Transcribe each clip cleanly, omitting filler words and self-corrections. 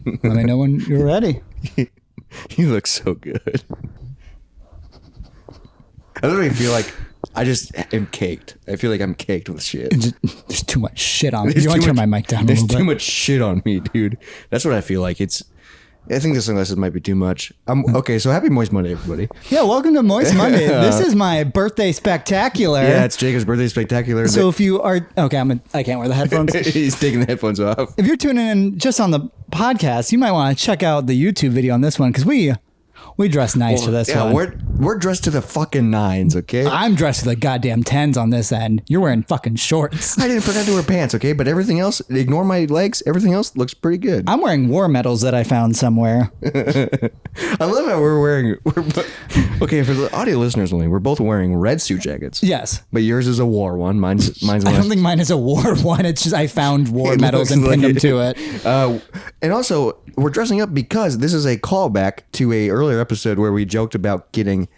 Let me know when you're ready. You look so good. I literally feel like I just am caked. I feel like I'm caked with shit. There's too much shit on me. You want to turn my mic down a little bit? There's too much shit on me, dude. That's what I feel like. I think the sunglasses might be too much. Okay, so happy Moist Monday, everybody. Yeah, welcome to Moist Monday. This is my birthday spectacular. Yeah, it's Jacob's birthday spectacular. So if you are... Okay, I can't wear the headphones. He's taking the headphones off. If you're tuning in just on the podcast, you might want to check out the YouTube video on this one because we dress nice for this one. We're dressed to the fucking nines, okay? I'm dressed to the goddamn tens on this end. You're wearing fucking shorts. I didn't forget to wear pants, okay? But everything else, ignore my legs, everything else looks pretty good. I'm wearing war medals that I found somewhere. I love how okay, for the audio listeners only, we're both wearing red suit jackets. Yes. But yours is a war one. Mine's I don't think mine is a war one. It's just I found war medals and pinned them to it. And also, we're dressing up because this is a callback to a earlier episode where we joked about getting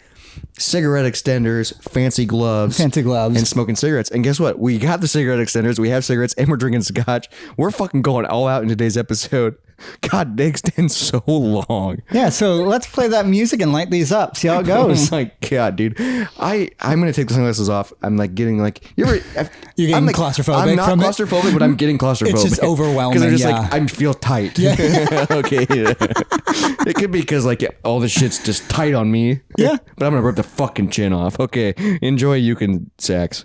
cigarette extenders, fancy gloves, and smoking cigarettes. And guess what? We got the cigarette extenders, we have cigarettes, and we're drinking scotch. We're fucking going all out in today's episode. God, they extend so long. Yeah, so let's play that music and light these up. See how it goes. Oh my God, dude. I'm gonna take the sunglasses off. I'm like getting like you're getting claustrophobic. I'm not claustrophobic, but I'm getting claustrophobic. It's just overwhelming. Because I'm just like I feel tight. Yeah. Okay. Yeah. It could be because like all the shit's just tight on me. Yeah. But I'm gonna rip the fucking chin off. Okay. Enjoy. You can sax.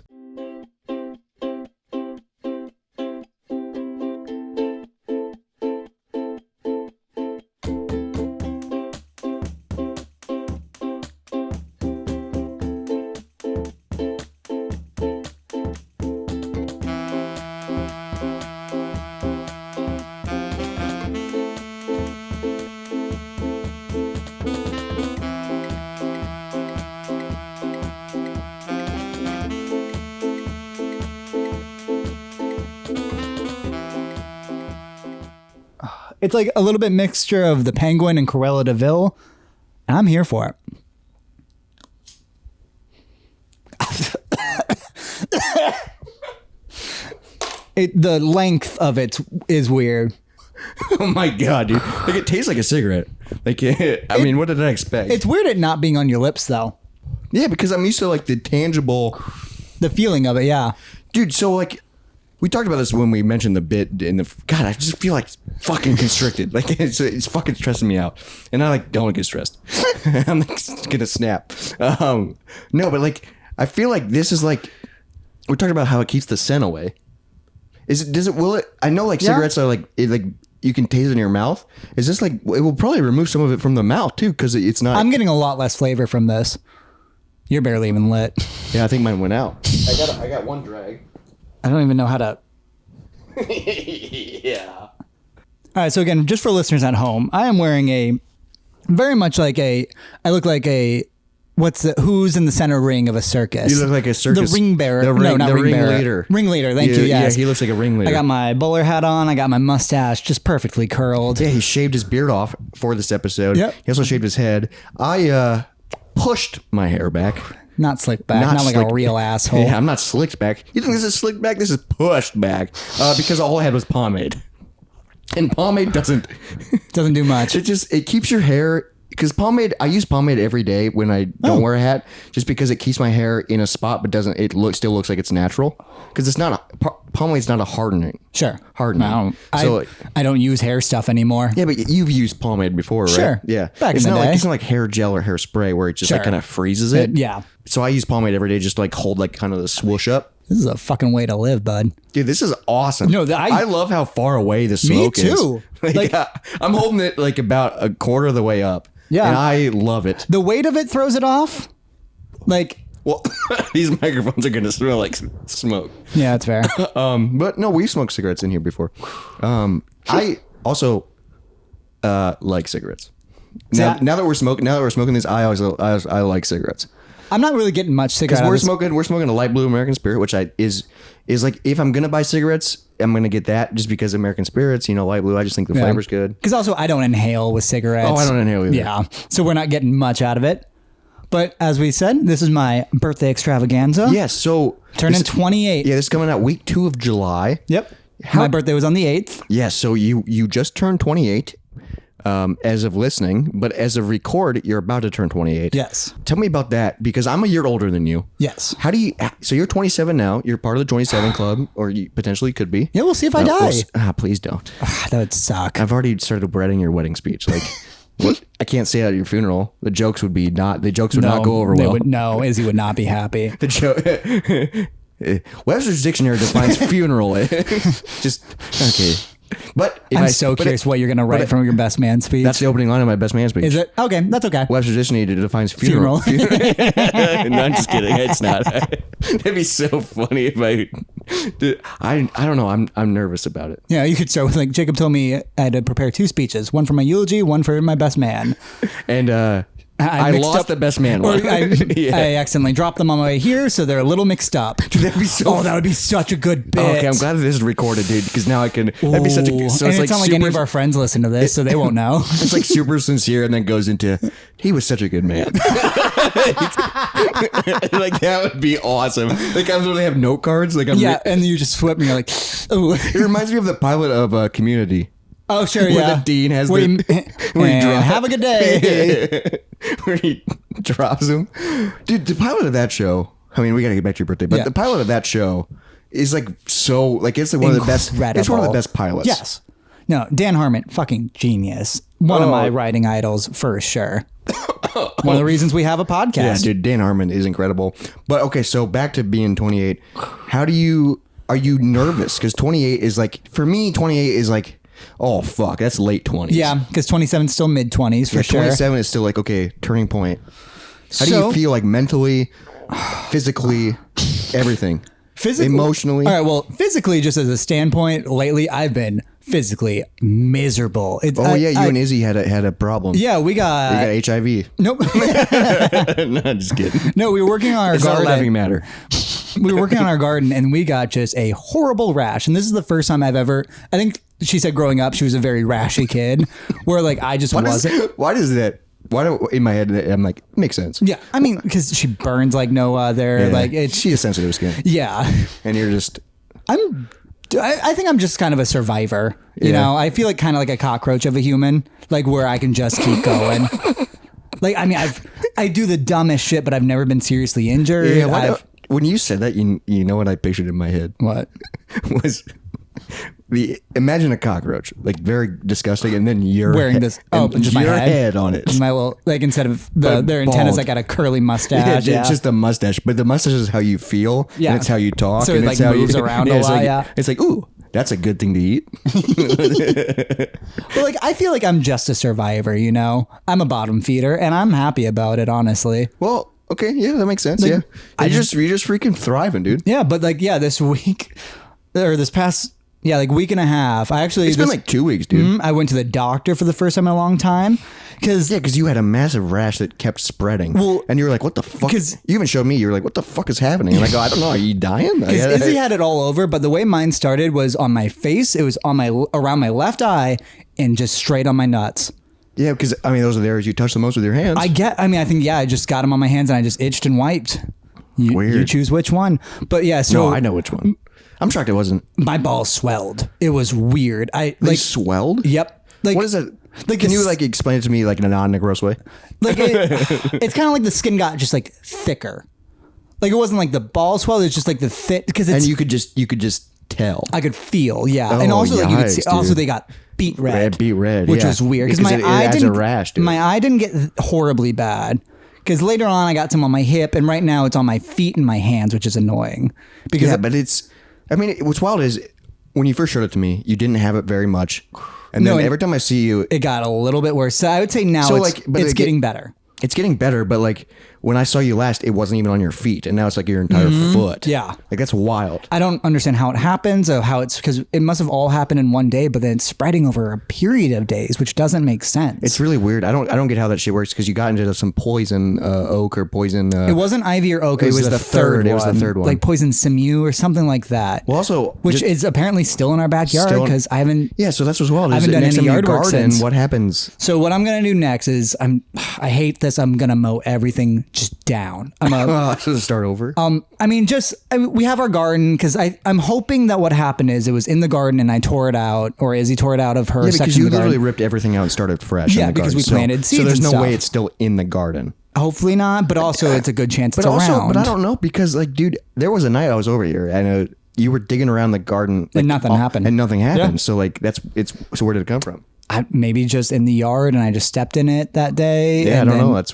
It's like a little bit mixture of the Penguin and Cruella de Vil, and I'm here for it. The length of it is weird. Oh my God, dude! Like it tastes like a cigarette. Like I mean, what did I expect? It's weird it not being on your lips though. Yeah, because I'm used to like the tangible, the feeling of it. Yeah, dude. So like. We talked about this when we mentioned the bit in the... God, I just feel like fucking constricted. Like, it's fucking stressing me out. And I, like, don't get stressed. I'm, like, gonna snap. No, but, like, I feel like this is, like... We're talking about how it keeps the scent away. Will it... I know, like, cigarettes are, like... you can taste it in your mouth. Is this, like... It will probably remove some of it from the mouth, too, because it's not... I'm getting a lot less flavor from this. You're barely even lit. Yeah, I think mine went out. I got one drag. I don't even know how to... Yeah. All right, so again, just for listeners at home, I am wearing I look like a... Who's in the center ring of a circus? You look like a circus... The ring bearer. The ringleader. Ringleader, thank you, yes. Yeah, he looks like a ringleader. I got my bowler hat on, I got my mustache just perfectly curled. Yeah, he shaved his beard off for this episode. Yep. He also shaved his head. I pushed my hair back. Not slicked back, not like a real asshole. Yeah, I'm not slicked back. You think this is slicked back? This is pushed back. Because all I had was pomade. And pomade doesn't do much. It keeps your hair... Because pomade, I use pomade every day when I don't wear a hat, just because it keeps my hair in a spot, but still looks like it's natural. Because it's not pomade's not a hardening. Sure. Hardening. I don't use hair stuff anymore. Yeah, but you've used pomade before, right? Sure. Yeah. Back in the day. It's not like hair gel or hairspray where it just like kind of freezes it. Yeah. So I use pomade every day just to like hold like kind of the swoosh up. This is a fucking way to live, bud. Dude, this is awesome. No, I love how far away the smoke is. Me too. Like, I'm holding it like about a quarter of the way up. Yeah. And I love it. The weight of it throws it off. Like, well, these microphones are going to smell like smoke. Yeah, that's fair. But no, we've smoked cigarettes in here before. I also like cigarettes. Now that we're smoking these, I like cigarettes. I'm not really getting much cigarettes. We're smoking a light blue American Spirit, which is like, if I'm gonna buy cigarettes, I'm gonna get that just because American Spirits, light blue. I just think the flavor's good. Because also I don't inhale with cigarettes. Oh, I don't inhale either. Yeah, so we're not getting much out of it. But as we said, this is my birthday extravaganza. Yeah, so turning 28. Yeah, this is coming out week 2 of July. Yep. My birthday was on the 8th. Yeah, so you just turned 28. as of listening, but as of record, you're about to turn 28. Yes. Tell me about that, because I'm a year older than you. Yes. How do you? So you're 27 now. You're part of the 27 club, or you potentially could be. Yeah, we'll see if I die. Please don't. That would suck. I've already started writing your wedding speech. Like, what? I can't say that at your funeral. The jokes would not go over well. No, Izzy would not be happy. The joke. Webster's dictionary defines funeral. Just okay. But I'm so curious what you're going to write from your best man speech. That's the opening line of my best man speech. Is it? Okay, that's okay. Webster's dictionary defines funeral. No, I'm just kidding. It's not. That'd be so funny if I don't know. I'm nervous about it. Yeah, you could start with like Jacob told me I had to prepare 2 speeches, one for my eulogy, one for my best man. And I lost the best man one. I accidentally dropped them on my way here, so they're a little mixed up. Dude, that'd be so. That would be such a good bit. Okay, I'm glad that this is recorded, dude, because now I can. That'd be such a. So and it's not like any of our friends listen to this, so they won't know. It's like super sincere, and then goes into, he was such a good man. Like that would be awesome. Like I literally have note cards. Like and you just flip, and you're like, oh. It reminds me of the pilot of Community. Oh sure, where the dean has where he have a good day. Where he drops him. Dude, the pilot of that show, I mean, we gotta get back to your birthday, but the pilot of that show is like so, like it's like one of the best. It's one of the best pilots. Yes. No, Dan Harmon, fucking genius. One of my writing idols for sure. One of the reasons we have a podcast. Yeah, dude, Dan Harmon is incredible. But okay, so back to being 28. Are you nervous? Because 28 is like, for me, 28 is like, oh fuck, that's late 20s. Yeah, because 27 is still mid 20s for sure. 27 is still like, okay, turning point. How do you feel like mentally, physically, everything? Physically, emotionally? All right, well, physically, just as a standpoint, lately I've been physically miserable. You and Izzy had a problem. Yeah, we got HIV. Nope. No, I'm just kidding. No, we were working on our garden. It's not a laughing matter. We were working on our garden and we got just a horrible rash. And this is the first time I've ever, I think she said growing up, she was a very rashy kid where like I just wasn't. Why does that? Why do in my head I'm like, makes sense. Yeah, I mean, because she burns like no other. Yeah, like she has sensitive skin. Yeah, and you're just. I think I'm just kind of a survivor. You know, I feel like kind of like a cockroach of a human, like where I can just keep going. Like, I mean, I do the dumbest shit, but I've never been seriously injured. Yeah, when you said that, you know what I pictured in my head? What? Was imagine a cockroach, like very disgusting, and then you're wearing this just your my head on it. My little, like instead of their antennas, I got a curly mustache. It's just a mustache, but the mustache is how you feel, and it's how you talk, so and it like moves around a lot. It's like, ooh, that's a good thing to eat. Well, like I feel like I'm just a survivor. You know, I'm a bottom feeder, and I'm happy about it, honestly. Well, okay, yeah, that makes sense. Like, yeah, you're just freaking thriving, dude. Yeah, but like, this week or this past. Yeah, like week and a half. It's been like 2 weeks, dude. I went to the doctor for the first time in a long time. Because you had a massive rash that kept spreading. Well, and you were like, what the fuck? Because you even showed me, you were like, what the fuck is happening? And I go, I don't know. Are you dying? Because Izzy had it all over, but the way mine started was on my face. It was on around my left eye and just straight on my nuts. Yeah, because I mean, those are the areas you touch the most with your hands. I think, I just got them on my hands and I just itched and wiped. Weird. You choose which one. But yeah, so. No, I know which one. I'm shocked it wasn't. My balls swelled. It was weird. They swelled? Yep. Like, what is that? Like, can you like explain it to me like in a non-gross way? Like it's kind of like the skin got just like thicker. Like it wasn't like the ball swelled. It's just like the thick because it's. And you could just tell. I could feel, yeah. Oh, and also yikes, like you could see. Also they got beet red. Beet red, which was weird because my eye didn't. A rash, dude. My eye didn't get horribly bad. Because later on I got some on my hip, and right now it's on my feet and my hands, which is annoying. Because but it's. I mean, what's wild is when you first showed it to me, you didn't have it very much, and then every time I see you, it got a little bit worse. So I would say now it's getting better. It's getting better, but like when I saw you last, it wasn't even on your feet, and now it's like your entire foot. Yeah, like that's wild. I don't understand how it happens, or how it's because it must have all happened in one day, but then it's spreading over a period of days, which doesn't make sense. It's really weird. I don't get how that shit works because you got into some poison oak or poison. It wasn't ivy or oak. It was the third. It was the third one, like poison simu or something like that. Well, also, which is apparently still in our backyard because I haven't. Yeah, so that's what's wild. I haven't done any yard work since. What happens? So what I'm gonna do next is I hate this. this, I'm gonna mow everything just down. I'm a So start over. we have our garden because I'm hoping that what happened is it was in the garden and I tore it out, or Izzy tore it out of her Yeah, section because you of the literally garden. ripped everything out and started fresh. Yeah, in the because garden. we planted seeds So there's and no stuff. way it's still in the garden. Hopefully not, but also it's a good chance it's But also, around. but I don't know because like, dude, there was a night I was over here and you were digging around the garden like, And nothing happened. And nothing happened. Yeah. So like so where did it come from? Maybe just in the yard and I just stepped in it that day. Yeah, and I don't then know.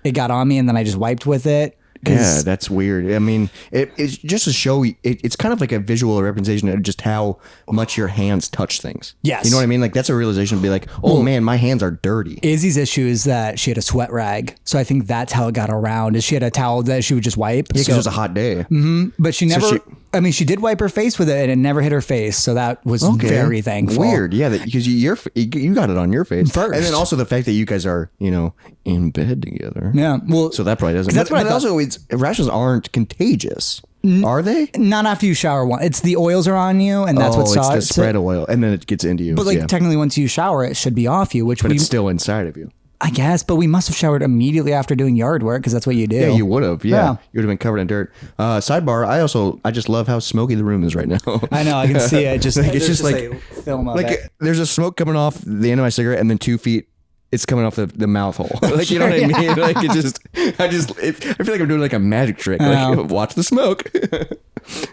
it got on me and then I just wiped with it. Yeah, that's weird. I mean, it's just a show. It's kind of like a visual representation of just how much your hands touch things. Yes. You know what I mean? Like that's a realization to be like, oh man, my hands are dirty. Izzy's issue is that she had a sweat rag. So I think that's how it got around is she had a towel that she would just wipe. Yeah, because it was a hot day. But she never, she did wipe her face with it and it never hit her face. So that was very thankful. Weird. Yeah, because you got it on your face. First. And then also the fact that you guys are, in bed together. Yeah. Well, So that probably doesn't. that's what I but thought. also, rashes aren't contagious, are they? Not after you shower one. It's the oils are on you and that's what it's starts the spread it. oil, and then it gets into you. But technically once you shower, it should be off you, which but it's still inside of you. I guess, but we must have showered immediately after doing yard work because that's what you do. Yeah, you would have. Yeah. Yeah. You would have been covered in dirt. Sidebar, I just love how smoky the room is right now. I know, I can see it. Just Like, it's there's just like- a film of Like it. there's a smoke coming off the end of my cigarette, and then 2 feet, it's coming off the mouth hole. Like, you know what I mean? Like I feel like I'm doing like a magic trick. Like, watch the smoke.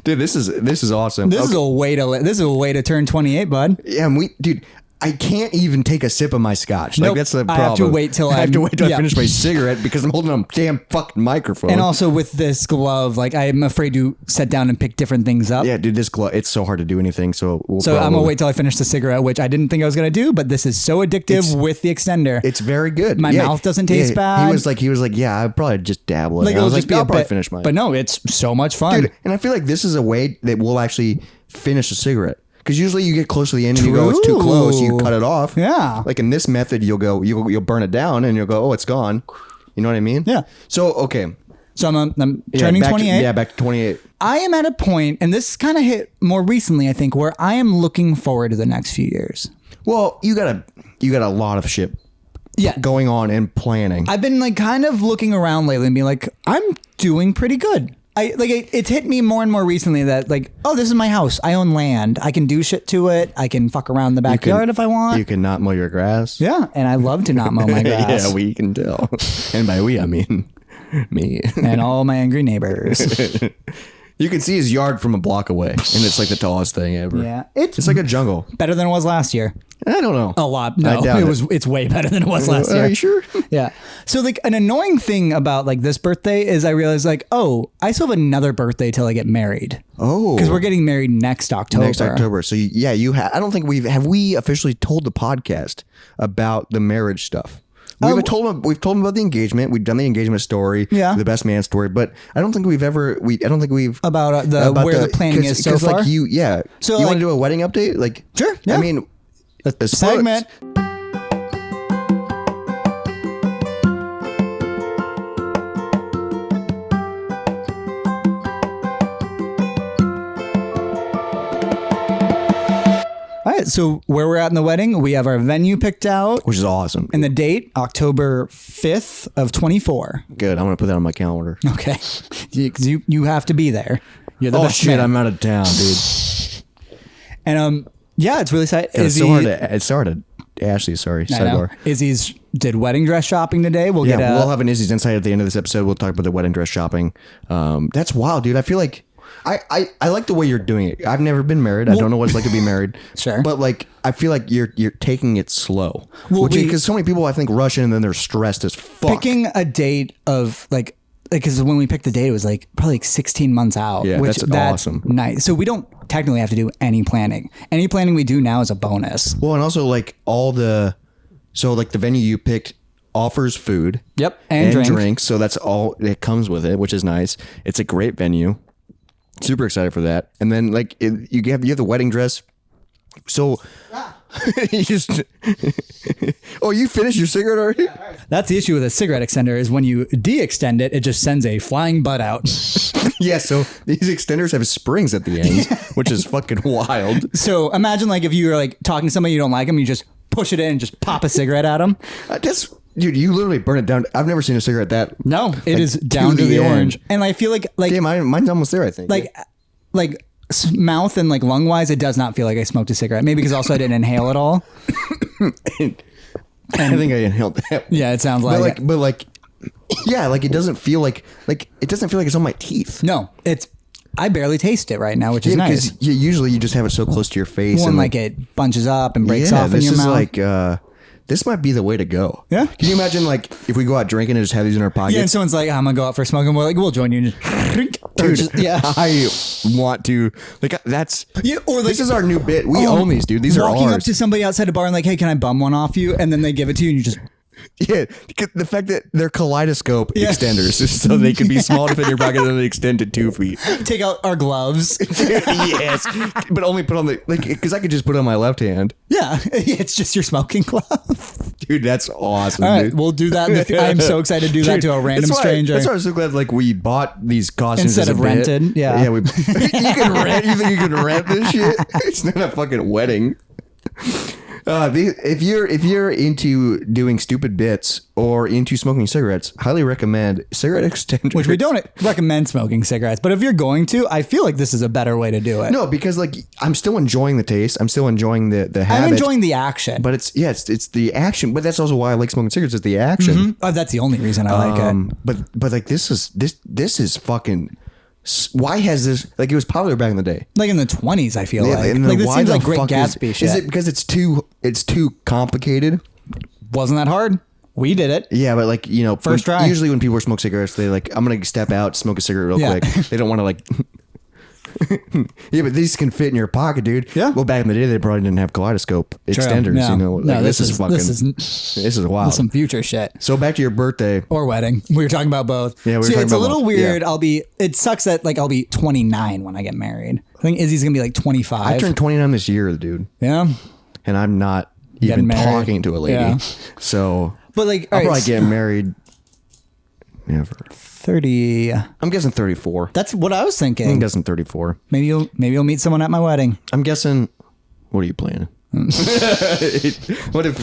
Dude, this is awesome. This is a way to turn 28, bud. Yeah, and dude, I can't even take a sip of my scotch. Like Nope. that's the I problem. have to wait till I yeah. finish my cigarette because I'm holding a damn fucking microphone. And also with this glove, like I'm afraid to sit down and pick different things up. yeah, dude, this glove, it's so hard to do anything. So I'm gonna wait till I finish the cigarette, which I didn't think I was gonna do, but this is so addictive with the extender. It's very good. My mouth doesn't taste bad. He was like, yeah, I'd probably just dabble in it. I it'll was just like, be I'll a probably bit, finish mine. But no, it's so much fun. Dude, and I feel like this is a way that we'll actually finish a cigarette. Because usually you get close to the end and you go, it's too close, you cut it off. Yeah. Like in this method, you'll burn it down and you'll go, oh, it's gone. You know what I mean? Yeah. So, okay. So I'm turning 28. Back to 28. I am at a point, and this kind of hit more recently, I think, where I am looking forward to the next few years. Well, you got a lot of shit going on and planning. I've been like kind of looking around lately and being like, I'm doing pretty good. It's hit me more and more recently that like, oh, this is my house. I own land. I can do shit to it. I can fuck around in the backyard if I want. You can not mow your grass. Yeah, and I love to not mow my grass. Yeah, we can tell. And by we, I mean me. And all my angry neighbors. You can see his yard from a block away, and it's like the tallest thing ever. Yeah, It's like a jungle. better than it was last year. I don't know. A lot. I No, doubt it's way better than it was last year. Are you sure? Yeah. So like an annoying thing about like this birthday is I realized like, oh, I still have another birthday till I get married. Oh, Because we're getting married next October. next October. So I don't think have we officially told the podcast about the marriage stuff. We've told them about the engagement. We've done the engagement story, Yeah. the best man story, but I don't think we've about where the planning is so far. Like So, you want like- to do a wedding update? Like, Sure, yeah. I mean, the segment. All right, so where we're at in the wedding, we have our venue picked out which is awesome. and the date, October 5th of 24. Good. I'm gonna put that on my calendar. Okay. You have to be there. You're the Oh best shit! man. I'm out of town, dude. And yeah, it's really exciting. It's so hard to Ashley, sorry. I know. Sidebar. Izzy's did wedding dress shopping today. We'll Yeah, get we'll have an Izzys insight at the end of this episode. We'll talk about the wedding dress shopping. That's wild, dude. I feel like I like the way you're doing it. I've never been married. I don't know what it's like to be married. Sure. But like, I feel like you're taking it slow. Well, Because so many people I think rush in and then they're stressed as fuck. picking a date of like because when we picked the date, it was like probably like 16 months out. Yeah, which that's awesome. Nice. So we don't technically have to do any planning. Any planning we do now is a bonus. Well, and also like the venue you picked offers food. Yep. And drinks. So that's all it comes with it, which is nice. It's a great venue. Super excited for that. And then like you have the wedding dress. So you just oh, you finished your cigarette already? That's the issue with a cigarette extender is when you de-extend it, it just sends a flying butt out. Yeah, so these extenders have springs at the end, which is fucking wild. So imagine like if you were like talking to somebody you don't like them, you just push it in and just pop a cigarette at them. Dude, you literally burn it down. I've never seen a cigarette that. No, it like, is down to the end. orange. And I feel like Damn, mine's almost there, I think. Like mouth and like lung wise, it does not feel like I smoked a cigarette. Maybe because also I didn't inhale at all. I think I inhaled that. Yeah, it sounds like it. But like, yeah, like it doesn't feel like it doesn't feel like it's on my teeth. No, I barely taste it right now, which is nice. Because usually you just have it so close to your face. One, and like it bunches up and breaks off in your mouth. This is like, this might be the way to go. Yeah. Can you imagine like if we go out drinking and just have these in our pockets? Yeah, and someone's like, I'm gonna go out for a smoke, and we're like, we'll join you. Dude, yeah. I want to like that's or like, this is our new bit. We own these, dude. These are ours. Walking up to somebody outside a bar and like, hey, can I bum one off you? And then they give it to you, and you just. Yeah, the fact that they're kaleidoscope extenders, so they can be small to fit in your pocket and then they extend to 2 feet. Take out our gloves. Yes, but only put on the because I could just put it on my left hand. Yeah, it's just your smoking glove. Dude, that's awesome. All right, dude. we'll do that. I'm so excited to do that to a random stranger. That's why I'm so glad. Like we bought these costumes instead of rented. Yeah, yeah. You can rent. You think you can rent this shit? It's not a fucking wedding. If you're into doing stupid bits or into smoking cigarettes, highly recommend cigarette extenders. Which we don't recommend smoking cigarettes, but if you're going to, I feel like this is a better way to do it. No, because like I'm still enjoying the taste. I'm still enjoying the habit. I'm enjoying the action. But it's the action. But that's also why I like smoking cigarettes. Is the action. Mm-hmm. Oh, that's the only reason I like it. But like this is fucking. Why has this like it was popular back in the day? Like in the 20s, I feel like. And Like this why seems the like Great fuck Gatsby shit. Is it because it's too complicated? Wasn't that hard? We did it. Yeah, but like, you know, First try. Usually when people smoke cigarettes, they like, I'm going to step out, smoke a cigarette real quick. They don't want to like, yeah, but these can fit in your pocket, dude. Yeah. Well, back in the day, they probably didn't have kaleidoscope extenders, No. you know. Like, No, this is wild. This is So some future shit. back to your birthday. Or wedding. We were talking about both. Yeah, we were so talking it's a about little both. weird. Yeah. It sucks that like I'll be 29 when I get married. I think Izzy's gonna be like 25. I turned 29 this year, dude. Yeah. And I'm not even married. talking to a lady. Yeah. So But like, I'll all right, probably get married never. 30. I'm guessing 34. That's what I was I'm thinking. guessing 34. Maybe you'll meet someone at my wedding. I'm guessing. What are you planning? What if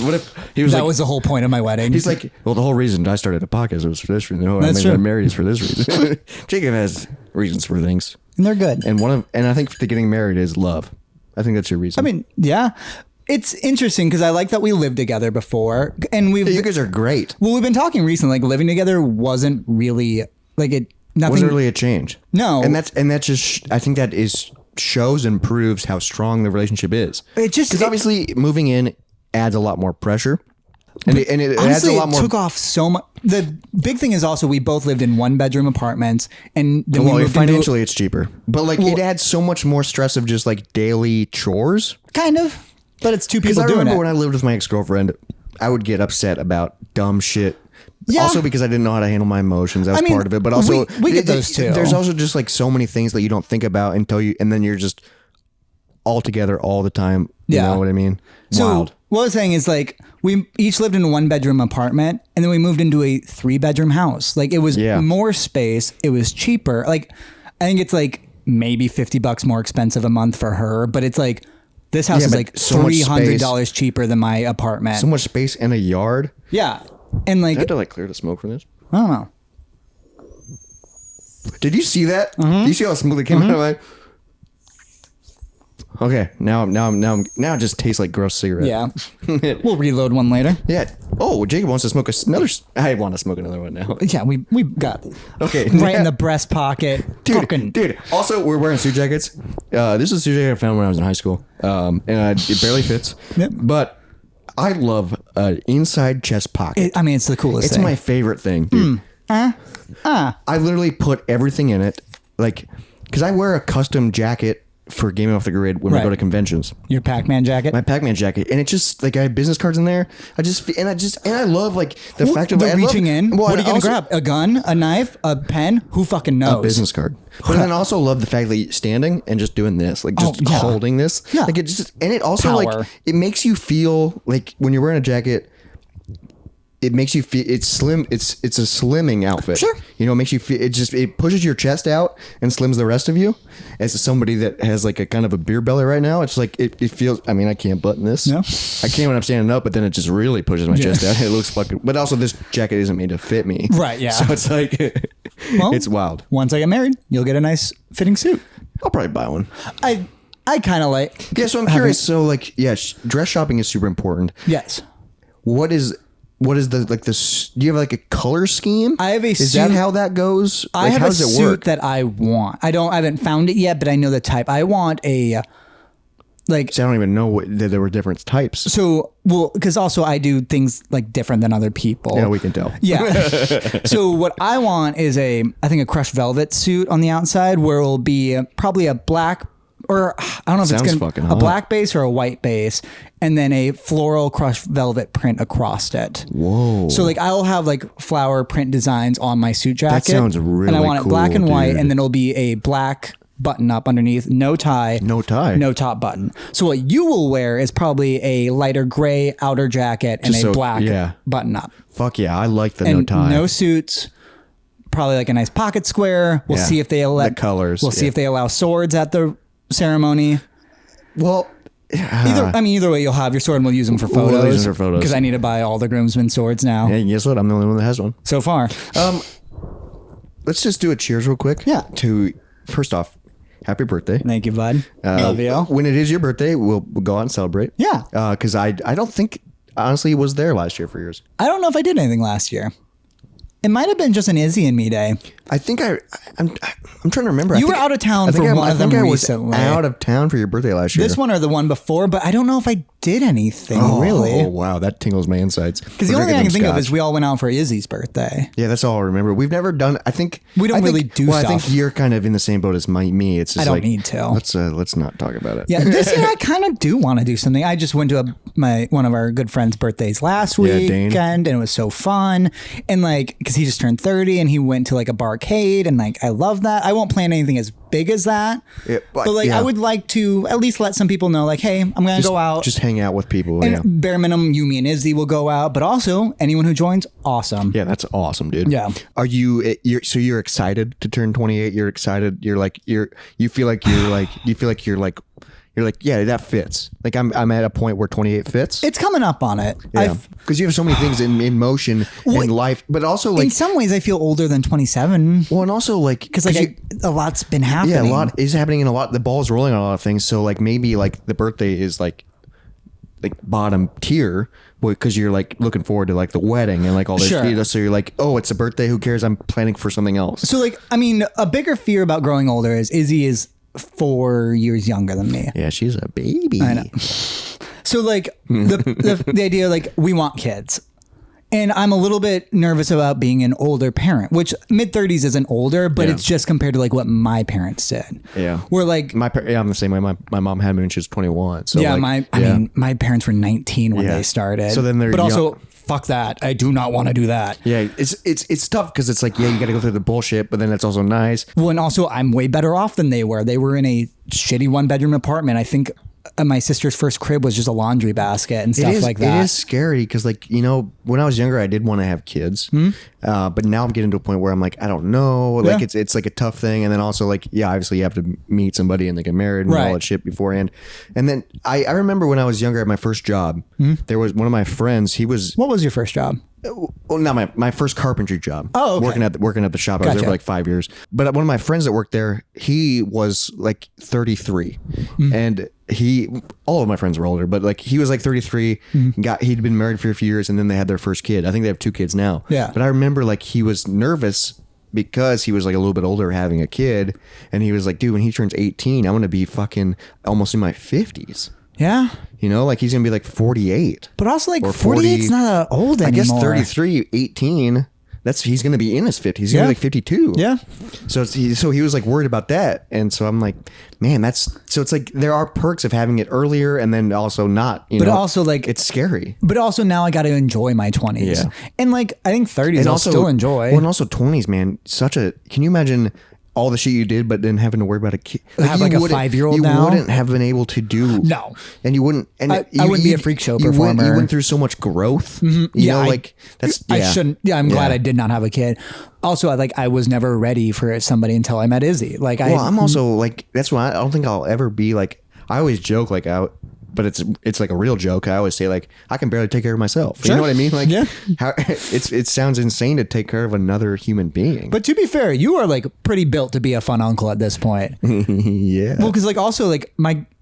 he was That like, was the whole point of my wedding. he's like, well, the whole reason I started a podcast was for this reason. No, That's I true. got married is for this reason. Jacob has reasons for things, and they're good. and I think the getting married is love. I think that's your reason. I mean, yeah. It's interesting because I like that we lived together before, and you guys are great. Well, we've been talking recently. Like living together wasn't really like it. Nothing Wasn't really a change. No, and that's just. I think that is shows and proves how strong the relationship is. It just because obviously moving in adds a lot more pressure, and it honestly, adds a lot more. It took off so much. The big thing is also we both lived in 1-bedroom apartments, and then we moved financially it's cheaper, but like it adds so much more stress of just like daily chores. Kind of. But it's two Because people I doing remember it. when I lived with my ex-girlfriend, I would get upset about dumb shit. Yeah. Also because I didn't know how to handle my emotions. That was part of it. But also we get those too. There's also just like so many things that you don't think about and then you're just all together all the time. You know what I mean? So Wild. what I was saying is like we each lived in a 1-bedroom apartment, and then we moved into a 3-bedroom house. Like it was more space. It was cheaper. Like I think it's like maybe $50 more expensive a month for her, but it's like this house is like so much $300 cheaper than my apartment. So much space in a yard. Yeah. And like I have to like clear the smoke from this. I don't know. Did you see that? Mm-hmm. Did you see how smooth it came out of my? Okay, now it just tastes like gross cigarette. Yeah. We'll reload one later. Yeah. Oh, Jacob wants to smoke another. I want to smoke another one now. Yeah, we got it. Okay. Right in the breast pocket. Dude. Also, we're wearing suit jackets. This is a suit jacket I found when I was in high school, and it barely fits. Yep. But I love an inside chest pocket. I mean, it's the coolest It's thing. my favorite thing, dude. I literally put everything in it, like, because I wear a custom jacket for Gaming Off the Grid when we Right. go to conventions. Your Pac-Man jacket? My Pac-Man jacket, and it just like I have business cards in there. I love like the fact of the I love- reaching in. Well, What are you I gonna also- grab? A gun, a knife, a pen? Who fucking knows? A business card. But then I also love the fact that you're standing and just doing this, like just yeah. holding this. Yeah. Like it just, and it also Power. like it makes you feel like when you're wearing a jacket, it makes you feel it's slim. It's a slimming outfit. Sure. You know, it makes you feel it pushes your chest out and slims the rest of you. As somebody that has like a kind of a beer belly right now, it's like it feels. I mean, I can't button this. No. I can when I'm standing up, but then it just really pushes my chest out. It looks fucking. But also, this jacket isn't made to fit me. Right. Yeah. So it's like it's wild. Once I get married, you'll get a nice fitting suit. I'll probably buy one. I kind of like. Yeah. So I'm curious. So like, yeah, dress shopping is super important. Yes. What is the like this? Do you have like a color scheme? I have a Is suit. that how that goes? I Like, have how a does it suit work? that I want. I haven't found it yet, but I know the type. I want a like. See, I don't even know that there were different types. So because also I do things like different than other people. Yeah, we can tell. Yeah. So what I want is I think a crushed velvet suit on the outside where it will be probably a black. Or I don't know if Sounds it's fucking a hot. black base or a white base, and then a floral crushed velvet print across it. Whoa. So like I'll have like flower print designs on my suit jacket. sounds really And I want it black cool, and white, dude. and then it'll be a black button up underneath, no tie, No tie. no top button. So what you will wear is probably a lighter gray outer jacket and Just a so- black yeah. button up. Fuck yeah, I like the And no tie. no suits. Probably like a nice pocket square. We'll Yeah. see if they allow The colors, We'll see yeah. if they allow swords at the ceremony. Well, Either way, you'll have your sword and we'll use them for We'll use photos. them for photos. Because I need to buy all the groomsmen swords now. hey, guess what? I'm the only one that has one. So far. Let's just do a cheers real quick. Yeah. To first off, happy birthday. Thank you, bud. Love you. When it is your birthday, we'll go out and celebrate. Yeah. Because I don't think honestly it was there last year for yours. I don't know if I did anything last year. It might have been just an Izzy and me day. I think I'm trying to remember. You were out of town for one of them recently. I was out of town for your birthday last year. This one or the one before, but I don't know if I did anything really. Oh wow, that tingles my insides. Because the only thing I can think of is we all went out for Izzy's birthday. Yeah, that's all I remember. We've never done. I think We don't really do Well, I stuff. think you're kind of in the same boat as me. It's just I don't like, need to. Let's not talk about it. Yeah, this year I kind of do want to do something. I just went to one of our good friends' birthdays last Yeah, Dane. weekend, and it was so fun. And like, because he just turned 30, and he went to like a barcade, and like I love that. I won't plan anything as big as that, Yeah, but like yeah. I would like to at least let some people know, like, hey, I'm gonna go out. Just hang out with people. and Yeah. bare minimum, you, me, and Izzy will go out, but also anyone who joins, awesome. Yeah, that's awesome, dude. Yeah. Are you're excited to turn 28? You're excited. You feel like yeah, that fits. Like I'm at a point where 28 fits. It's coming up on it. Yeah. Because you have so many things in motion in life, but also like In some ways, I feel older than 27 well, and also like because like a lot's been happening. yeah, a lot is happening in a lot. The ball's rolling on a lot of things. So like maybe like the birthday is like bottom tier because you're like looking forward to like the wedding and like all this. Sure. You know, so you're like, oh, it's a birthday. Who cares? I'm planning for something else. So like, I mean, a bigger fear about growing older is Izzy is 4 years younger than me. Yeah, she's a baby. I know. So like the idea, like we want kids. And I'm a little bit nervous about being an older parent, which mid-30s isn't older, but Yeah. it's just compared to like what my parents did. Yeah. We're like, I'm the same way. My mom had me when she was 21. So yeah, like, I mean, my parents were 19 when Yeah. they started. So then they're but also, young. fuck that. I do not want to do that. yeah, it's tough because it's like, yeah, you got to go through the bullshit, but then that's also nice. Well, and also I'm way better off than they were. They were in a shitty 1-bedroom apartment. I think my sister's first crib was just a laundry basket and stuff like that. It is scary because, like, you know, when I was younger, I did want to have kids, but now I'm getting to a point where I'm like, I don't know, like Yeah. it's like a tough thing, and then also like, yeah, obviously you have to meet somebody and they get married and all Right. that shit beforehand, and then I remember when I was younger at my first job, there was one of my friends. He was What was your first job? well, not my first carpentry job. Oh, okay. working at the shop. I was there Gotcha. for like 5 years. But one of my friends that worked there, he was like 33, and all of my friends were older, but like he was like 33. He'd been married for a few years, and then they had their first kid. I think they have 2 kids now. Yeah. But I remember like he was nervous because he was like a little bit older having a kid, and he was like, dude, when he turns 18, I'm gonna be fucking almost in my 50s. Yeah. You know, like he's gonna be like 48. But also like Or 48's not that old I anymore. guess 33, 18. He's going to be in his 50s. He's going to Yeah. be like 52. Yeah. So he was like worried about that. And so I'm like, man, it's like there are perks of having it earlier and then also not, But also like it's scary. But also now I got to enjoy my 20s. Yeah. And like I think 30s And I'll also still enjoy. Well, and also 20s, man, can you imagine all the shit you did, but then having to worry about a kid. Have like a 5-year-old you now? wouldn't have been able to do. No. And you wouldn't. And I wouldn't be a freak show you performer. You went through so much growth. You know, like that's. Yeah. I shouldn't. Yeah, I'm glad I did not have a kid. Also, I was never ready for somebody until I met Izzy. I'm also like, that's why I don't think I'll ever be like. I always joke like but it's like a real joke. I always say like, I can barely take care of myself. Sure. You know what I mean? Like, yeah. It sounds insane to take care of another human being. But to be fair, you are like pretty built to be a fun uncle at this point. Yeah. Well, because like also like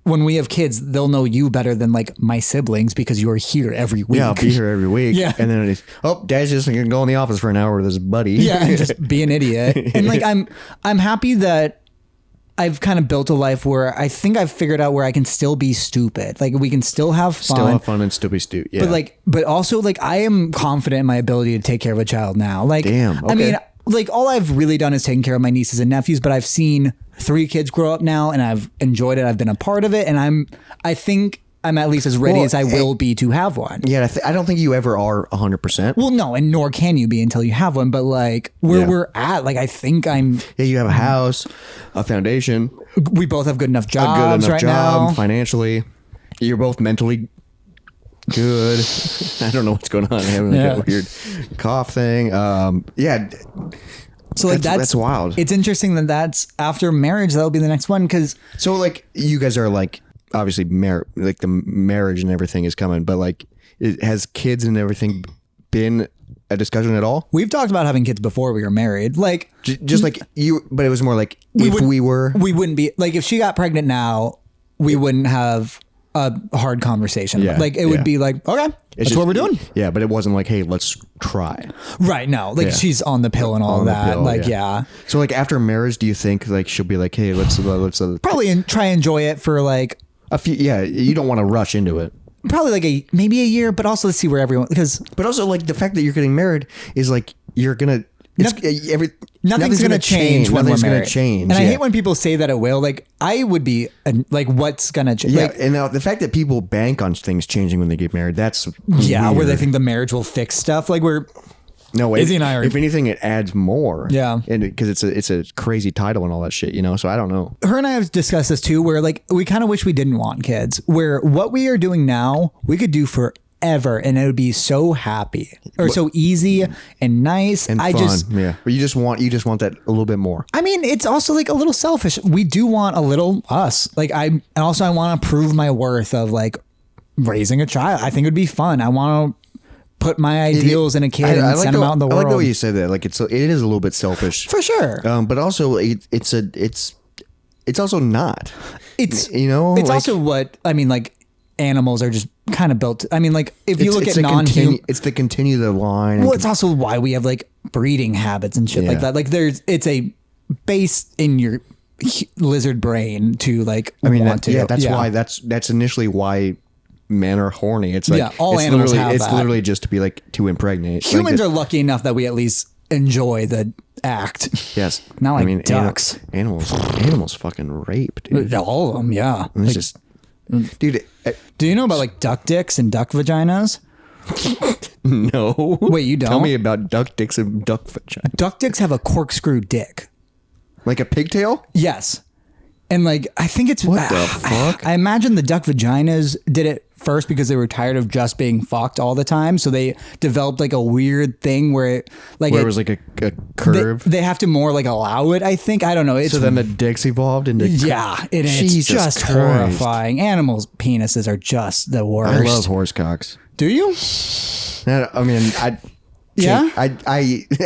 when we have kids, they'll know you better than like my siblings because you are here every week. Yeah, I'll be here every week. Yeah. And then it's, Dad's just gonna go in the office for an hour with his buddy. Yeah, and just be an idiot. And like I'm happy that I've kind of built a life where I think I've figured out where I can still be stupid. Like we can still have fun. Still have fun and still be stupid. Yeah. But also like I am confident in my ability to take care of a child now. Like, damn. Okay. I mean, like all I've really done is taking care of my nieces and nephews, but I've seen 3 kids grow up now and I've enjoyed it. I've been a part of it. And I think I'm at least as ready as I will be to have one. Yeah, I don't think you ever are 100%. Well, no, and nor can you be until you have one. But like where we're at, like I think I'm. Yeah, you have a house, a foundation. We both have good enough jobs now. Financially. You're both mentally good. I don't know what's going on. I'm having like a weird cough thing. Yeah. So like that's wild. It's interesting that's after marriage. That'll be the next one because. So like you guys are like. Obviously, like the marriage and everything is coming, but like, has kids and everything been a discussion at all? We've talked about having kids before we were married, like just like you, but it was more like we wouldn't be like if she got pregnant now, we wouldn't have a hard conversation. Yeah, like it would be like, okay, that's what we're doing. Yeah, but it wasn't like, hey, let's try. Right? No, like she's on the pill and all that. Pill, like yeah. So like after marriage, do you think like she'll be like, hey, let's probably try enjoy it for like. A few, yeah, you don't want to rush into it. Probably like maybe a year, but also let's see where everyone but also like the fact that you're getting married is like you're gonna nothing's gonna change when we're married. Gonna change, and I hate when people say that it will. Like I would be like, what's gonna change? Yeah, like, and now the fact that people bank on things changing when they get married, that's weird. Where they think the marriage will fix stuff. Like No, Izzy and I are. If anything, it adds more. Yeah, and because it's a crazy title and all that shit, you know. So I don't know. Her and I have discussed this too, where like we kind of wish we didn't want kids. Where what we are doing now, we could do forever, and it would be so happy or so easy and nice and fun. Yeah, but you just want that a little bit more. I mean, it's also like a little selfish. We do want a little us. Like I want to prove my worth of like raising a child. I think it would be fun. I want to put my ideals in a kid and send them out in the world. I like the way you said that. Like it is a little bit selfish for sure. But also it's also not. It's it's like, also what I mean. Like animals are just kind of built. I mean, like if you look at non-human, it's to continue the line. Well, it's also why we have like breeding habits and shit like that. Like it's a base in your lizard brain to like. I mean, want to. Yeah, that's why. That's initially why. Men are horny. It's like all animals have it's that. literally just to be like to impregnate. Humans are lucky enough that we at least enjoy the act. Yes, not like ducks. Animals fucking rape, dude. All of them, yeah. And it's just, dude. Do you know about like duck dicks and duck vaginas? No. Wait, you don't? Tell me about duck dicks and duck vaginas. Duck dicks have a corkscrew dick, like a pigtail. Yes, and like I think it's what the fuck. I imagine the duck vaginas did it first because they were tired of just being fucked all the time, so they developed like a weird thing where it was like a curve. They have to more like allow it. I think I don't know. So then the dicks evolved into it's just horrifying. Animals' penises are just the worst. I love horse cocks. Do you? I mean, I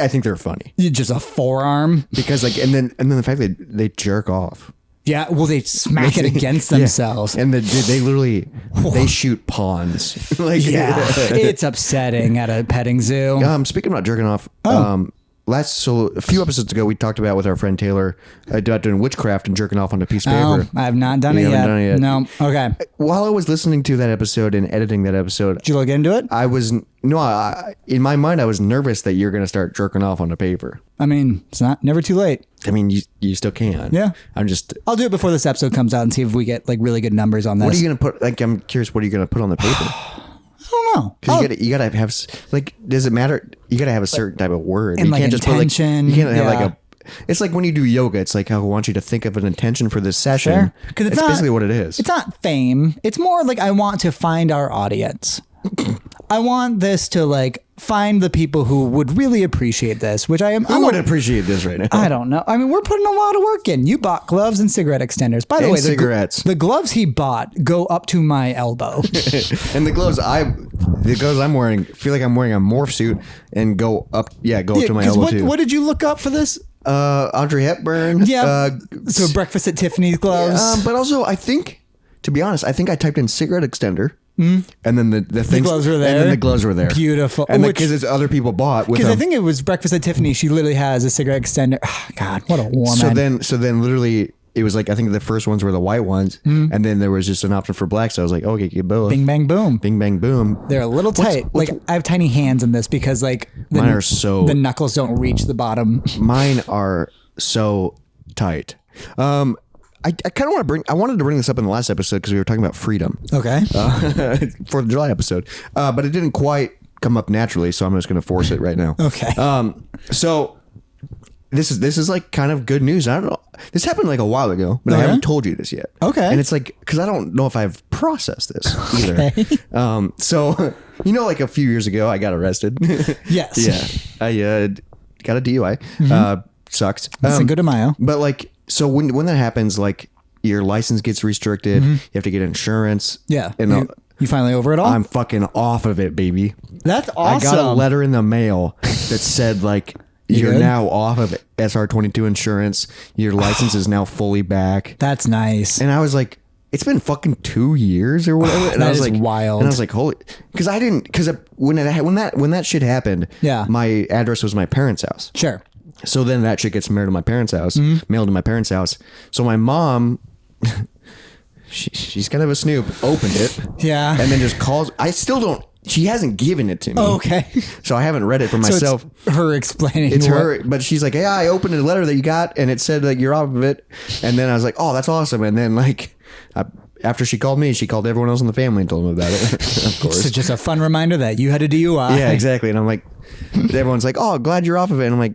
think they're funny. You just a forearm because like and then the fact that they jerk off. Yeah, well, they smack it against themselves, and they literally they shoot pawns. It's upsetting at a petting zoo. Speaking about jerking off, a few episodes ago we talked about with our friend Taylor about doing witchcraft and jerking off on a piece of paper. I have not done it yet. No. Okay. While I was listening to that episode and editing that episode, did you look into it? I was in my mind I was nervous that you're going to start jerking off on the paper. I mean, it's never too late. I mean, you still can. Yeah. I'll do it before this episode comes out and see if we get like really good numbers on this. What are you going to put? Like, I'm curious. What are you going to put on the paper? I don't know. Because you gotta have like. Does it matter? You gotta have a certain type of word. And you like can't intention. Just put like. You can't have like a. it's like when you do yoga, it's like I want you to think of an intention for this session. Because it's basically what it is. It's not fame. It's more like I want to find our audience. I want this to like find the people who would really appreciate this, which I am. Who would appreciate this right now? I don't know. I mean, we're putting a lot of work in. You bought gloves and cigarette extenders. By the way, cigarettes. The gloves he bought go up to my elbow. And the gloves I'm wearing feel like I'm wearing a morph suit and go up. Yeah, go up to my elbow too. What did you look up for this? Audrey Hepburn. Yeah. So breakfast at Tiffany's gloves. But also, I think, to be honest, I think I typed in cigarette extender. And then the things, gloves were there. And then the gloves were there. Beautiful. And because it's other people bought with them. Because I think it was breakfast at Tiffany. She literally has a cigarette extender. Oh, God, what a woman. So then literally it was like, I think the first ones were the white ones. And then there was just an option for black. So I was like, okay, get both. Bing, bang, boom. Bing, bang, boom. They're a little tight. I have tiny hands in this because like mine are so, the knuckles don't reach the bottom. Mine are so tight. I kind of want to I wanted to bring this up in the last episode because we were talking about freedom. Okay. For the July episode. But it didn't quite come up naturally, so I'm just going to force it right now. Okay. So this is like kind of good news. I don't know. This happened like a while ago, but I haven't told you this yet. Okay. And it's like, because I don't know if I've processed this either. Okay. So, like a few years ago, I got arrested. Yes. Yeah. I got a DUI. Sucks. Cinco de Mayo. But like, so when that happens, like your license gets restricted, you have to get insurance. Yeah. And you finally over it all? I'm fucking off of it, baby. That's awesome. I got a letter in the mail that said like, you're now off of SR22 insurance. Your license is now fully back. That's nice. And I was like, it's been fucking 2 years or whatever. And that I was is like, wild. And I was like, holy, because when that shit happened, my address was my parents' house. Sure. So then that shit gets mailed to my parents' house, mailed to my parents' house. So my mom, she's kind of a snoop, opened it. Yeah. And then just calls. I still don't, she hasn't given it to me. Okay. So I haven't read it for myself. So it's her explaining. It's her, but she's like, yeah, I opened a letter that you got and it said like you're off of it. And then I was like, oh, that's awesome. And then like, after she called me, she called everyone else in the family and told them about it. Of course. So just a fun reminder that you had a DUI. Yeah, exactly. And I'm like, everyone's like, oh, glad you're off of it. And I'm like,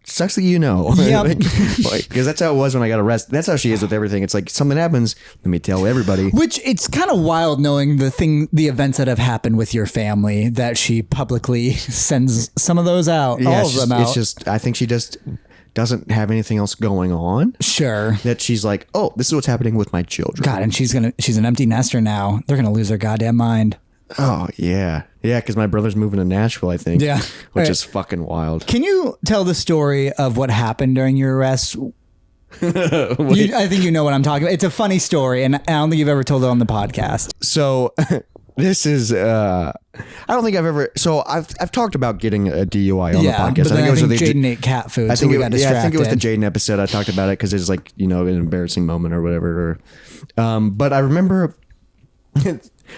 sucks that you know. Yep. Because that's how it was when I got arrested. That's how she is with everything. It's like something happens, let me tell everybody. Which it's kind of wild knowing the events that have happened with your family that she publicly sends some of those out. Yeah, all of them out. It's just, I think she just doesn't have anything else going on. Sure. That she's like, oh, this is what's happening with my children. God, and she's an empty nester now. They're gonna lose their goddamn mind. Oh yeah, because my brother's moving to Nashville, I think. Yeah, which is fucking wild. Can you tell the story of what happened during your arrest? I think you know what I'm talking about. It's a funny story, and I don't think you've ever told it on the podcast. So this is I don't think I've ever. So I've talked about getting a DUI on the podcast. But I think Jaden ate cat food. I think so we got distracted. I think it was the Jaden episode. I talked about it because it's like an embarrassing moment or whatever. But I remember.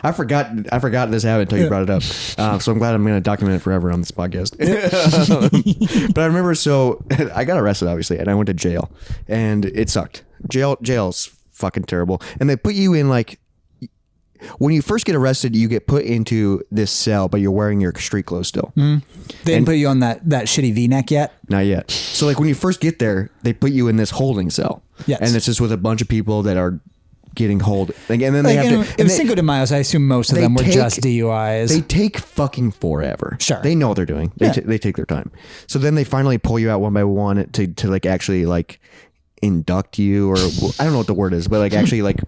I forgot this happened until you brought it up. So I'm glad I'm going to document it forever on this podcast. But I remember, so I got arrested, obviously, and I went to jail, and it sucked. Jail's fucking terrible. And they put you in like, when you first get arrested, you get put into this cell, but you're wearing your street clothes still. They didn't put you on that shitty V-neck yet? Not yet. So like when you first get there, they put you in this holding cell. Yes. And it's just with a bunch of people that are getting hold, and then they have to. It was Cinco de Mayo, so I assume most of them were just DUIs. They take fucking forever. Sure, they know what they're doing. They take their time. So then they finally pull you out one by one to like actually like induct you, or I don't know what the word is, but like actually like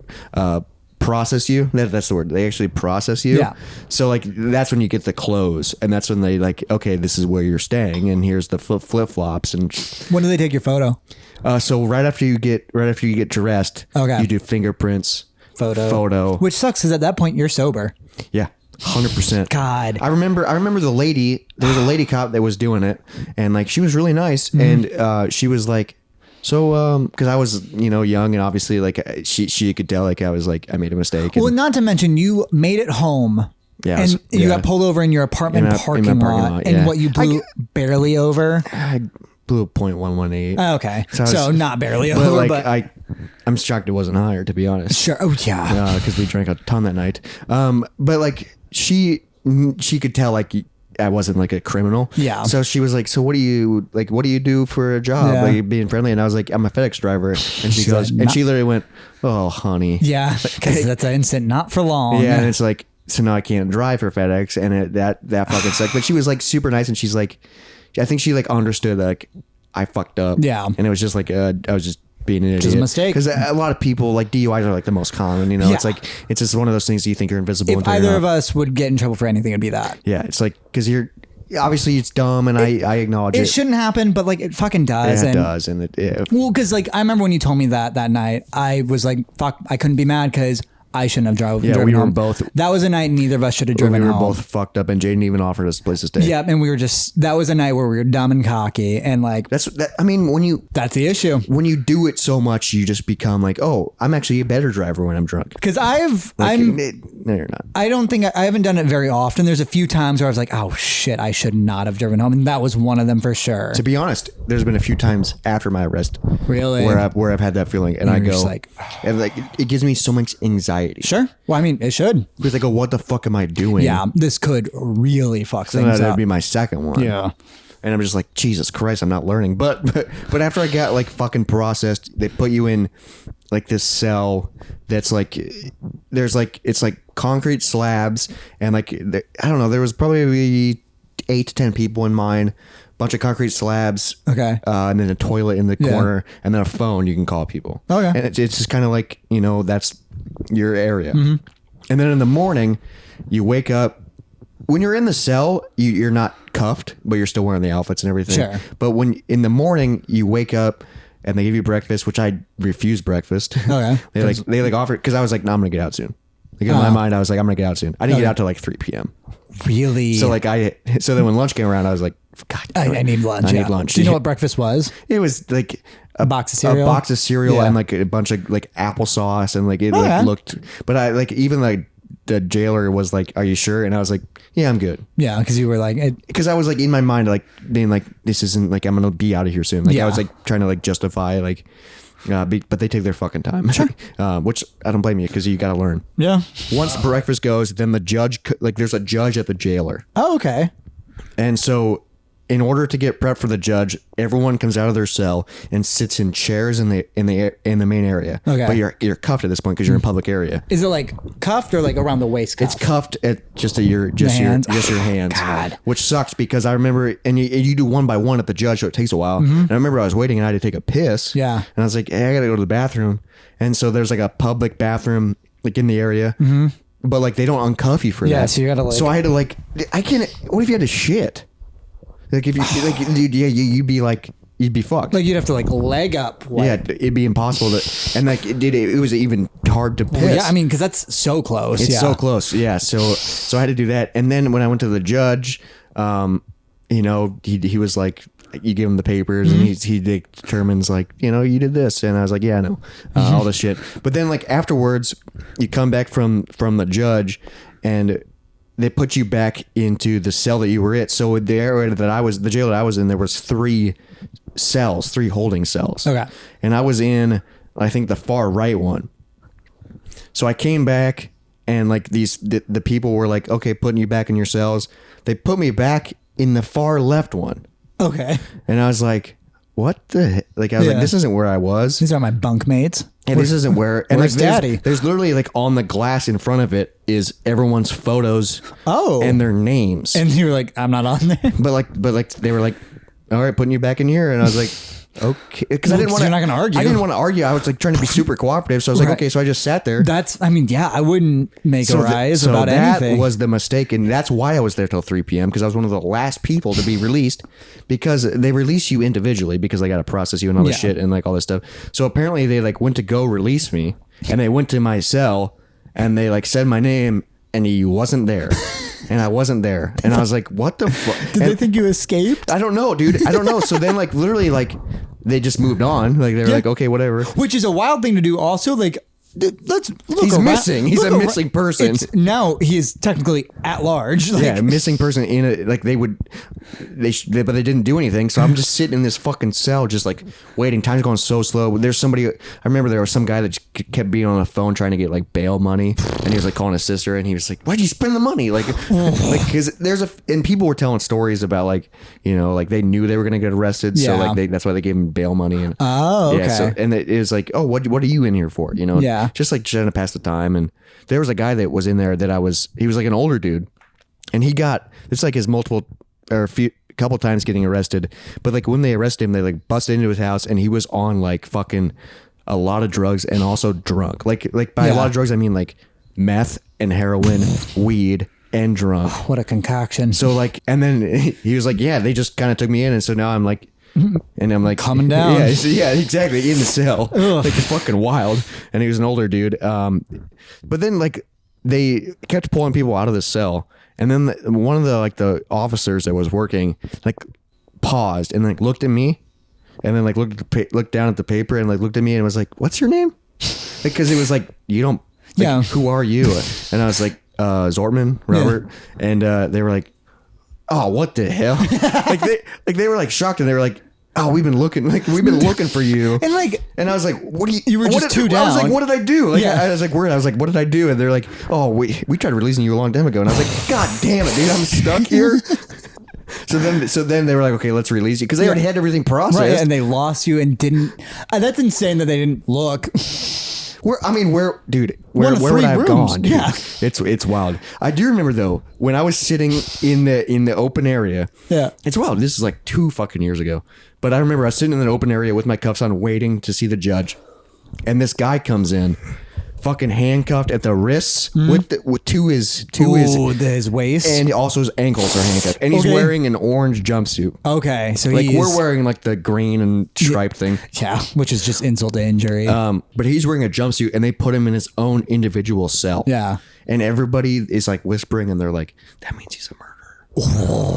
process you. That's the word. They actually process you. Yeah. So like that's when you get the clothes, and that's when they like, okay, this is where you're staying, and here's the flip flops. And when do they take your photo? So right after you get dressed, you do fingerprints, photo, which sucks because at that point you're sober. Yeah, 100%. God, I remember the lady. There was a lady cop that was doing it, and like she was really nice, and she was like, so because I was young, and obviously like she could tell like I was like I made a mistake. Well, not to mention you made it home. Yeah, and you got pulled over in your apartment parking lot, and what you blew barely over. I blew 0.118. Okay, so not barely over, but I'm shocked it wasn't higher, to be honest. Sure. Oh yeah. Because we drank a ton that night. But like she could tell like I wasn't like a criminal. Yeah. So she was like, so what do you do for a job? Yeah. Like being friendly. And I was like, I'm a FedEx driver. And she goes, like, and she literally went, oh, honey. Yeah. Because that's an instant not for long. Yeah. And it's like, so now I can't drive for FedEx. And that fucking sucked. But she was like super nice. And she's like, I think she like understood that like I fucked up. Yeah. And it was just like, I was just being an idiot. Just a mistake. Because a lot of people like DUIs are like the most common, you know, Yeah. it's like, it's just one of those things you think you're invisible. If until you're either not. of us would get in trouble for anything, it'd be that. Yeah. It's like, because you're, obviously it's dumb and I acknowledge it. It shouldn't happen, but like it fucking does. Yeah, it and, does. And well, because like I remember when you told me that night, I was like, fuck, I couldn't be mad because I shouldn't have driven we were home. both. That was a night neither of us should have driven we were home. both fucked up, and Jaden even offered us a place to stay. Yeah, and we were just, that was a night where we were dumb and cocky, and like I mean, that's the issue. when you do it so much, you just become like, oh, I'm actually a better driver when I'm drunk. Because No, you're not. I don't think I haven't done it very often. There's a few times where I was like, oh shit, I should not have driven home, and that was one of them for sure. To be honest, there's been a few times after my arrest, Really? where I've had that feeling, and I you're go just like, and like it gives me so much anxiety. Sure. Well, I mean, it should. Because I go, what the fuck am I doing? Yeah, this could really fuck So things that'd up. be my second one. Yeah. And I'm just like, Jesus Christ, I'm not learning. But after I got like fucking processed, they put you in like this cell that's like, there's like, it's like concrete slabs and like, I don't know, there was probably 8 to 10 people in mine, bunch of concrete slabs. Okay. And then a toilet in the corner and then a phone you can call people. Okay. And it's just kind of like, you know, that's your area. Mm-hmm. And then in the morning, you wake up. When you're in the cell, you're not cuffed, but you're still wearing the outfits and everything. Sure. But when in the morning you wake up and they give you breakfast, which I refuse breakfast. Okay. they offer because I was like, no, I'm gonna get out soon. Like in my mind, I was like, I'm gonna get out soon. I didn't get out till like 3 p.m. Really? So like so then when lunch came around, I was like, God, I need lunch. I need lunch. Do you know what breakfast was? It was like A box of cereal? a box of cereal Yeah. and like a bunch of like applesauce and like it Oh, like, yeah. looked. But I like even like the jailer was like, "Are you sure?" And I was like, "Yeah, I'm good." Yeah, because you were like, Because I was like in my mind like being like, "This isn't like I'm gonna be out of here soon." Like Yeah. I was like trying to like justify like. But they take their fucking time, which I don't blame you because you got to learn. yeah. Once breakfast goes, then the judge, like there's a judge at the jailer. Oh, okay. And so in order to get prepped for the judge, everyone comes out of their cell and sits in chairs in the main area. Okay. But you're cuffed at this point because you're in public area. Is it like cuffed or like around the waist cuff? It's cuffed at just your hands? hands. God. Which sucks because I remember and you do one by one at the judge, so it takes a while. And I remember I was waiting and I had to take a piss. Yeah. And I was like, hey, I gotta go to the bathroom. And so there's like a public bathroom like in the area. Mm-hmm. But like they don't uncuff you for that. Yeah, so you gotta, like- So I had to like I can't what if you had to shit? Like if you like you'd be like you'd be fucked. Like you'd have to like leg up. Yeah, it'd be impossible to, and like it was even hard to piss. Well, yeah, I mean, because that's so close. It's yeah. so close. Yeah. So I had to do that. And then when I went to the judge, you know, he was like, you give him the papers and he determines like, you know, you did this. And I was like, yeah, I know, all this shit. But then like afterwards you come back from the judge and they put you back into the cell that you were at. So the area that the jail that I was in, there was 3 holding cells. Okay. And I was in, I think the far right one. So I came back and like the people were like, okay, putting you back in your cells. They put me back in the far left one. Okay. And I was like, what the, like, I was Yeah. like, this isn't where I was. These are my bunkmates. And this isn't where, and like, where's Daddy? there's literally like on the glass in front of it is everyone's photos. Oh. And their names. And you were like, I'm not on there. But like they were like, all right, putting you back in here. And I was like, okay. Because I didn't want to, you're not gonna argue. I didn't want to argue. I was like trying to be super cooperative. So I was like, Right. okay. So I just sat there. That's, I mean, yeah, I wouldn't make a rise about that anything. was the mistake, and that's why I was there till 3 p.m. because I was one of the last people to be released because they release you individually because they got to process you and all this Yeah. shit and like all this stuff. So apparently they like went to go release me, and they went to my cell and they like said my name, and he wasn't there. And I wasn't there. And I was like, what the fuck? Did they think you escaped? I don't know, dude. I don't know. So then like literally like they just moved on. Like they were like, okay, whatever. Which is a wild thing to do also. Like, let's look He's around. missing. He's a missing person. Now he is technically at large. Like, Yeah, a missing person in a like but they didn't do anything. So I'm just sitting in this fucking cell, just like waiting. Time's going so slow. There's somebody. I remember there was some guy that kept being on the phone trying to get like bail money, and he was like calling his sister, and he was like, "Why'd you spend the money?" Like because and people were telling stories about like like they knew they were gonna get arrested, so like that's why they gave him bail money. And okay. yeah, so and it was like, oh, what are you in here for? Yeah. Just like trying to pass the time. And there was a guy that was in there that he was like an older dude, and it's like his couple times getting arrested. But like when they arrested him, they like busted into his house, and he was on like fucking a lot of drugs and also drunk. Like by a lot of drugs, I mean like meth and heroin, weed, and drunk. Oh, what a concoction. So like, and then he was like, yeah, they just kind of took me in, and so now I'm like. And I'm like coming down. Yeah, exactly. In the cell. Like it's fucking wild. And he was an older dude. But then like they kept pulling people out of the cell. And then one of the officers that was working like paused and like looked at me and then like looked down at the paper and like looked at me and was like, "What's your name?" Because it was like, you don't like, who are you? And I was like, Zortman, Robert. Yeah. And they were like, "Oh, what the hell?" they were like shocked, and they were like, "Oh, we've been looking for you." And I was like, "What do you?" You were just too down. I was like, "What did I do?" Like, I was like, "Worried." I was like, "What did I do?" And they're like, "Oh, we tried releasing you a long time ago." And I was like, "God damn it, dude, I'm stuck here." So then they were like, "Okay, let's release you," because they already had everything processed, right? And they lost you and didn't. That's insane that they didn't look. Where would I have gone? Dude? Yeah, it's wild. I do remember though when I was sitting in the open area. Yeah, it's wild. This is like 2 fucking years ago, but I remember I was sitting in an open area with my cuffs on, waiting to see the judge, and this guy comes in, fucking handcuffed at the wrists to his waist, and also his ankles are handcuffed, and he's wearing an orange jumpsuit. Okay, so like we're wearing like the green and striped thing. Yeah, which is just insult to injury. But he's wearing a jumpsuit, and they put him in his own individual cell. Yeah, and everybody is like whispering, and they're like, "That means he's a murderer."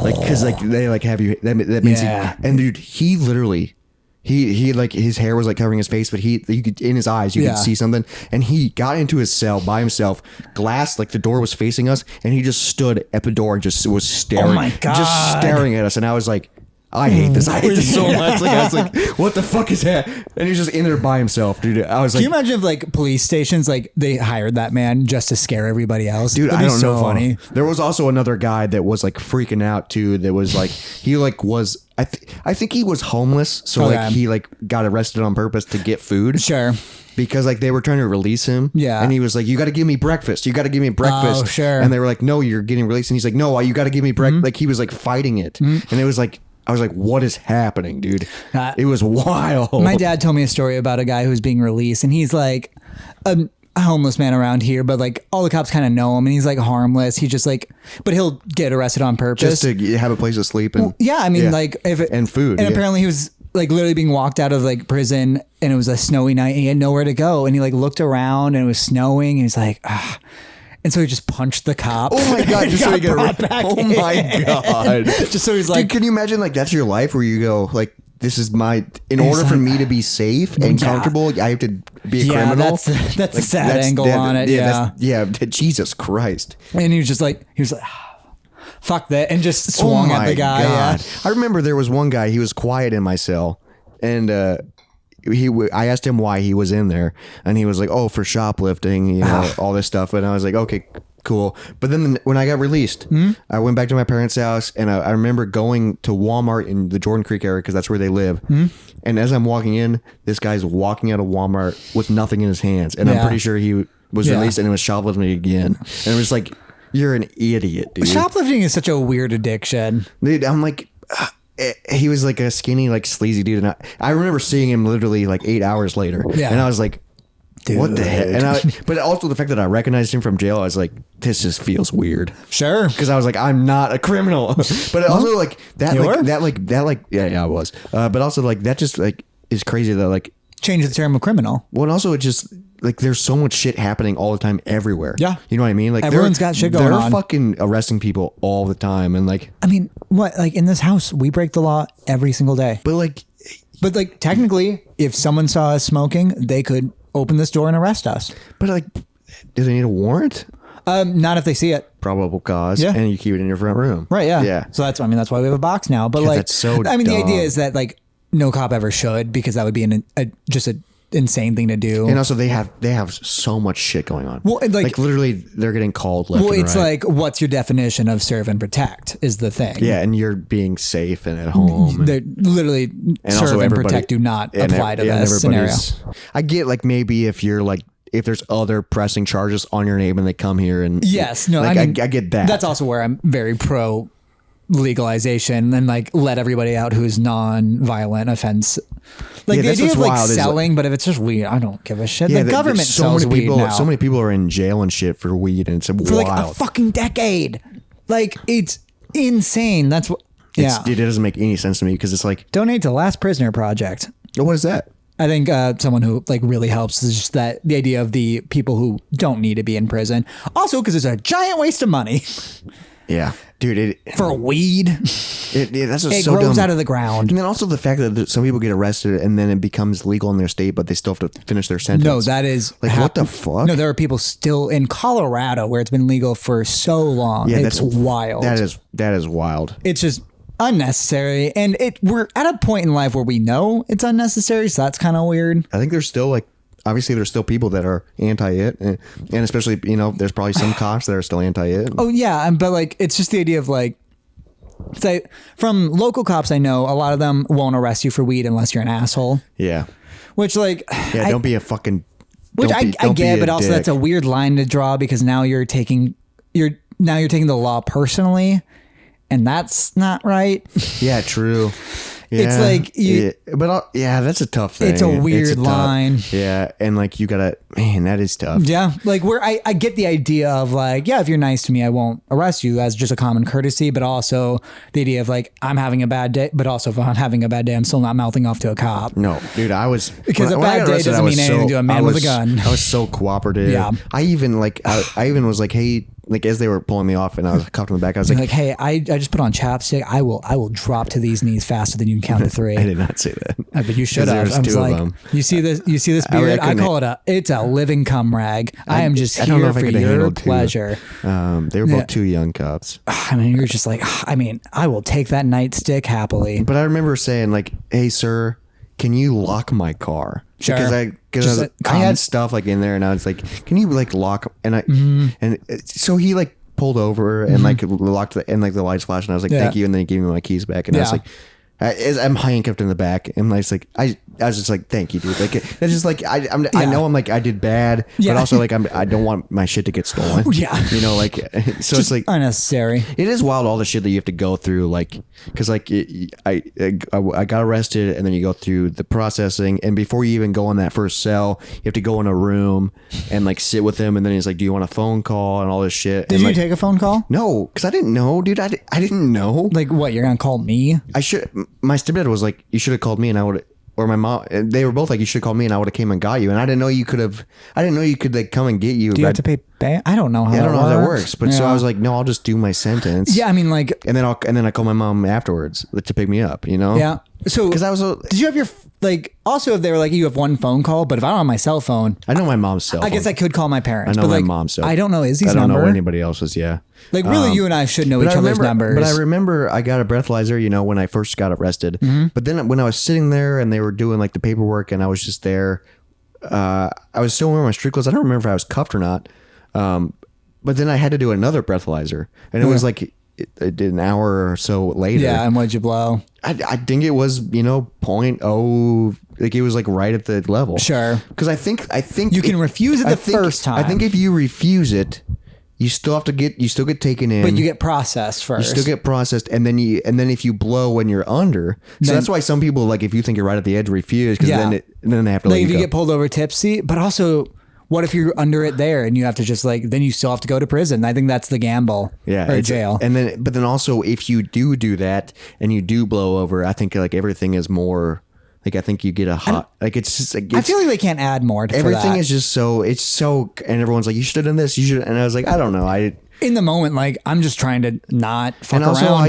Like, because like they like have you. That means and dude, he literally. He like his hair was like covering his face, but you could in his eyes you could see something, and he got into his cell by himself. Glass, like the door was facing us, and he just stood at the door and just was staring. Oh my God. Just staring at us, and I was like, I hate this. I hate this so much. Like I was like, what the fuck is that? And he's just in there by himself, dude. I was like, can you imagine if like police stations like they hired that man just to scare everybody else? Dude, I don't know. So funny. There was also another guy that was like freaking out too. That was like he like was. I think he was homeless, so like he like got arrested on purpose to get food. Sure. Because like they were trying to release him. Yeah. And he was like, "You got to give me breakfast. You got to give me breakfast." Oh, sure. And they were like, "No, you're getting released." And he's like, "No, you got to give me breakfast." Like he was like fighting it, and it was like. I was like, what is happening, dude? It was wild. My dad told me a story about a guy who was being released, and he's like a homeless man around here, but like all the cops kind of know him, and he's like harmless. He just like, but he'll get arrested on purpose. Just to have a place to sleep. And, yeah, I mean, like and food. And apparently he was like literally being walked out of like prison, and it was a snowy night, and he had nowhere to go, and he like looked around, and it was snowing, and he's like, ah. And so he just punched the cop. Oh my God! Just so he get back. Oh my God! Just so he's like, dude, can you imagine like that's your life where you go like, this is my in order for me to be safe and comfortable, I have to be a criminal. That's like, a sad angle on it. Yeah. Jesus Christ! And he was like, fuck that, and just swung at the guy. God. Yeah. I remember there was one guy. He was quiet in my cell, and I asked him why he was in there, and he was like, "Oh, for shoplifting, all this stuff." And I was like, "Okay, cool." But then when I got released, I went back to my parents' house, and I remember going to Walmart in the Jordan Creek area because that's where they live. And as I'm walking in, this guy's walking out of Walmart with nothing in his hands, and I'm pretty sure he was released and it was shoplifting again. And it was like, "You're an idiot, dude." Shoplifting is such a weird addiction, dude. I'm like. He was like a skinny, like sleazy dude, and I remember seeing him literally like 8 hours later, and I was like, dude. What the heck? But also the fact that I recognized him from jail, I was like, this just feels weird. Sure, because I was like, I'm not a criminal, but also like that, I was, but also like that just like is crazy that like change the term of criminal. Well, and also it just. Like there's so much shit happening all the time everywhere. Yeah. You know what I mean? Like everyone's got shit going on. They're fucking arresting people all the time. And like, I mean, what, like in this house, we break the law every single day. But like technically if someone saw us smoking, they could open this door and arrest us. But like, do they need a warrant? Not if they see it. Probable cause. Yeah. And you keep it in your front room. Right. Yeah. Yeah. So that's why we have a box now. But like, that's so I mean, the dumb. idea is that like no cop ever should, because that would be just an insane thing to do. And also they have so much shit going on. Well, like literally they're getting called left and it's right. like, what's your definition of serve and protect is the thing. Yeah, and you're being safe and at home. They're literally And serve also and everybody- protect do not and apply to and this scenario. everybody's- I get like maybe if you're like, if there's other pressing charges on your name and they come here and Yes, no, like, I mean, I get that. That's also where I'm very pro legalization and like let everybody out who's non-violent offense. Like Yeah, the that's idea what's of like wild is, selling, but if it's just weed, I don't give a shit. Yeah, The government so sells many weed people, now So many people are in jail and shit for weed, and it's for wild. like a fucking decade. Like it's insane. That's what. Yeah, It doesn't make any sense to me because it's like, donate to Last Prisoner Project. what is that? I think someone who like really helps is just that the idea of the people who don't need to be in prison. Also, because it's a giant waste of money Yeah, dude, for weed. that's just It so grows dumb. out of the ground. And then also the fact that some people get arrested and then it becomes legal in their state, but they still have to finish their sentence. No, that is like what the fuck? No, there are people still in Colorado where it's been legal for so long. Yeah, it's wild. That is wild. It's just unnecessary, and we're at a point in life where we know it's unnecessary, so that's kind of weird. I think there's still like, obviously there's still people that are anti-it, and especially, there's probably some cops that are still anti-it. Oh yeah, but like it's just the idea of like, say from local cops I know, a lot of them won't arrest you for weed unless you're an asshole. Yeah. Which like, Yeah, don't be a fucking. which don't be- I don't be get, a but also dick. that's a weird line to draw because now you're taking the law personally, and that's not right. Yeah, true. Yeah, It's like that's a tough thing. It's a weird tough- line. Yeah, and like you gotta, man, that is tough. Yeah, like where I get the idea of like, yeah, if you're nice to me, I won't arrest you as just a common courtesy, but also the idea of like, I'm having a bad day, but also if I'm having a bad day, I'm still not mouthing off to a cop. No, dude, I was Because a when I bad got day arrested, doesn't I was mean anything to a man with a gun. I was so cooperative. Yeah. I even was like, hey, like as they were pulling me off and I was cuffed in the back, I was You're like, like, hey, I just put on chapstick. I will drop to these knees faster than you can count to three. I did not say that. But you should 'Cause have. there's I was two of like, them. you see this I beard? I, couldn't- call it's a living cum rag. I am just I don't know here if I for could have your handled two. pleasure. They were both two young cops. I mean, you're just like, I mean, I will take that nightstick happily. But I remember saying like, hey, sir, can you lock my car? Sure. Because Just I had stuff like in there and I was like, can you like lock? And so he like pulled over and like locked and like the lights flashed and I was like, Yeah. thank you. And then he gave me my keys back and I was Yeah. like, I'm handcuffed in the back and I was like, I was just like, thank you, dude. Like it's just like I know I'm like I did bad, Yeah. but also like I don't want my shit to get stolen. Yeah. Like so it's like Unnecessary. it is wild all the shit that you have to go through, like because like I got arrested and then you go through the processing and before you even go in that first cell you have to go in a room and like sit with him and then he's like, do you want a phone call and all this shit. Did and you like, take a phone call? no, because I didn't know, dude. I didn't know. Like what? You're gonna call me? I should. My stepdad was like, you should have called me and I would. Or my mom, they were both like, you should have called me and I would have came and got you. And I didn't know you could have. I didn't know you could like come and get you. Do you have to pay back? I don't know how. I don't know how that works. works. But so Yeah. I was like, no, I'll just do my sentence. Yeah, I mean, like, And then I call my mom afterwards to pick me up. You know. yeah. So Because I was. did you have your like? Also, if they were like, you have one phone call, but if I don't have my cell phone, I know my mom's cell phone. I guess I could call my parents. I know but my like, mom's cell phone. I don't know Izzy's I don't number. know anybody else's. Yeah. Like, really, you and I should know each other's numbers. But I remember I got a breathalyzer, when I first got arrested. Mm-hmm. But then when I was sitting there and they were doing like the paperwork and I was just there, I was still wearing my street clothes. I don't remember if I was cuffed or not. But then I had to do another breathalyzer. And it was like it did an hour or so later. Yeah, and what'd you blow? I think it was, 0.0, like it was like right at the level. Sure. Because I think You can refuse it the first time. I think if you refuse it, you still get taken in. But you get processed first. You still get processed, and then if you blow when you're under, so Then- that's why some people like if you think you're right at the edge, refuse because Yeah. then they have to let like if you you go. get pulled over tipsy, but also what if you're under it there and you have to just like then you still have to go to prison? I think that's the gamble. Yeah, or it's- jail. but then also if you do that and you do blow over, I think like everything is more like I think you get a hot like it's just like I feel like they can't add more. everything for that. is just so and everyone's like you should have done this, you should, and I was like I don't know, in the moment, like I'm just trying to not fuck And also, around.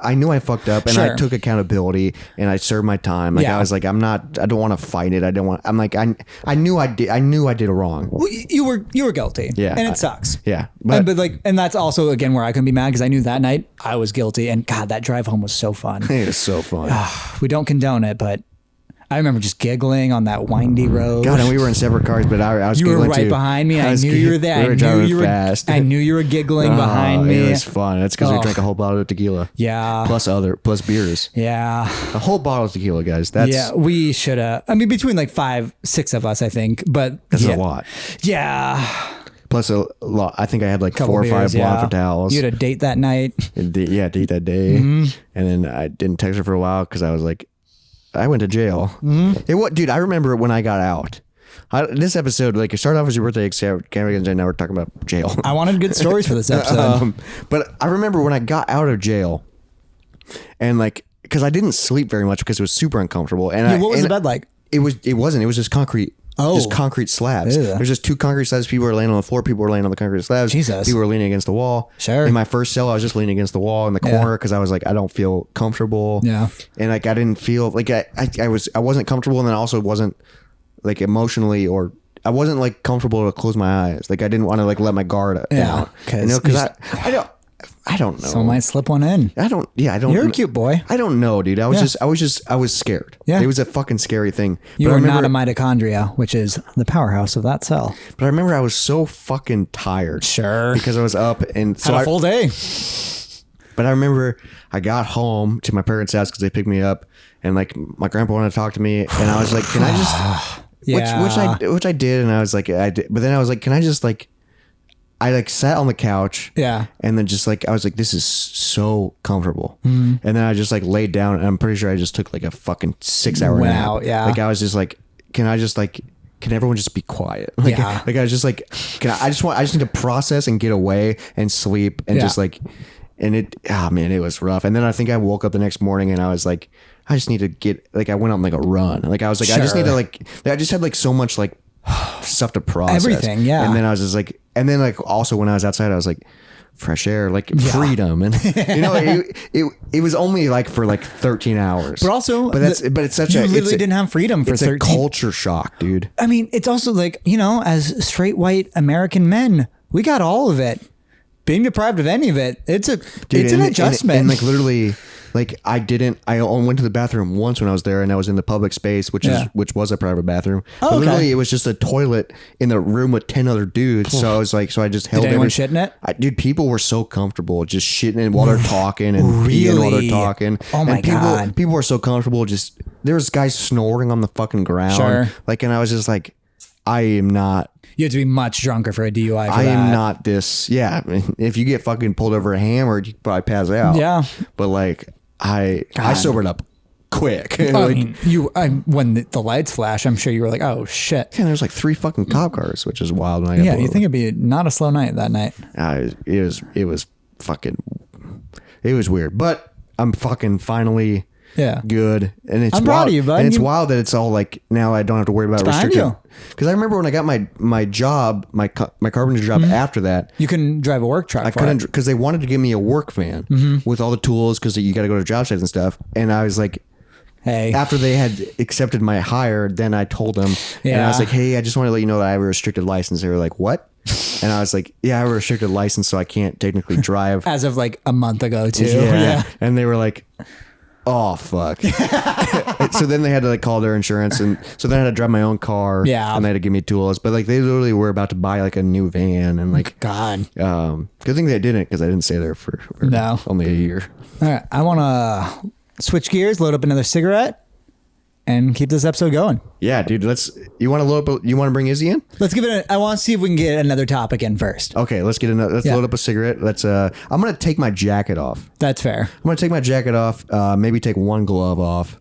I knew I fucked up, and Sure. I took accountability, and I served my time. Like I was like, I don't want to fight it. I'm like, I knew I did wrong. Well, you were guilty. Yeah, and it sucks. Yeah, and that's also again where I can be mad because I knew that night I was guilty, and God, that drive home was so fun. it was so fun. We don't condone it, but I remember just giggling on that windy road. God, and we were in separate cars, but I was You were giggling right too. behind me. I knew you were there. We were driving fast. I knew you were giggling behind me. It was fun. That's because we drank a whole bottle of tequila. Yeah. Plus beers. Yeah. A whole bottle of tequila, guys. That's we should have. I mean, between like 5, 6 of us, I think. But that's a lot. Yeah. Plus a lot. I think I had like Couple 4 or 5 beers, Blanc Fatales. You had a date that night. Yeah, date that day. And then I didn't text her for a while because I was like, I went to jail. Dude, I remember when I got out. This episode, like, it started off as your birthday, except Cameron and I were talking about jail. I wanted good stories for this episode. But I remember when I got out of jail, and like, because I didn't sleep very much because it was super uncomfortable. And What was the bed like? It wasn't. It was just concrete. Just concrete slabs. Ew. There's just 2 concrete slabs. People were laying on the floor. People were laying on the concrete slabs. Jesus. People were leaning against the wall. Sure. In my first cell, I was just leaning against the wall in the corner because I was like, I don't feel comfortable. Yeah. And like, I didn't feel like I wasn't comfortable, and then I also wasn't like emotionally, or I wasn't like comfortable to close my eyes. Like I didn't want to like let my guard down. Because I don't know. Someone might slip one in. I don't. You're a cute boy. I don't know, dude. I was scared. Yeah. It was a fucking scary thing. You were not a mitochondria, which is the powerhouse of that cell. But I remember I was so fucking tired. Sure. Because I was up and so Had a full day. But I remember I got home to my parents' house because they picked me up, and like my grandpa wanted to talk to me, and I was like, "Can I just?" Yeah. Which I did, and I was like, I did, but then I was like, "Can I just like?" I like sat on the couch, and then just like I was like, "This is so comfortable," and then I just like laid down, and I'm pretty sure I just took like a fucking 6-hour nap. Wow, yeah. Like I was just like, "Can I just like?" Can everyone just be quiet? Like, like I was just like, I just need to process and get away and sleep and just like, and it was rough. And then I think I woke up the next morning and I was like, I just need to get, like, I went on like a run. Like I was like, I just need to like, I just had like so much like stuff to process. Everything, yeah. And then I was just like, and then like also when I was outside, I was like, fresh air, like freedom, and you know, it was only like for like 13 hours. But also, it's such you a literally didn't have freedom for it's 13. a culture shock, dude. I mean, it's also like, you know, as straight white American men, we got all of it. Being deprived of any of it, it's an adjustment. And like literally, like I only went to the bathroom once when I was there, and I was in the public space, which was a private bathroom. Oh, but okay. literally, it was just a toilet in the room with 10 other dudes. So I was like, I just held. Did anyone shit in it? Dude, people were so comfortable just shitting in while they're talking and peeing while they're talking. Oh my God. People were so comfortable. Just there's guys snoring on the fucking ground. Sure. Like, and I was just like, I am not. You have to be much drunker for a DUI for I that. am not this. Yeah. I mean, if you get fucking pulled over and hammered, you probably pass out. Yeah. But like, I sobered up quick. I Like, mean, when the lights flash, I'm sure you were like, oh shit. yeah, there's like 3 fucking cop cars, which is wild. When I got Yeah, pulled you over. think it'd be not a slow night that night. It was fucking, it was weird, but I'm fucking finally good. And it's I'm wild. proud of you, bud. And it's wild that it's all like, now I don't have to worry about behind restricted. you. Because I remember when I got my job, my carpenter job after that, You couldn't drive a work truck I for couldn't, it. because they wanted to give me a work van with all the tools, because you got to go to job sites and stuff. And I was like, Hey. after they had accepted my hire, then I told them, and I was like, hey, I just want to let you know that I have a restricted license. They were like, what? And I was like, yeah, I have a restricted license, so I can't technically drive. As of like a month ago too. Yeah. And they were like, oh, fuck. So then they had to like call their insurance, and so then I had to drive my own car. Yeah. And they had to give me tools. But like they literally were about to buy like a new van, and like, God. good thing they didn't, because I didn't stay there for No. only a year. All right. I want to switch gears, load up another cigarette, and keep this episode going. Yeah, dude. You want to load up? You want to bring Izzy in? Let's give it. I want to see if we can get another topic in first. Okay, let's get another. Let's load up a cigarette. I'm gonna take my jacket off. That's fair. I'm gonna take my jacket off. Maybe take one glove off,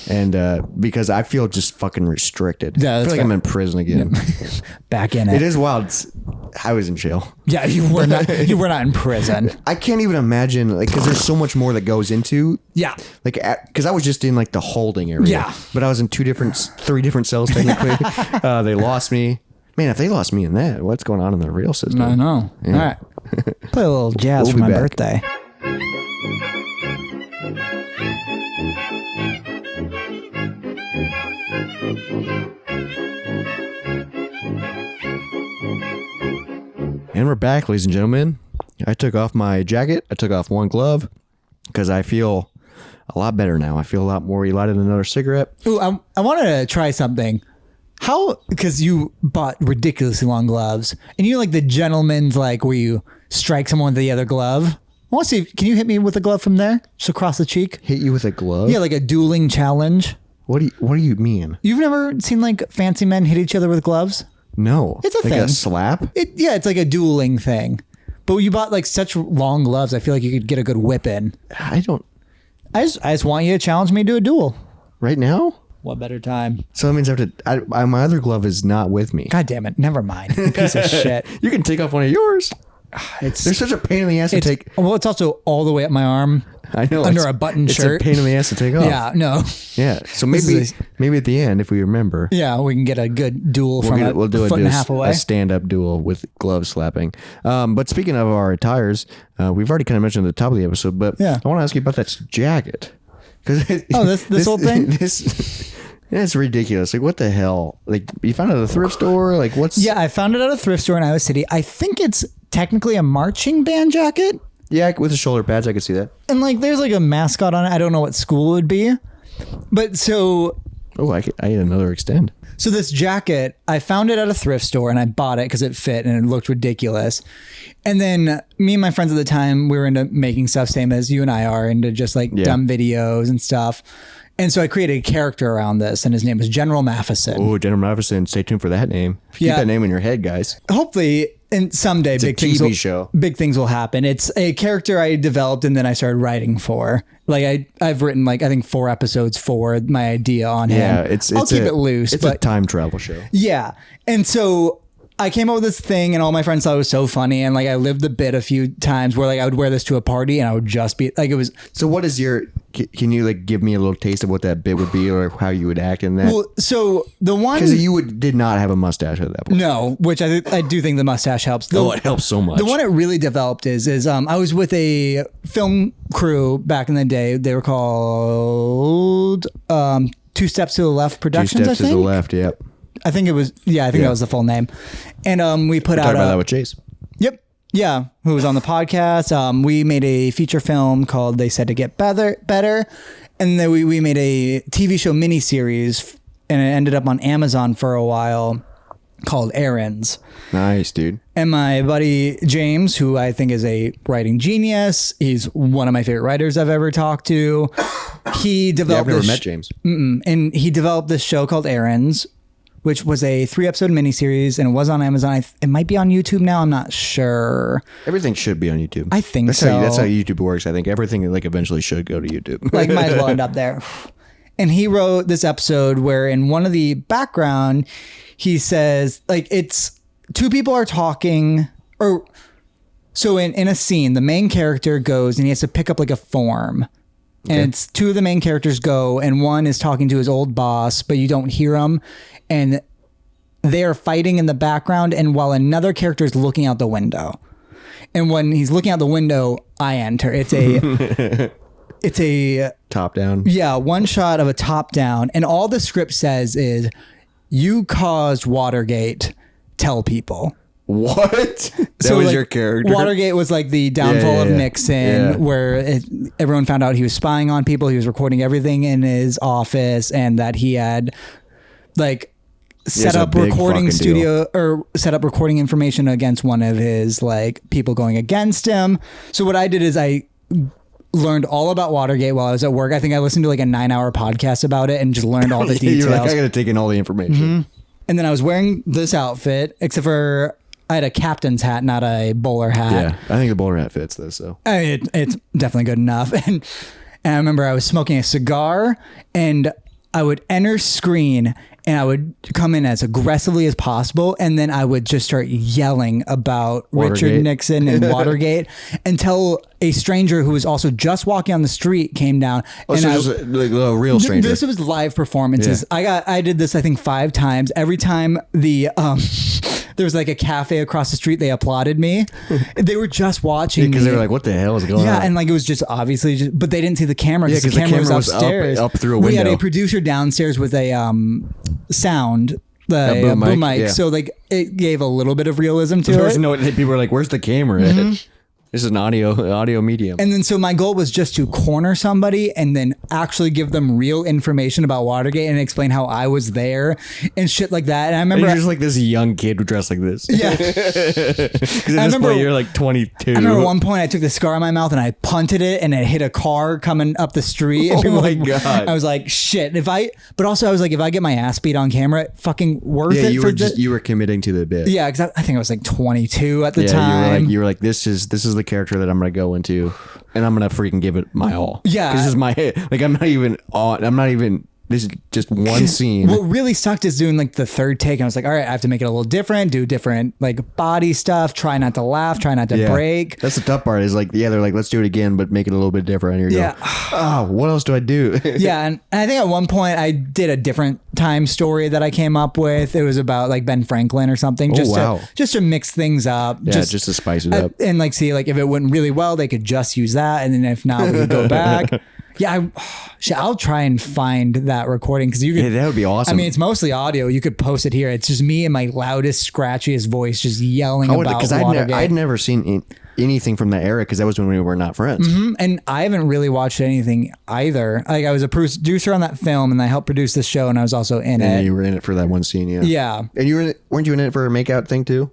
and because I feel just fucking restricted. Yeah, I that's feel like fair. I'm in prison again. Back in it. It is wild. I was in jail. Yeah, you were not. You were not in prison. I can't even imagine, like, because there's so much more that goes into. Yeah. Like, because I was just in like the holding area. Yeah. But I was in 3 different cells technically. They lost me. Man, if they lost me in that, what's going on in the real system? I know. Yeah. All right. Play a little jazz for be my back. birthday. And we're back, ladies and gentlemen. I took off my jacket. I took off one glove because I feel a lot better now. I feel a lot more relighted than another cigarette. Ooh, I wanted to try something. How, because you bought ridiculously long gloves, and you know, like the gentleman's, like where you strike someone with the other glove. I want to see, can you hit me with a glove from there? Just across the cheek? Hit you with a glove? Yeah, like a dueling challenge. What do you mean? You've never seen like fancy men hit each other with gloves? No. It's a like thing. a slap? Yeah, it's like a dueling thing. But you bought like such long gloves, I feel like you could get a good whip in. I don't. I just want you to challenge me to a duel. Right now? What better time? So that means I have to. My other glove is not with me. God damn it! Never mind. You piece of shit. You can take off one of yours. It's They're such a pain in the ass to take. Well, it's also all the way up my arm. I know. Under it's- a button it's shirt. a pain in the ass to take off. Yeah. No. Yeah. So This maybe is maybe at the end, if we remember, Yeah, we can get a good duel from we'll do a foot and a half away. a stand-up duel with glove slapping. But speaking of our attires, we've already kind of mentioned at the top of the episode, but Yeah. I want to ask you about that jacket. Oh, this old thing? That's ridiculous. Like, what the hell? Like, you found it at a thrift store? Like, what's... Yeah, I found it at a thrift store in Iowa City. I think it's technically a marching band jacket. Yeah, with the shoulder pads, I could see that. And like there's like a mascot on it. I don't know what school it would be. But so Oh, I get another extend. So this jacket, I found it at a thrift store and I bought it because it fit and it looked ridiculous. And then me and my friends at the time, we were into making stuff, same as you and I are, into just like dumb videos and stuff. And so I created a character around this, and his name was General Matheson. Oh, General Matheson. Stay tuned for that name. Keep that name in your head, guys. Hopefully, and someday It's big a things TV will, big things will happen. It's a character I developed and then I started writing for. Like I've written like I think 4 episodes for my idea on him. Yeah, I'll keep it loose. It's a time travel show. Yeah, and so I came up with this thing, and all my friends thought it was so funny, and like I lived the bit a few times where like I would wear this to a party, and I would just be like, it was. So what is your? Can you like give me a little taste of what that bit would be, or how you would act in that? Well, so the one Because you did not have a mustache at that point. no, which I do think the mustache helps. It helps so much. The one it really developed is I was with a film crew back in the day. They were called Two Steps to the Left Productions. 2 steps I think to the left. Yep. I think it was. Yeah, I think that was the full name. And we put out Talk about that with Chase. Yep. Yeah, who was on the podcast. We made a feature film called They Said to Get Better. And then we made a TV show miniseries, and it ended up on Amazon for a while, called Errands. Nice, dude. And my buddy James, who I think is a writing genius, he's one of my favorite writers I've ever talked to. He developed I've never met James. and he developed this show called Errands, which was a 3-episode miniseries, and it was on Amazon. It might be on YouTube now. I'm not sure. Everything should be on YouTube. I think that's so. That's how YouTube works. I think everything like eventually should go to YouTube. Like might as well end up there. And he wrote this episode where in one of the background, he says like it's 2 people are talking, or so in a scene, the main character goes and he has to pick up like a form. And it's 2 of the main characters go, and one is talking to his old boss, but you don't hear him. And they are fighting in the background, and while another character is looking out the window. And when he's looking out the window, I enter. It's a Top down. Yeah, one shot of a top down, and all the script says is, "You caused Watergate. Tell people." What? That was like, your character? Watergate was like the downfall of Nixon, where everyone found out he was spying on people. He was recording everything in his office, and that he had like set up recording studio or set up recording information against one of his like people going against him. So what I did is I learned all about Watergate while I was at work. I think I listened to like a 9-hour podcast about it and just learned all the details. You're like, I got to take in all the information. And then I was wearing this outfit, except for I had a captain's hat, not a bowler hat. Yeah, I think the bowler hat fits this, though. It's definitely good enough. And I remember I was smoking a cigar, and I would enter screen, and I would come in as aggressively as possible, and then I would just start yelling about Watergate. Richard Nixon and Watergate until a stranger who was also just walking on the street came down. Oh, so just like a real stranger. This was live performances. Yeah. I did this I think 5 times. Every time there was like a cafe across the street, they applauded me. They were just watching because me. they were like, "What the hell is going on?" Yeah, and like it was just obviously, but they didn't see the camera because the camera was upstairs. up through a We had window. a producer downstairs with a sound, A boom boom mic, mic, yeah. so like it gave a little bit of realism to There was it. no. People were like, "Where's the camera?" This is an audio medium. And then so my goal was just to corner somebody and then actually give them real information about Watergate and explain how I was there and shit like that. And I And remember you're just like this young kid who dressed like this. yeah. Because at this remember- point you're like 22. I remember at one point I took the scar on my mouth and I punted it and it hit a car coming up the street. And Oh people my were like, God. I was like, shit. But also I was like, if I get my ass beat on camera, fucking worth Yeah, it you were committing to the bit. yeah, because I think I was like 22 at the Yeah, time. you were like this is the character that I'm gonna go into, and I'm gonna freaking give it my all. Yeah. this is my like I'm not even. This is just one scene. What really sucked is doing like the third take. And I was like, all right, I have to make it a little different, do different like body stuff, try not to laugh, try not to break. That's the tough part. Is like, yeah, they're like, let's do it again, but make it a little bit different. And you're Yeah. going, oh, what else do I do? Yeah, and I think at one point I did a different time story that I came up with. It was about like Ben Franklin or something. wow. Just to mix things up. Yeah, just to spice it up. And like see like if it went really well, they could just use that, and then if not, we could go back. Yeah, I'll try and find that recording because you could. Yeah, that would be awesome. I mean, it's mostly audio. You could post it here. It's just me and my loudest, scratchiest voice just yelling about because Watergate. I'd never seen anything from that era because that was when we were not friends. And I haven't really watched anything either. Like I was a producer on that film, and I helped produce this show, and I was also in And it. you were in it for that one scene, yeah. Yeah. And weren't you in it for a makeout thing too?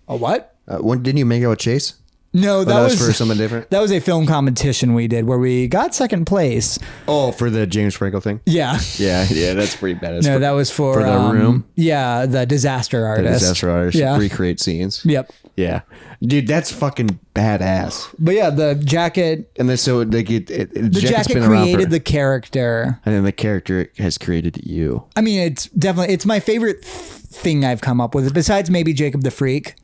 A what? Didn't you make out with Chase? No, That was for something different. That was a film competition we did where we got second place. Oh, for the James Franco thing. Yeah. Yeah, that's pretty badass. No, that was for The Room. Yeah, the disaster artist. The disaster artist. Yeah. Recreate scenes. Yep. Yeah, dude, that's fucking badass. But yeah, the jacket. And then so like the The jacket created the character. and then the character has created you. I mean, it's my favorite thing I've come up with, besides maybe Jacob the Freak,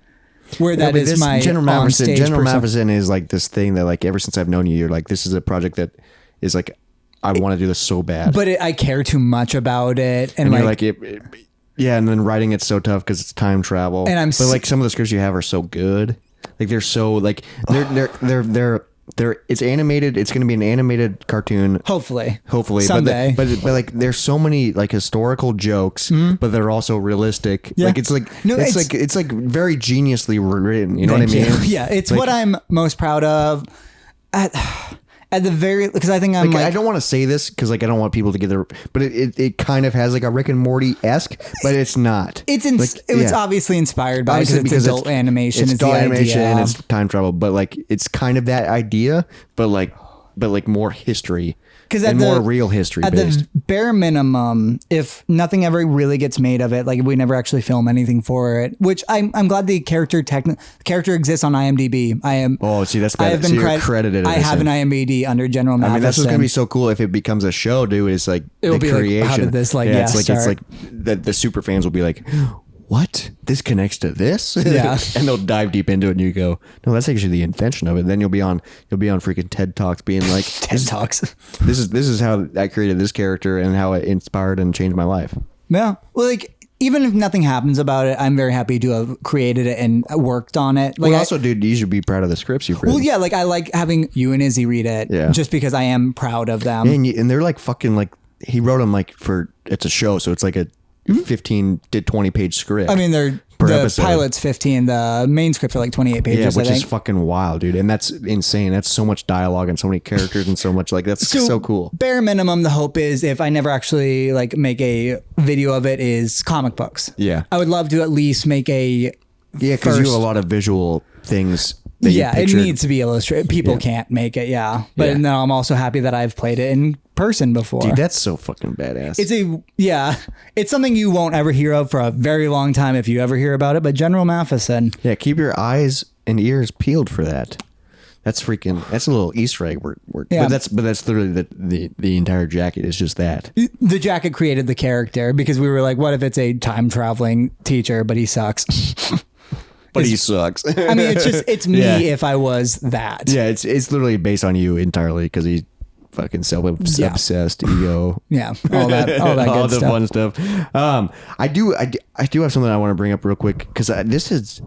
where that is my General on-stage General persona. Matheson is like this thing that like ever since I've known you, you're like, this is a project that is like, I want to do this so bad. But I care too much about it, and you're like, like yeah, and then writing it's so tough because it's time travel. And but like some of the scripts you have are so good. Like they're so like they're it's animated. It's going to be an animated cartoon. hopefully Someday. someday. But like there's so many like historical jokes, but they're also realistic. Yeah. Like it's like No, it's like very geniusly written. You know what I Thank mean? you. Yeah, it's Like- what I'm most proud of. At the very, because I think I'm I don't want to say this because like I don't want people to get their, but it kind of has like a Rick and Morty esque, but it's not. It's yeah. obviously inspired by Obviously, because it's adult animation. It's It's the adult animation idea. and it's time travel, but like it's kind of that idea, but like more history and more real history at based. the bare minimum, if nothing ever really gets made of it, like if we never actually film anything for it, which I'm glad the character exists on IMDb. I am. Oh, see, that's I bad. have been So you're credited. I have an IMDb under General Matheson. I mean, that's what's gonna be so cool if it becomes a show, dude. It's like It'll the be like, creation. how did this, like, it's like start? the super fans will be like, what? This connects to this? Yeah. And they'll dive deep into it, and you go, no, that's actually the invention of it. Then you'll be on freaking TED Talks, being like, TED Talks. This is how I created this character and how it inspired and changed my life. Yeah. Well, like even if nothing happens about it, I'm very happy to have created it and worked on it. Like Well, also, dude, you should be proud of the scripts you've written. well, yeah, like I like having you and Izzy read it, Yeah. just because I am proud of them. And they're like fucking like he wrote them like for it's a show, so it's like a 15 to 20 page script. I mean, the episode. pilot's 15. The main scripts are like 28 pages. yeah, which I is think. fucking wild, dude. And that's insane. That's so much dialogue and so many characters and so much like that's so cool. Bare minimum, the hope is if I never actually like make a video of it, is comic books. Yeah. I would love to at least make a. Yeah, because you have a first- lot of visual things. That you Yeah, it pictured. needs to be illustrated. People can't make it. Yeah, but Yeah. no, I'm also happy that I've played it in person before. Dude, that's so fucking badass. It's something you won't ever hear of for a very long time if you ever hear about it. But General Matheson, Yeah, keep your eyes and ears peeled for that. That's a little Easter egg. Yeah. But that's literally the entire jacket is just that. The jacket created the character because we were like, what if it's a time traveling teacher, but he sucks? But he sucks. I mean, it's me if I was that. Yeah, it's literally based on you entirely because he's fucking self-obsessed ego. Yeah, all that good all the stuff. fun stuff. I do have something I want to bring up real quick because this is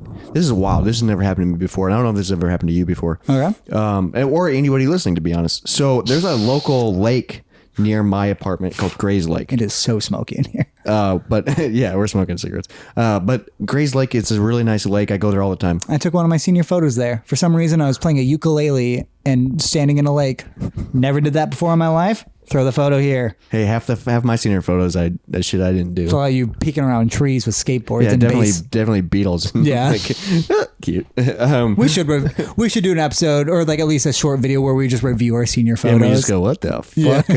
wild. This has never happened to me before, and I don't know if this has ever happened to you before. Okay. Or anybody listening, to be honest. So there's a local lake near my apartment called Gray's Lake. It is so smoky in here. But yeah, we're smoking cigarettes. But Gray's Lake, it's a really nice lake. I go there all the time. I took one of my senior photos there. For some reason, I was playing a ukulele and standing in a lake. Never did that before in my life. Throw the photo here. Hey, half my senior photos, that shit I didn't do. Saw you peeking around trees with skateboards and definitely Beatles. Yeah. Cute. We should do an episode or like at least a short video where we just review our senior photos. And we just go, what the fuck?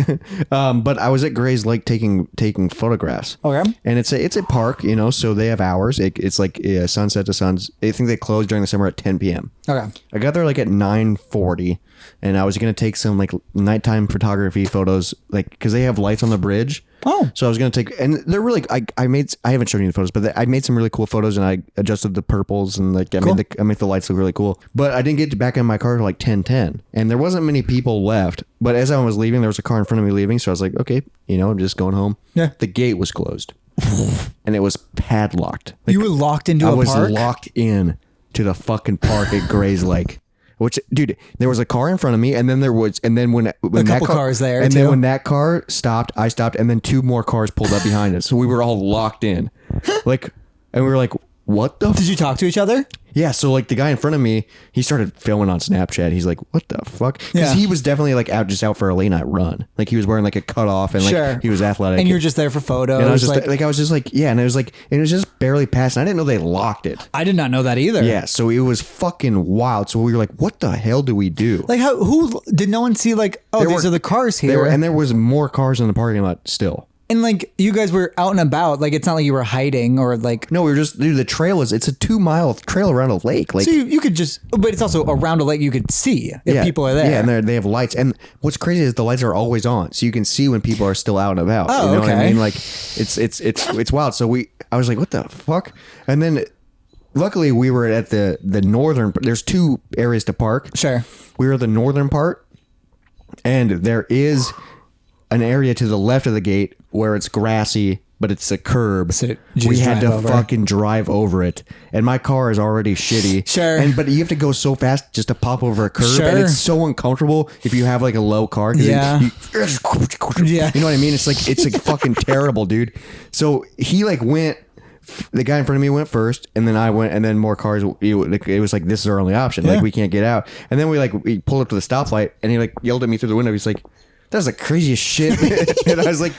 Yeah. But I was at Gray's Lake taking photographs. Okay. And it's a park, so they have hours. It's like sunset to suns. I think they close during the summer at 10 p.m. Okay. I got there like at 9:40, and I was gonna take some like nighttime photography photos, like because they have lights on the bridge. Oh. So I was gonna take, and they're really. I haven't shown you the photos, but I made some really cool photos, and I adjusted the purples and like I made the lights look really cool. But I didn't get back in my car till like 10:10, and there wasn't many people left. But as I was leaving, there was a car in front of me leaving, so I was like, okay, I'm just going home. Yeah. The gate was closed, and it was padlocked. Like, You were locked into a park? I was locked in to the fucking park at Gray's Lake. Which, dude, there was a car in front of me, and then when a couple cars there, and too. then when that car stopped, I stopped, and then two more cars pulled up behind us, so we were all locked in, and we were like, "What the?" Did you talk to each other? Yeah, so like the guy in front of me, he started filming on Snapchat. He's like, "What the fuck?" Because Yeah. he was definitely like out for a late night run. Like he was wearing like a cutoff and like Sure. he was athletic. And you're just there for photos. And I was just yeah, and it was just barely passing. I didn't know they locked it. I did not know that either. Yeah, so it was fucking wild. So we were like, "What the hell do we do?" Like who did no one see like, oh, these are the cars here. And there was more cars in the parking lot still. And like you guys were out and about, like it's not like you were hiding or like. No, we were just, dude, the trail it's a 2-mile trail around a lake. Like, So you could just, but it's also around a lake you could see if people are there. Yeah, and they have lights. And what's crazy is the lights are always on, so you can see when people are still out and about. Oh, you know what I okay. mean? Like it's wild. So I was like, what the fuck? And then luckily we were at the northern. There's two areas to park. Sure. We were at the northern part, and there is an area to the left of the gate where it's grassy, but it's a curb. So you we just had drive to over. fucking drive over it, and my car is already shitty. Sure. But you have to go so fast just to pop over a curb, Sure. and it's so uncomfortable if you have like a low car. 'Cause Yeah. Yeah. You know what I mean? It's like fucking terrible, dude. So he like went. The guy in front of me went first, and then I went, and then more cars. It was like, this is our only option. Yeah. Like we can't get out. And then we pulled up to the stoplight, and he like yelled at me through the window. He's like, "That's the craziest shit." And I was like,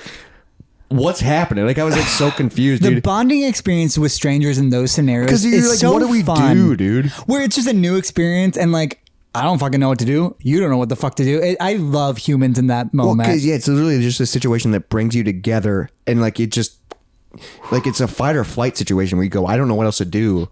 "What's happening?" Like I was like so confused, The dude. bonding experience with strangers in those scenarios Because you're is like, so what do we fun, do, dude? Where it's just a new experience and like I don't fucking know what to do. You don't know what the fuck to do. I love humans in that Well, moment. 'cause, yeah, it's literally just a situation that brings you together, and like it just. Like it's a fight or flight situation where you go, I don't know what else to do.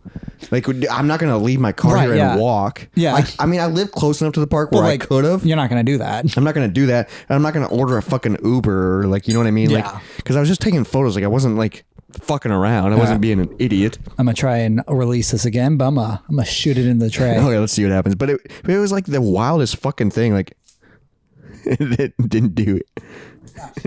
Like I'm not gonna leave my car Right, here yeah. and walk. Yeah. Like, I mean, I live close enough to the park where Well, like, I could have. You're not going to do that. I'm not gonna do that. And I'm not gonna order a fucking Uber or like, you know what I mean? Yeah. Like, because I was just taking photos. Like I wasn't like fucking around. I wasn't being an idiot. I'm going to try and release this again, but I'm going to shoot it in the tray. Okay, let's see what happens. But it was like the wildest fucking thing. Like it didn't do it.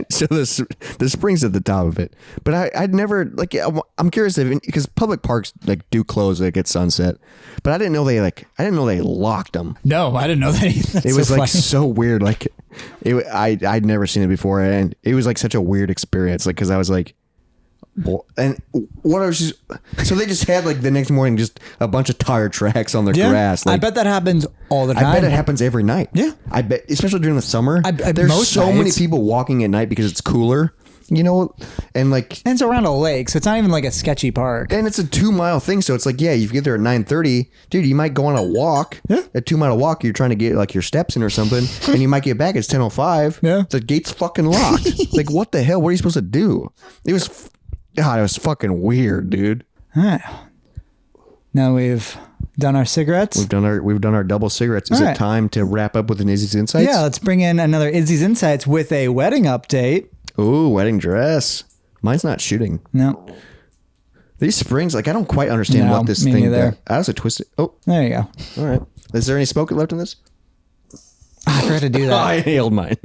So the spring's at the top of it, but I'd never like. I'm curious if because public parks like do close like at sunset, but I didn't know they locked them. No, I didn't know that either. It was like so weird. Like I'd never seen it before, and it was like such a weird experience. Like because I was like. And what I was just so they just had like the next morning just a bunch of tire tracks on their grass. Like, I bet that happens all the time. I bet it happens every night. Yeah. I bet, especially during the summer. There's most so many nights. people walking at night because it's cooler, you know, and like, And it's around a lake, so it's not even like a sketchy park. and it's a 2-mile thing. So it's like, yeah, you get there at 9:30, dude, you might go on a walk. Yeah. A 2-mile walk. You're trying to get like your steps in or something, and you might get back. It's 10:05. Yeah. The gate's fucking locked. Like, what the hell? What are you supposed to do? God, it was fucking weird, dude. Huh. Now we've done our cigarettes. We've done our double cigarettes. Is All it right. time to wrap up with an Izzy's Insights? Yeah, let's bring in another Izzy's Insights with a wedding update. Ooh, wedding dress. Mine's not shooting. No, These springs, like I don't quite understand No, what this me thing neither. does. I was a twisted. Oh, there you go. all right. Is there any smoke left in this? I forgot to do Oh, that. I nailed mine.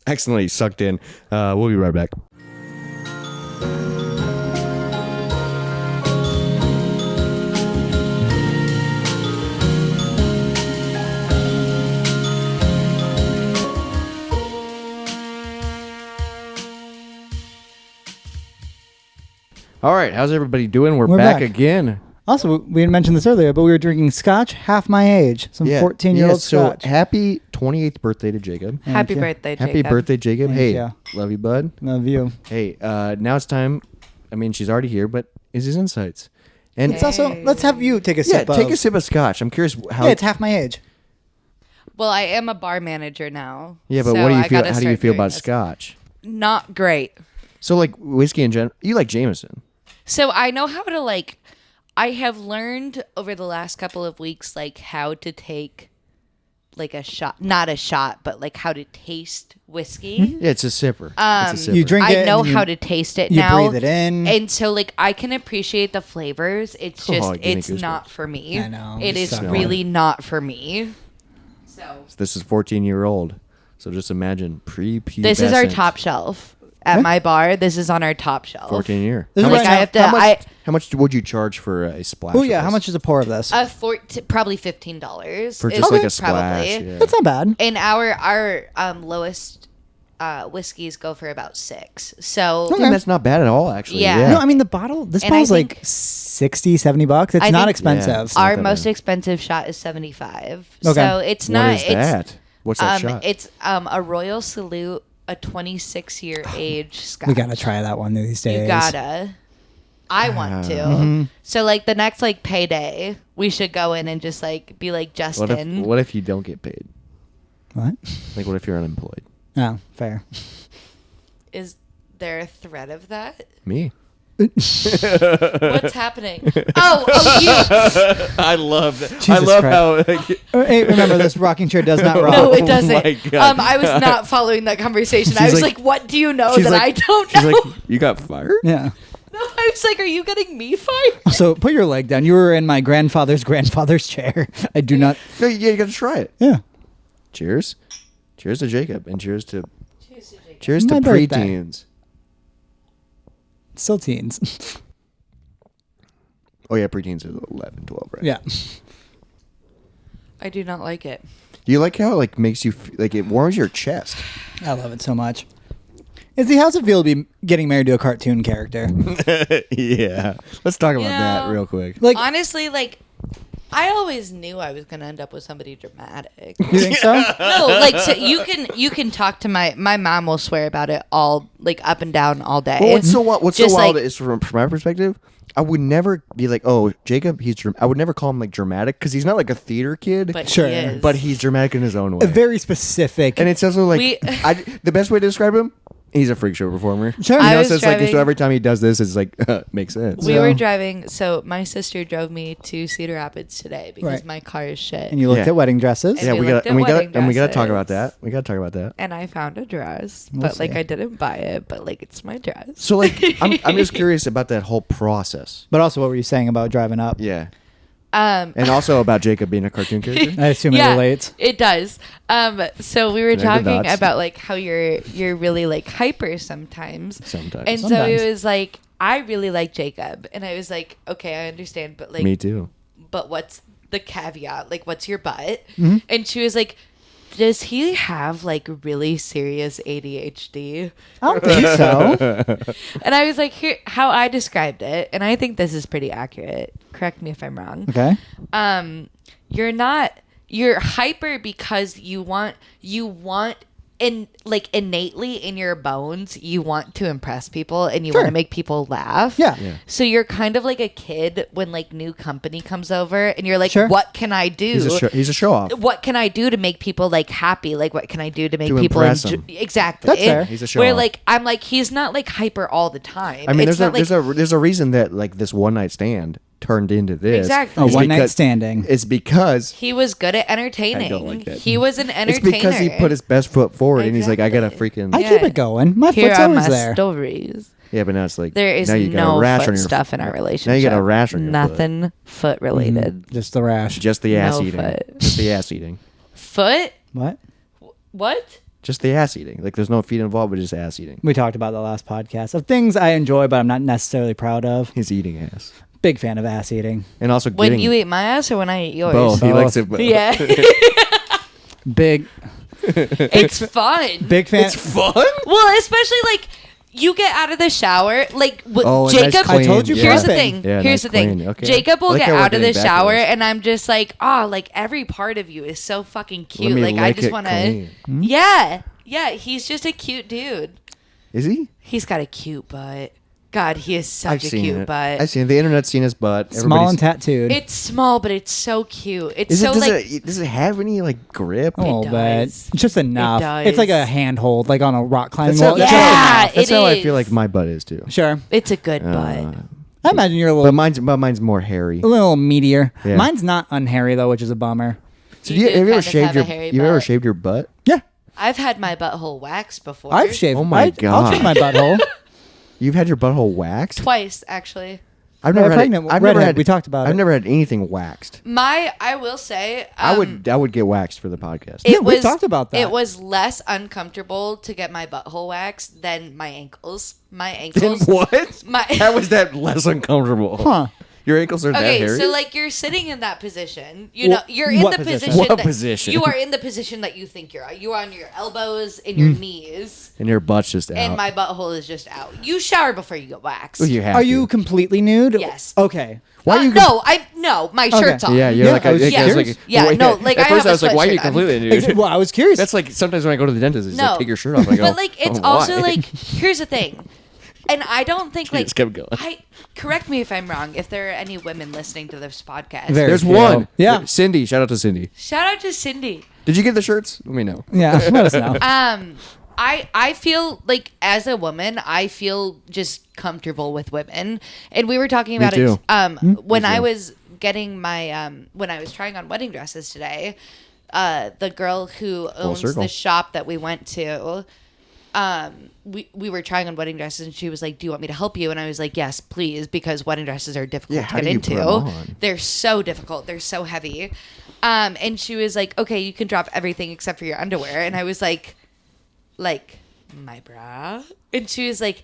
Accidentally sucked in. We'll be right back. All right, how's everybody doing? We're back again. Also, we didn't mention this earlier, but we were drinking scotch half my age. Some 14-year-old scotch. So happy 28th birthday to Jacob. Happy you. birthday, Jacob. Happy birthday, Jacob. Thank Hey, you. love you, bud. Love you. Hey, now it's time. I mean, she's already here, but Izzy's Insights. And It's also, let's have you take a yeah, sip take of. a sip of scotch. I'm curious how. Yeah, it's half my age. Well, I am a bar manager now. Yeah, but so what do you I feel? gotta How do you start feel doing about this. scotch? Not great. So, like whiskey in general, you like Jameson. So I know how to like. I have learned over the last couple of weeks like how to take like a shot, not a shot, but like how to taste whiskey. Yeah, it's a sipper. It's a sipper. You drink it. I know and you- how to taste it you now. breathe it in. And so like I can appreciate the flavors. It's Oh, just give me it's goosebumps. not for me. I know. It is So really not for me. So This is 14-year-old. So just imagine pre-pubescent. this is our top shelf at my bar. This is on our top shelf. 14 year. This How is much, right I have to. how much would you charge for a splash? Oh, of yeah. How this? much is a pour of this? Probably $15 For just like a is splash? probably. Yeah. That's not bad. And our lowest whiskeys go for about $6. So I think that's not bad at all, actually. Yeah. No, I mean, the bottle, this And bottle's I like think- 60, 70 bucks. It's I not think- expensive. Yeah, it's our not that most bad. expensive shot is $75. Okay. So it's What not. is it's that? What's that shot? It's a Royal Salute, a 26-year age scotch. We got to try that one these days. You gotta. I want to. Mm-hmm. So like the next like payday, we should go in and just like be like Justin. What if you don't get paid? What? Like, what if you're unemployed? Oh, fair. Is there a threat of that? Me. What's happening? Oh, you. I love that. Jesus I love Christ. how. Hey, remember, this rocking chair does not rock. No, it Oh doesn't. my God. I was not following that conversation. I She's was like- like, "What do you know She's that like- I don't She's know?" like, you got fired? Yeah. No, I was like, "Are you getting me fired?" So put your leg down. You were in my grandfather's chair. I do not. No, yeah, you got to try it. Yeah. Cheers. Cheers to Jacob, and cheers to My birthday. preteens. Still teens. Oh yeah, preteens are 11, 12, right? Yeah. I do not like it. Do you like how it like makes you like it warms your chest? I love it so much. Izzy, how's it feel to be getting married to a cartoon character? Yeah. Let's talk about that know, real quick. Like, Honestly, like, I always knew I was gonna end up with somebody dramatic. you think so? No, like so you can talk to my mom will swear about it all like up and down all day. Well, what's so Just, wild like- is from my perspective, I would never be like, oh, Jacob, I would never call him like dramatic because he's not like a theater kid, But Sure. he is. but he's dramatic in his own way. A very specific. And it's also like, We- the best way to describe him, he's a freak show performer. Sure. You I know, was so it's like, so driving- every time he does this, it's like, makes sense. we So- were driving. So my sister drove me to Cedar Rapids today because Right. my car is shit. and you looked Yeah. at wedding dresses. And Yeah, we we got looked and we at got wedding and we got to talk about dresses. that. We got to talk about that. And I found a dress, We'll but like see. I didn't buy it, but like it's my dress. So like, I'm just curious about that whole process. But also, what were you saying about driving up? Yeah, Um, and also about Jacob being a cartoon character. I assume it relates. It does. So we were Connect the talking dots. about like how you're really like hyper sometimes. Sometimes. And so Sometimes. it was like I really like Jacob, and I was like, okay, I understand, but like, Me too. but what's the caveat? Like, what's your but? Mm-hmm. And she was like, does he have like really serious ADHD? I don't think so. And I was like, here, how I described it, and I think this is pretty accurate. Correct me if I'm wrong. Okay. You're hyper because you want in like innately in your bones you want to impress people and you Sure. want to make people laugh. Yeah. So you're kind of like a kid when like new company comes over and you're like, Sure. what can I do? He's a show off. What can I do to make people like happy? Like what can I do to make To people impress enjoy? 'em. Exactly. That's fair. He's a show Where off. like I'm like he's not like hyper all the time. I mean, It's not like, there's a reason that like this one night stand turned into this. Exactly. A is one-night because- standing. It's because He was good at entertaining. I don't like that. He was an it's entertainer. because he put his best foot forward, and he's like, I gotta Exactly. freaking I keep it going. My Here foot's are always my there. stories. yeah. But now it's like There is now you got no a rash foot on your stuff in our relationship. Now you got a rash on your foot. Nothing foot related. Just the rash. Just the ass No eating. foot. Just the ass eating. Foot? What? What? Just the ass eating. Like there's no feet involved, but just ass eating. We talked about the last podcast of things I enjoy, but I'm not necessarily proud of. He's eating ass, Big fan of ass eating. and also When getting you eat my ass or when I eat yours? both. He Both. likes it. Both. Yeah. Big, It's fun. big fan. It's fun. Well, especially like you get out of the shower, like Oh, and nice Jacob. clean, I told you Here's the prepping. thing. Yeah, Here's nice the thing. clean. Okay. Jacob I will like get how we're out of the getting shower, backwards. and I'm just like, oh, like every part of you is so fucking cute. me Like I lick just it want clean. to. Yeah, yeah. He's just a cute dude. Is he? He's got a cute butt. God, he is such I've a seen cute it. butt. I've seen it. The internet's seen his butt. Small and Everybody's- tattooed. It's small, but it's so cute. It's Is so it, does, like it, does it have any like grip? a little bit. does. Just enough. does. It's like a handhold, like on a rock climbing That's how, wall. that's Yeah, how, that's it how I is. feel like my butt is too. Sure. it's a good Uh, butt. I imagine you're a But little, mine's more hairy. a little meatier. Yeah. Mine's not unhairy though, which is a bummer. So You do do have you ever kind of shaved have your a hairy you ever butt. shaved your butt? Yeah. I've had my butthole waxed before. I've shaved. Oh my I'll God. shave my butthole. You've had your butthole waxed? twice actually. I've Yeah, never had. pregnant I've redhead, never had. we talked about I've it. never had anything waxed. I will say, I would get waxed for the podcast. Yeah, we talked about that. It was less uncomfortable to get my butthole waxed than my ankles. My Then ankles. what? My- How was that less uncomfortable? Huh. Your ankles are that Okay, hairy? so like you're sitting in that position. You Wh- know, you're in what the position? position. What that- position? You are in the position that you think you're. You're on your elbows and your knees, and your butt's just out. and my butthole is just out. You shower before you get waxed. Oh, you have Are to. you completely nude? Yes. Okay. Why are you? No, my shirt's off. Yeah, you're Yeah, like. I was think curious. it's like Yeah, wait, no, like, at I first have a I was like, why are you sweatshirt on. completely nude? Well, I was curious. That's like sometimes when I go to the dentist, it's No. like take your shirt off. And I go, But like it's "Oh, also why?" like here's the thing. And I don't think like just kept going. correct me if I'm wrong, if there are any women listening to this podcast. Very There's few. one. Yeah. Cindy. Shout out to Cindy. Shout out to Cindy. Did you get the shirts? Let me know. Yeah. Let us know. I feel like as a woman, I feel just comfortable with women. And we were talking about too. it when Me I too. was getting my when I was trying on wedding dresses today. The girl who owns circle. the shop that we went to, we were trying on wedding dresses and she was like, do you want me to help you? And I was like, yes, please, because wedding dresses are difficult Yeah, to how get do you put into. 'em on? They're so difficult. They're so heavy. And she was like, okay, you can drop everything except for your underwear. And I was like my bra? And she was like,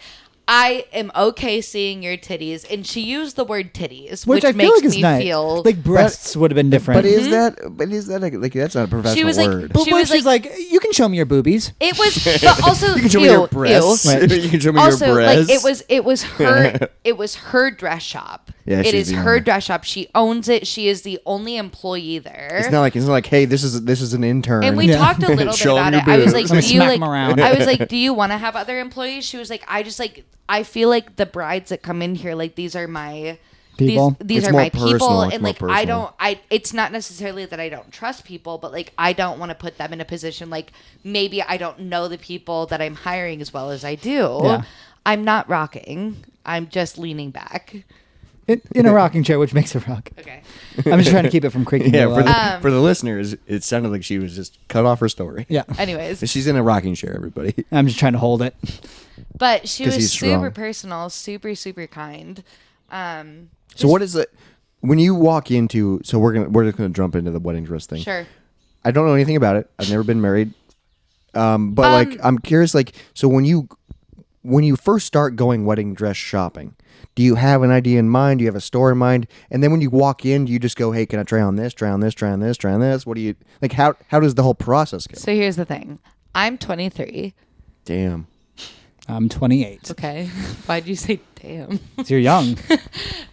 I am okay seeing your titties. And she used the word titties, which I feel makes like is me nice. feel Like breasts would have been different. But is that? But is that like that's not a professional was like, word? But she what was if she's like, you can show me your boobies. it was, but also you can show me ew, your breasts. ew. Wait. You can show me Also, your like breasts. it was her dress shop. Yeah, it she's is the her owner. dress shop. She owns it. She is the only employee there. It's not like hey, this is an intern. And we Yeah. talked a little bit Show 'em about your it. I was boobs. like, Let me do you smack like? 'em around. I was like, do you want to have other employees? She was like, I feel like the brides that come in here, like these are my People? These It's are more my people, personal. It's and more like I personal. don't. It's not necessarily that I don't trust people, but like I don't want to put them in a position like maybe I don't know the people that I'm hiring as well as I do. Yeah. I'm not rocking. I'm just leaning back. In a rocking chair, which makes a rock. Okay. I'm just trying to keep it from creaking. yeah, too for loud. for the listeners, it sounded like she was just cut off her story. Yeah. Anyways, She's in a rocking chair, everybody. I'm just trying to hold it. but she 'Cause was he's super strong. personal, super kind. So what is it when you walk into? So we're just gonna jump into the wedding dress thing. Sure. I don't know anything about it. I've never been married. But like I'm curious. Like so when you first start going wedding dress shopping, do you have an idea in mind? Do you have a store in mind? And then when you walk in, do you just go, hey, can I try on this? Try on this? Try on this? Try on this? What do you like? How does the whole process go? So here's the thing. I'm 23. Damn. I'm 28. Okay. Why'd you say damn? So you're young.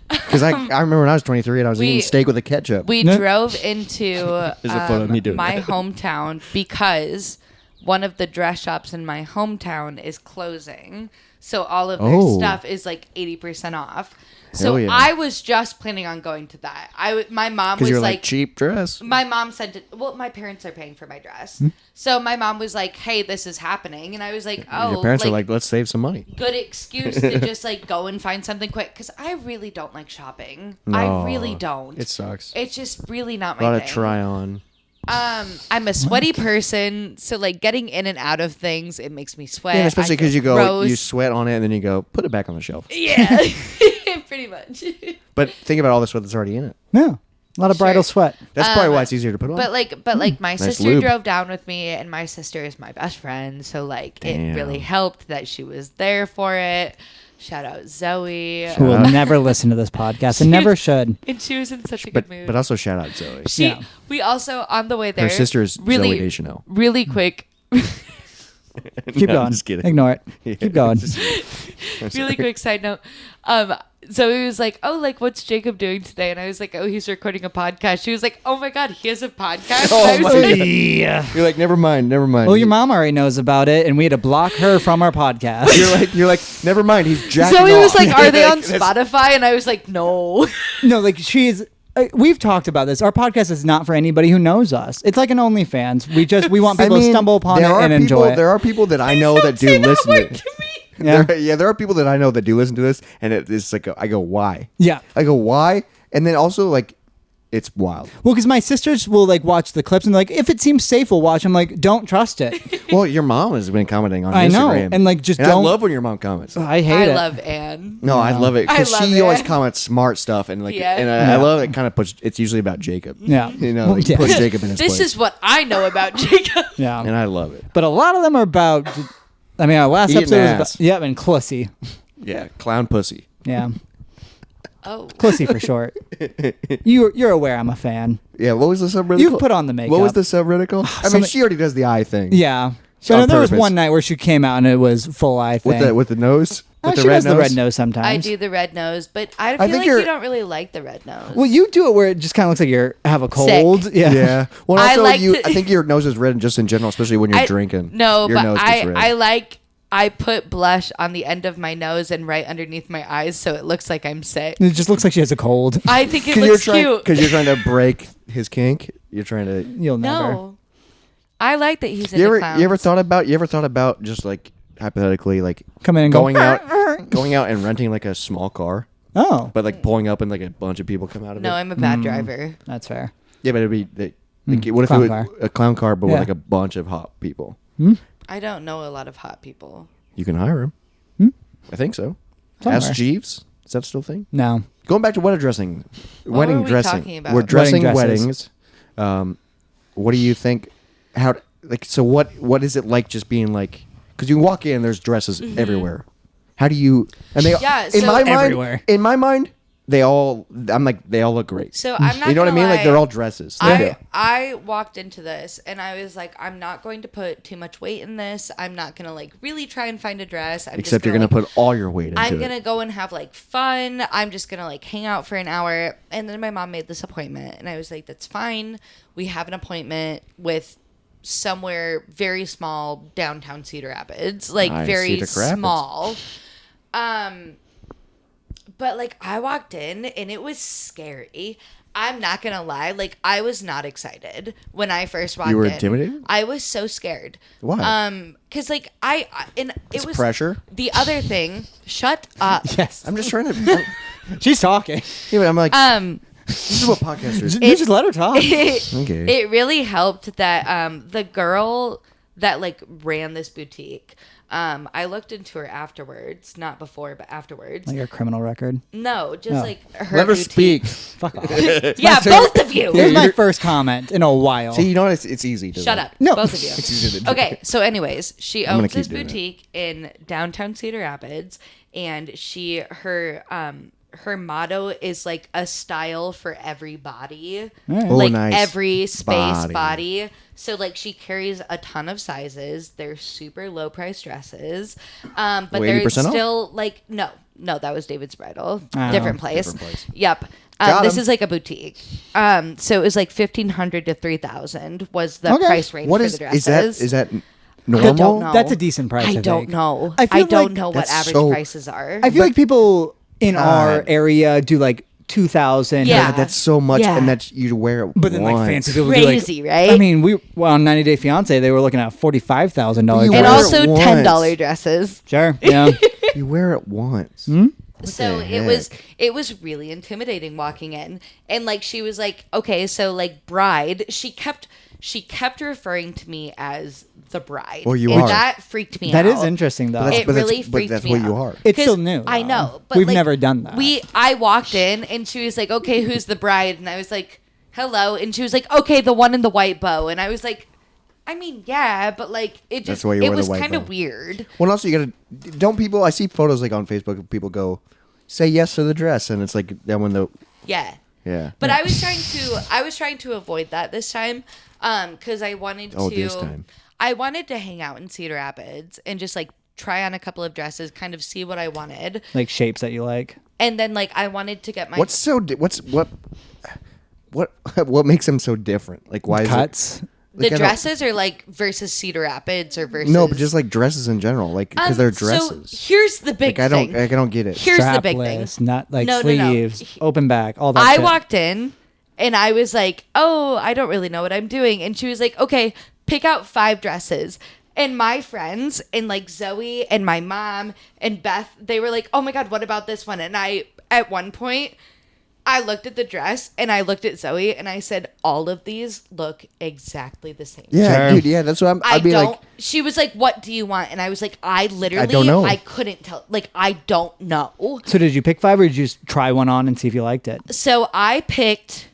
Because I remember when I was 23 and I was We- eating steak with a ketchup. We No. drove into There's a photo of me doing my that. hometown because one of the dress shops in my hometown is closing. So all of their stuff is like 80% off. So yeah. I was just planning on going to that. My mom was you're like cheap dress. My mom said, my parents are paying for my dress. So my mom was like, hey, this is happening. And I was like, oh. Your parents are like, let's save some money. Good excuse to just like go and find something quick. Because I really don't like shopping. No, I really don't. It sucks. It's just really not A my lot thing. of try on. I'm a sweaty person. So like getting in and out of things, it makes me sweat. Yeah, especially because you gross. you sweat on it and then you go, put it back on the shelf. Yeah, pretty much. But think about all the sweat that's already in it. Yeah. A lot of bridal sweat. That's probably why it's easier to put on. But like my sister lube. drove down with me, and my sister is my best friend, so like Damn. it really helped that she was there for it. Shout out Zoe. Who will never listen to this podcast and never should. And she was in such a good mood. But also shout out Zoe. We also on the way there. Her sister is really, Zoe Deschanel. Really quick. Keep No, I'm going. just kidding. Ignore it. Yeah, Keep going. Really quick side note. Zoe was like, oh, like, what's Jacob doing today? And I was like, oh, he's recording a podcast. She was like, oh my God, he has a podcast? Oh I was my like, God. Yeah. You're like, never mind. Well, your mom already knows about it, and we had to block her from our podcast. You're like, never mind. He's jacking Zoe was off. like, are they on That's- Spotify? And I was like, no. No, like she's. We've talked about this. Our podcast is not for anybody who knows us. It's like an OnlyFans. We want people to stumble upon it and enjoy it. There are people that I know that do listen to it. Yeah. There are people that I know that do listen to this, and it's like I go, why? Yeah. I go, why? And then also like, it's wild. Well, because my sisters will like watch the clips and like, if it seems safe, we'll watch. I'm like, don't trust it. Well, your mom has been commenting on I know, Instagram. and, like, just I don't- love when your mom comments. I hate it. I love Anne. No, I love it because I love she always it. comments smart stuff and like, Yeah. and I love it. Kind of puts. It's usually about Jacob. Yeah. You know, like, Yeah. puts Jacob in his This place. is what I know about Jacob. Yeah. and I love it. But a lot of them are about. I mean, our last Eating episode was ass. about. Yeah, and Clussy. Yeah, clown pussy. Yeah. Oh. Clussy for short. You're aware I'm a fan. Yeah, what was the subreddit? You've called? put on the makeup. What was the subreddit called? I mean, Something- she already does the eye thing. Yeah. So But on there was purpose. one night where she came out and it was full eye thing. With the nose. With she the red does nose. the red nose sometimes. I do the red nose, but I feel think like you're- you don't really like the red nose. Well, you do it where it just kind of looks like you have a cold. Yeah. Yeah. Well, I also like you. to- I think your nose is red just in general, especially when you're drinking. No, your but nose gets red. I put blush on the end of my nose and right underneath my eyes, so it looks like I'm sick. It just looks like she has a cold. I think it Because looks cute. Because you're trying to break his kink. You're trying to. You'll never. No, I like that he's You into ever clowns. you ever thought about just like hypothetically like Come in and going go. out and renting like a small car, Oh, but like pulling up and like a bunch of people come out of No, it. I'm a bad driver. that's fair. Yeah, but it'd be what if clown it was car. a clown car, but Yeah. with like a bunch of hot people? I don't know a lot of hot people. You can hire him. I think so. Somewhere. Ask Jeeves. Is that still a thing? No. Going back to wedding dressing. What Wedding were we dressing. talking about? We're dressing Wedding weddings. dresses. What do you think? How like so? What is it like just being like? Because you walk in, there's dresses everywhere. How do you? And they Yeah, in so- my mind. Everywhere. In my mind, they all. I'm like they all look great. So I'm not. You know what I gonna mean? Like lie. they're all dresses. Yeah. I walked into this and I was like, I'm not going to put too much weight in this. I'm not gonna like really try and find a dress. I'm Except just you're gonna like, put all your weight into I'm it. gonna go and have like fun. I'm just gonna like hang out for an hour. And then my mom made this appointment, and I was like, "That's fine. We have an appointment with somewhere very small downtown Cedar Rapids, like Nice, very Cedar Rapids. small." But like I walked in and it was scary. I'm not gonna lie, like I was not excited when I first walked in. You were intimidated? I was so scared. Why? Because like I and it It's was pressure? The other thing, shut up. Yes. I'm just trying to. She's talking. Yeah, but I'm like. This is what podcasters. You just let her talk. Okay. It really helped that the girl that like ran this boutique. I looked into her afterwards, not before, but afterwards. Like your criminal record. No, just Oh. like her. Let her boutique. speak. Fuck off. Yeah, both of you. Here's my first comment in a while. See, you know what? It's easy. To Shut up. No. Both of you. It's easy to do. Okay, so anyways, she I'm gonna owns this keep doing it. boutique in downtown Cedar Rapids, and her motto is like a style for every body, Oh, like nice. every space Body. body. So like she carries a ton of sizes. They're super low price dresses, but Well, they're 80% off? still like no, that was David's Bridal, Oh, different place. different place. Yep. Got This 'em. is like a boutique. So it was like $1,500 to $3,000 was the Okay. price range What for is the is dresses. that? Is that normal? I don't know. That's a decent price, I don't think. know. I I, feel don't like know what that's average so- prices are. I feel like people in our God. area do like 2,000. Yeah. God, that's so much, Yeah. and that's you wear it. But then like once. fancy people Crazy, do like, right? I mean, on 90 Day Fiance, they were looking at $45,000 You and wear it also once. $10 dresses. Sure. Yeah. You wear it once. So the it was really intimidating walking in, and like she was like, okay, so like bride, she kept referring to me as the bride. Well, you and are. that freaked me out. That is interesting though. It really but freaked that's me what out. you are. It's still 'Cause new. I though. know, but We've like, never done that. I walked in and she was like, okay, who's the bride? And I was like, hello. And she was like, okay, the one in the white bow. And I was like, I mean, yeah, but like it just why you it wear the was white kind of bow. weird. Well, also you gotta. Don't people? I see photos like on Facebook of people go, say yes to the dress, and it's like that when the Yeah. yeah. But I was trying to avoid that this time, because I wanted Oh, to. this time. I wanted to hang out in Cedar Rapids and just like try on a couple of dresses, kind of see what I wanted, like shapes that you like. and then like I wanted to get my what makes them so different? Like why Cuts. is it? the like, I don't- dresses are like versus Cedar Rapids or versus No, but just like dresses in general, like because they're dresses. So here's the big like thing. I don't get it. Here's the big thing. Strapless, not like No. sleeves, open back, all that. I shit. walked in and I was like, oh, I don't really know what I'm doing. And she was like, okay, pick out 5 dresses. And my friends and like Zoe and my mom and Beth, they were like, oh my God, what about this one? And at one point, I looked at the dress and I looked at Zoe and I said, all of these look exactly the same. Yeah, Sure. dude. Yeah, that's what I'd be don't. like. She was like, "What do you want?" And I was like, "I literally, don't know. I couldn't tell. Like, I don't know." So did you pick 5 or did you just try one on and see if you liked it? So I picked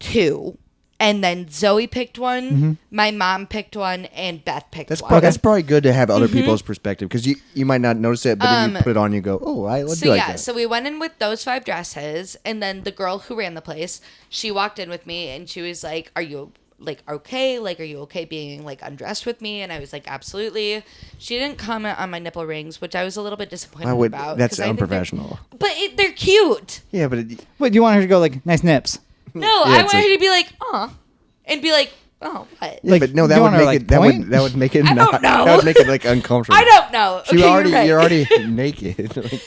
2, and then Zoe picked one, my mom picked one, and Beth picked That's one. that's probably good to have other people's perspective because you might not notice it, but then you put it on, you go, oh, I do So like yeah, that. so we went in with those 5 dresses, and then the girl who ran the place, she walked in with me, and she was like, "Are you like okay? Like, are you okay being like undressed with me?" And I was like, "Absolutely." She didn't comment on my nipple rings, which I was a little bit disappointed I would. about. That's 'cause I think they're- unprofessional. But they're cute. Yeah, but Wait, do you want her to go like nice nips? No, Yeah, I it's wanted like- her to be like, "Aw," and be like, "Oh, what?" yeah, Like, but no, you that would want her, make like, it. That point? would make it I not. don't know. That would make it like uncomfortable. I don't know. Okay, You're already right. you're already naked. Like,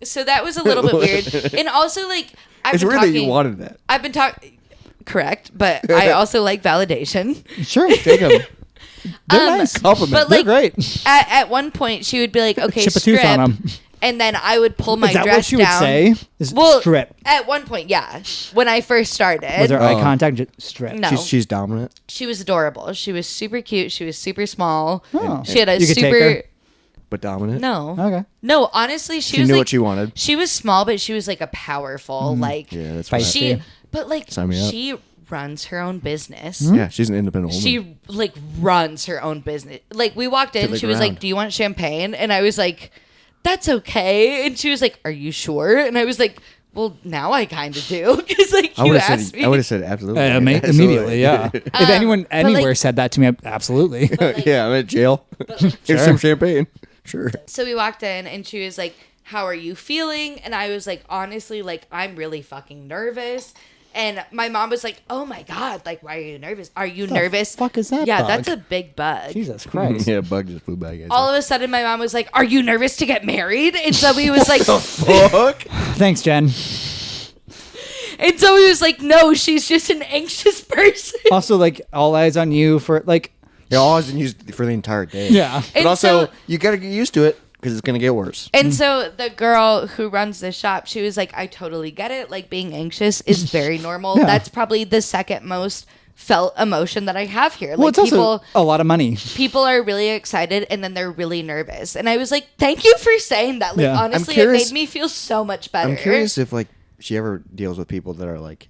So that was a little bit weird, and also like I've it's been weird talking. that you wanted that. I've been talking. Correct, but I also like validation. Sure. Take them. They're nice. Compliment. But They're like great. at one point, she would be like, "Okay, Chip a strip," tooth on 'em. and then I would pull my Is that dress what she down. would say? Is Well, strip. At one point, yeah, when I first started, Was there eye Oh. contact? Just strip. No. She's dominant. she was adorable. She was super cute. She was super small. Oh. She had a You could take super. her? But dominant. No. Okay. No, honestly, she She was knew like, what she wanted. She was small, but she was like a powerful, like Yeah, that's Feisty. right. she. But like Sign me up. she runs her own business. Yeah, she's an independent woman. She like runs her own business. Like we walked in, the she was ground. like, "Do you want champagne?" And I was like, "That's okay." And she was like, "Are you sure?" And I was like, "Well, now I kind of do," because like I you would have asked said. me. I would have said absolutely. Absolutely. Immediately, yeah. If anyone but, like- anywhere said that to me, absolutely. Yeah, I'm at jail. Here's some champagne. Sure. So we walked in, and she was like, "How are you feeling?" And I was like, "Honestly, like I'm really fucking nervous." And my mom was like, "Oh my God, like why are you nervous? Are you nervous?" fuck is that Yeah, bug? that's a big bug. Jesus Christ. Yeah, bug just flew by. Guys. All of a sudden, my mom was like, "Are you nervous to get married?" And Zoe was like, Fuck. Thanks, Jen. and Zoe was like, "No, she's just an anxious person." Also, like all eyes on you for like. You're always used for the entire day. Yeah. But And also, so- you gotta get used to it because it's gonna get worse. And so the girl who runs the shop, she was like, "I totally get it. Like being anxious is very normal. Yeah. That's probably the second most felt emotion that I have here. Well, Like it's also people a lot of money. people are really excited and then they're really nervous." And I was like, "Thank you for saying that. Like Yeah. honestly, curious- it made me feel so much better." I'm curious if like she ever deals with people that are like,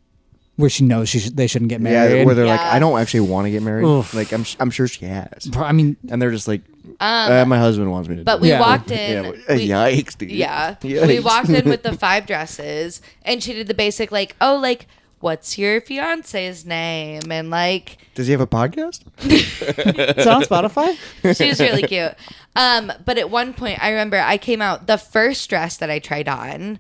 Where she knows they shouldn't get yeah, married. where they're like, Yeah. I don't actually want to get married. Oof. Like I'm sure she has, I mean, and they're just like, my husband wants me to. But do we it." Yeah. walked Yeah, in. but- we- yikes, dude. Yeah. Yikes. We walked in with the 5 dresses and she did the basic like, "Oh, like what's your fiance's name?" And like Does he have a podcast? it's on Spotify. she was really cute. But at one point I remember I came out the first dress that I tried on.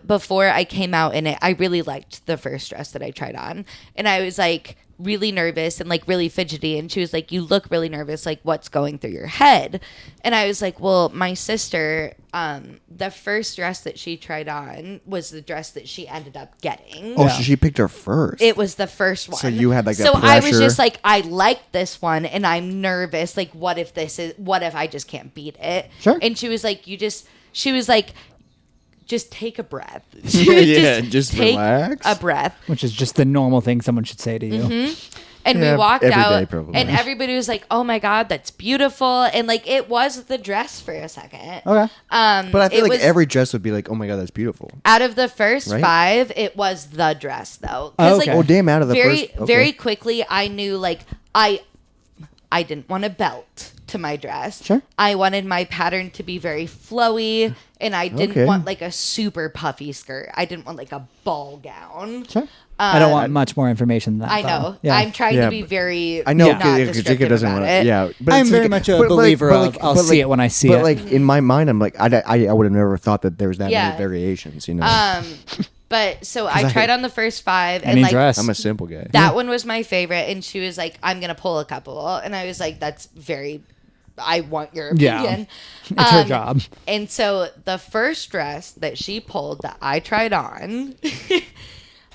Before I came out in it, I really liked the first dress that I tried on. And I was like, really nervous and like really fidgety. And she was like, you look really nervous. Like, what's going through your head? And I was like, well, my sister, the first dress that she tried on was the dress that she ended up getting. Oh, so she picked her first. It was the first one. So you had like that So I was pressure. just like, I like this one and I'm nervous. Like, what if I just can't beat it? Sure. And she was like, she was like, just take a breath. Just take relax. a breath. Which is just the normal thing someone should say to you. Mm-hmm. And Yeah, we walked every out, day probably. and everybody was like, "Oh my God, that's beautiful!" And like, it was the dress for a second. Okay. But I feel it like was- every dress would be like, oh my God, that's beautiful. out of the first Right? 5, it was the dress though. Oh, 'Cause, okay. Oh, damn, out of the very, first. Okay. very quickly, I knew like I didn't want a belt to my dress. Sure. I wanted my pattern to be very flowy, and I didn't Okay. want like a super puffy skirt. I didn't want like a ball gown. Sure. I don't want much more information than that. I though. know. Yeah. I'm trying Yeah, to be but- very I know not because descriptive Jacob doesn't about want it. to. Yeah, but I'm it's very like- much a but believer of I'll but see it when I see but it. like in my mind, I'm like I would have never thought that there was that Yeah. many variations. You know, But so I tried on the first 5 and Any like dress. I'm a simple guy. that one was my favorite, and she was like, "I'm gonna pull a couple," and I was like, "That's very." I want your Yeah. opinion. It's her job. And so the first dress that she pulled that I tried on,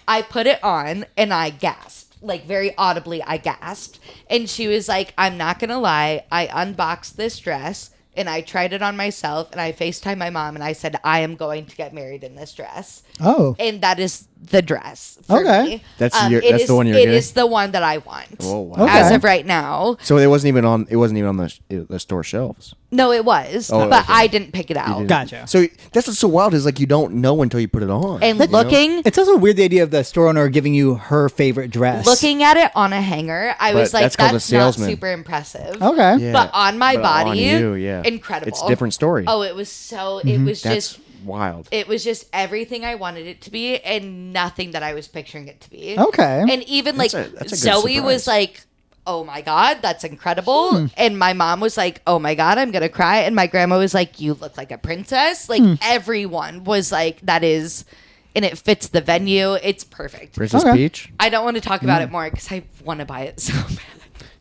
I put it on and I gasped. Like very audibly, I gasped. And she was like, I'm not going to lie. I unboxed this dress and I tried it on myself and I FaceTimed my mom and I said, I am going to get married in this dress. Oh. And that is the dress for Okay. me. That's It that's is- the one you're It getting? is the one that I want. Oh, wow. As Okay. of right now. So it wasn't even on. It wasn't even on the store shelves. No, it was. Oh, but okay. I didn't pick it out. didn't. Gotcha. So that's what's so wild is like you don't know until you put it on. And you know? looking It's also weird the idea of the store owner giving you her favorite dress. at it on a hanger, I But was like, that's called a that's not salesman. super impressive. Okay. Yeah. But on my But body, on you, yeah. incredible. It's a different story. Oh, it was so, it was That's just, wild. it was just everything I wanted it to be and nothing that I was picturing it to be. Okay. And even like That's a good Zoe was surprise. like, oh my God, that's incredible. And my mom was like, oh my God, I'm going to cry. And my grandma was like, you look like a princess. Like everyone was like, that is, and it fits the venue. It's perfect. Princess Okay. Peach. I don't want to talk about it more because I want to buy it so bad.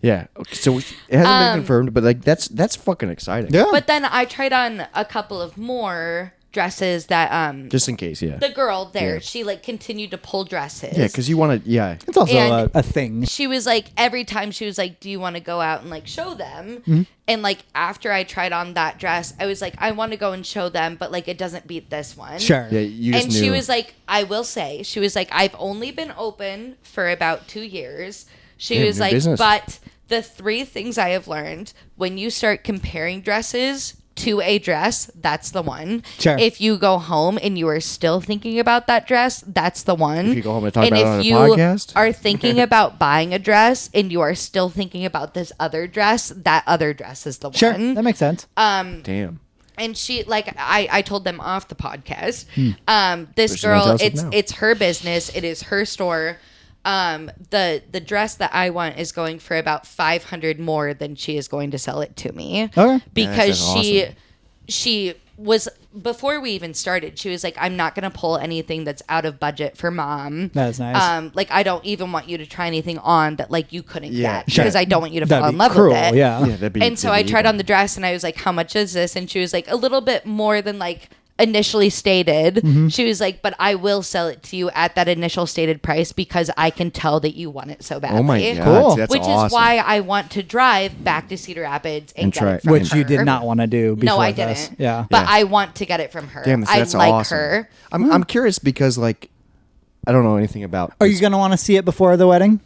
Yeah. Okay, so it hasn't been confirmed, but like that's fucking exciting. Yeah. But then I tried on a couple of more dresses that Just in case, yeah. the girl there, Yeah. she like continued to pull dresses. Yeah, because you want to. Yeah. it's also and- a thing. She was like, every time she was like, do you want to go out and like show them? Mm-hmm. And like after I tried on that dress, I was like, I want to go and show them, but like it doesn't beat this one. Sure. Yeah. You just And knew. she was like, I will say, she was like, I've only been open for about 2 years. She Damn, was new like, business. but the 3 things I have learned when you start comparing dresses to a dress, that's the one. Sure. If you go home and you are still thinking about that dress, that's the one. If you go home and talk and about it if on a you podcast. are thinking about buying a dress and you are still thinking about this other dress, that other dress is the Sure. one. That makes sense. Damn. And she like I told them off the podcast. This But she won't tell girl, us it now. it's her business. It is her store. The dress that I want is going for about 500 more than she is going to sell it to me. Okay. Because That's she was before we even started, she was like, I'm not gonna pull anything that's out of budget for mom. That is nice. Like I don't even want you to try anything on that like you couldn't Yeah, get sure. because I don't want you to That'd fall be in love cruel. with it. Yeah. Yeah. That'd be. And so I tried on the dress and I was like, how much is this? And she was like, a little bit more than like initially stated. Mm-hmm. She was like, but I will sell it to you at that initial stated price because I can tell that you want it so badly. Oh my god. Cool. That's Which awesome. is why I want to drive back to Cedar Rapids and, And get try it it. from Which her. you did not want to do before No, I this. didn't. Yeah. But Yeah. I want to get it from her. Damn, that's I like awesome. her. I'm curious because like I don't know anything about. Are this- you going to want to see it before the wedding?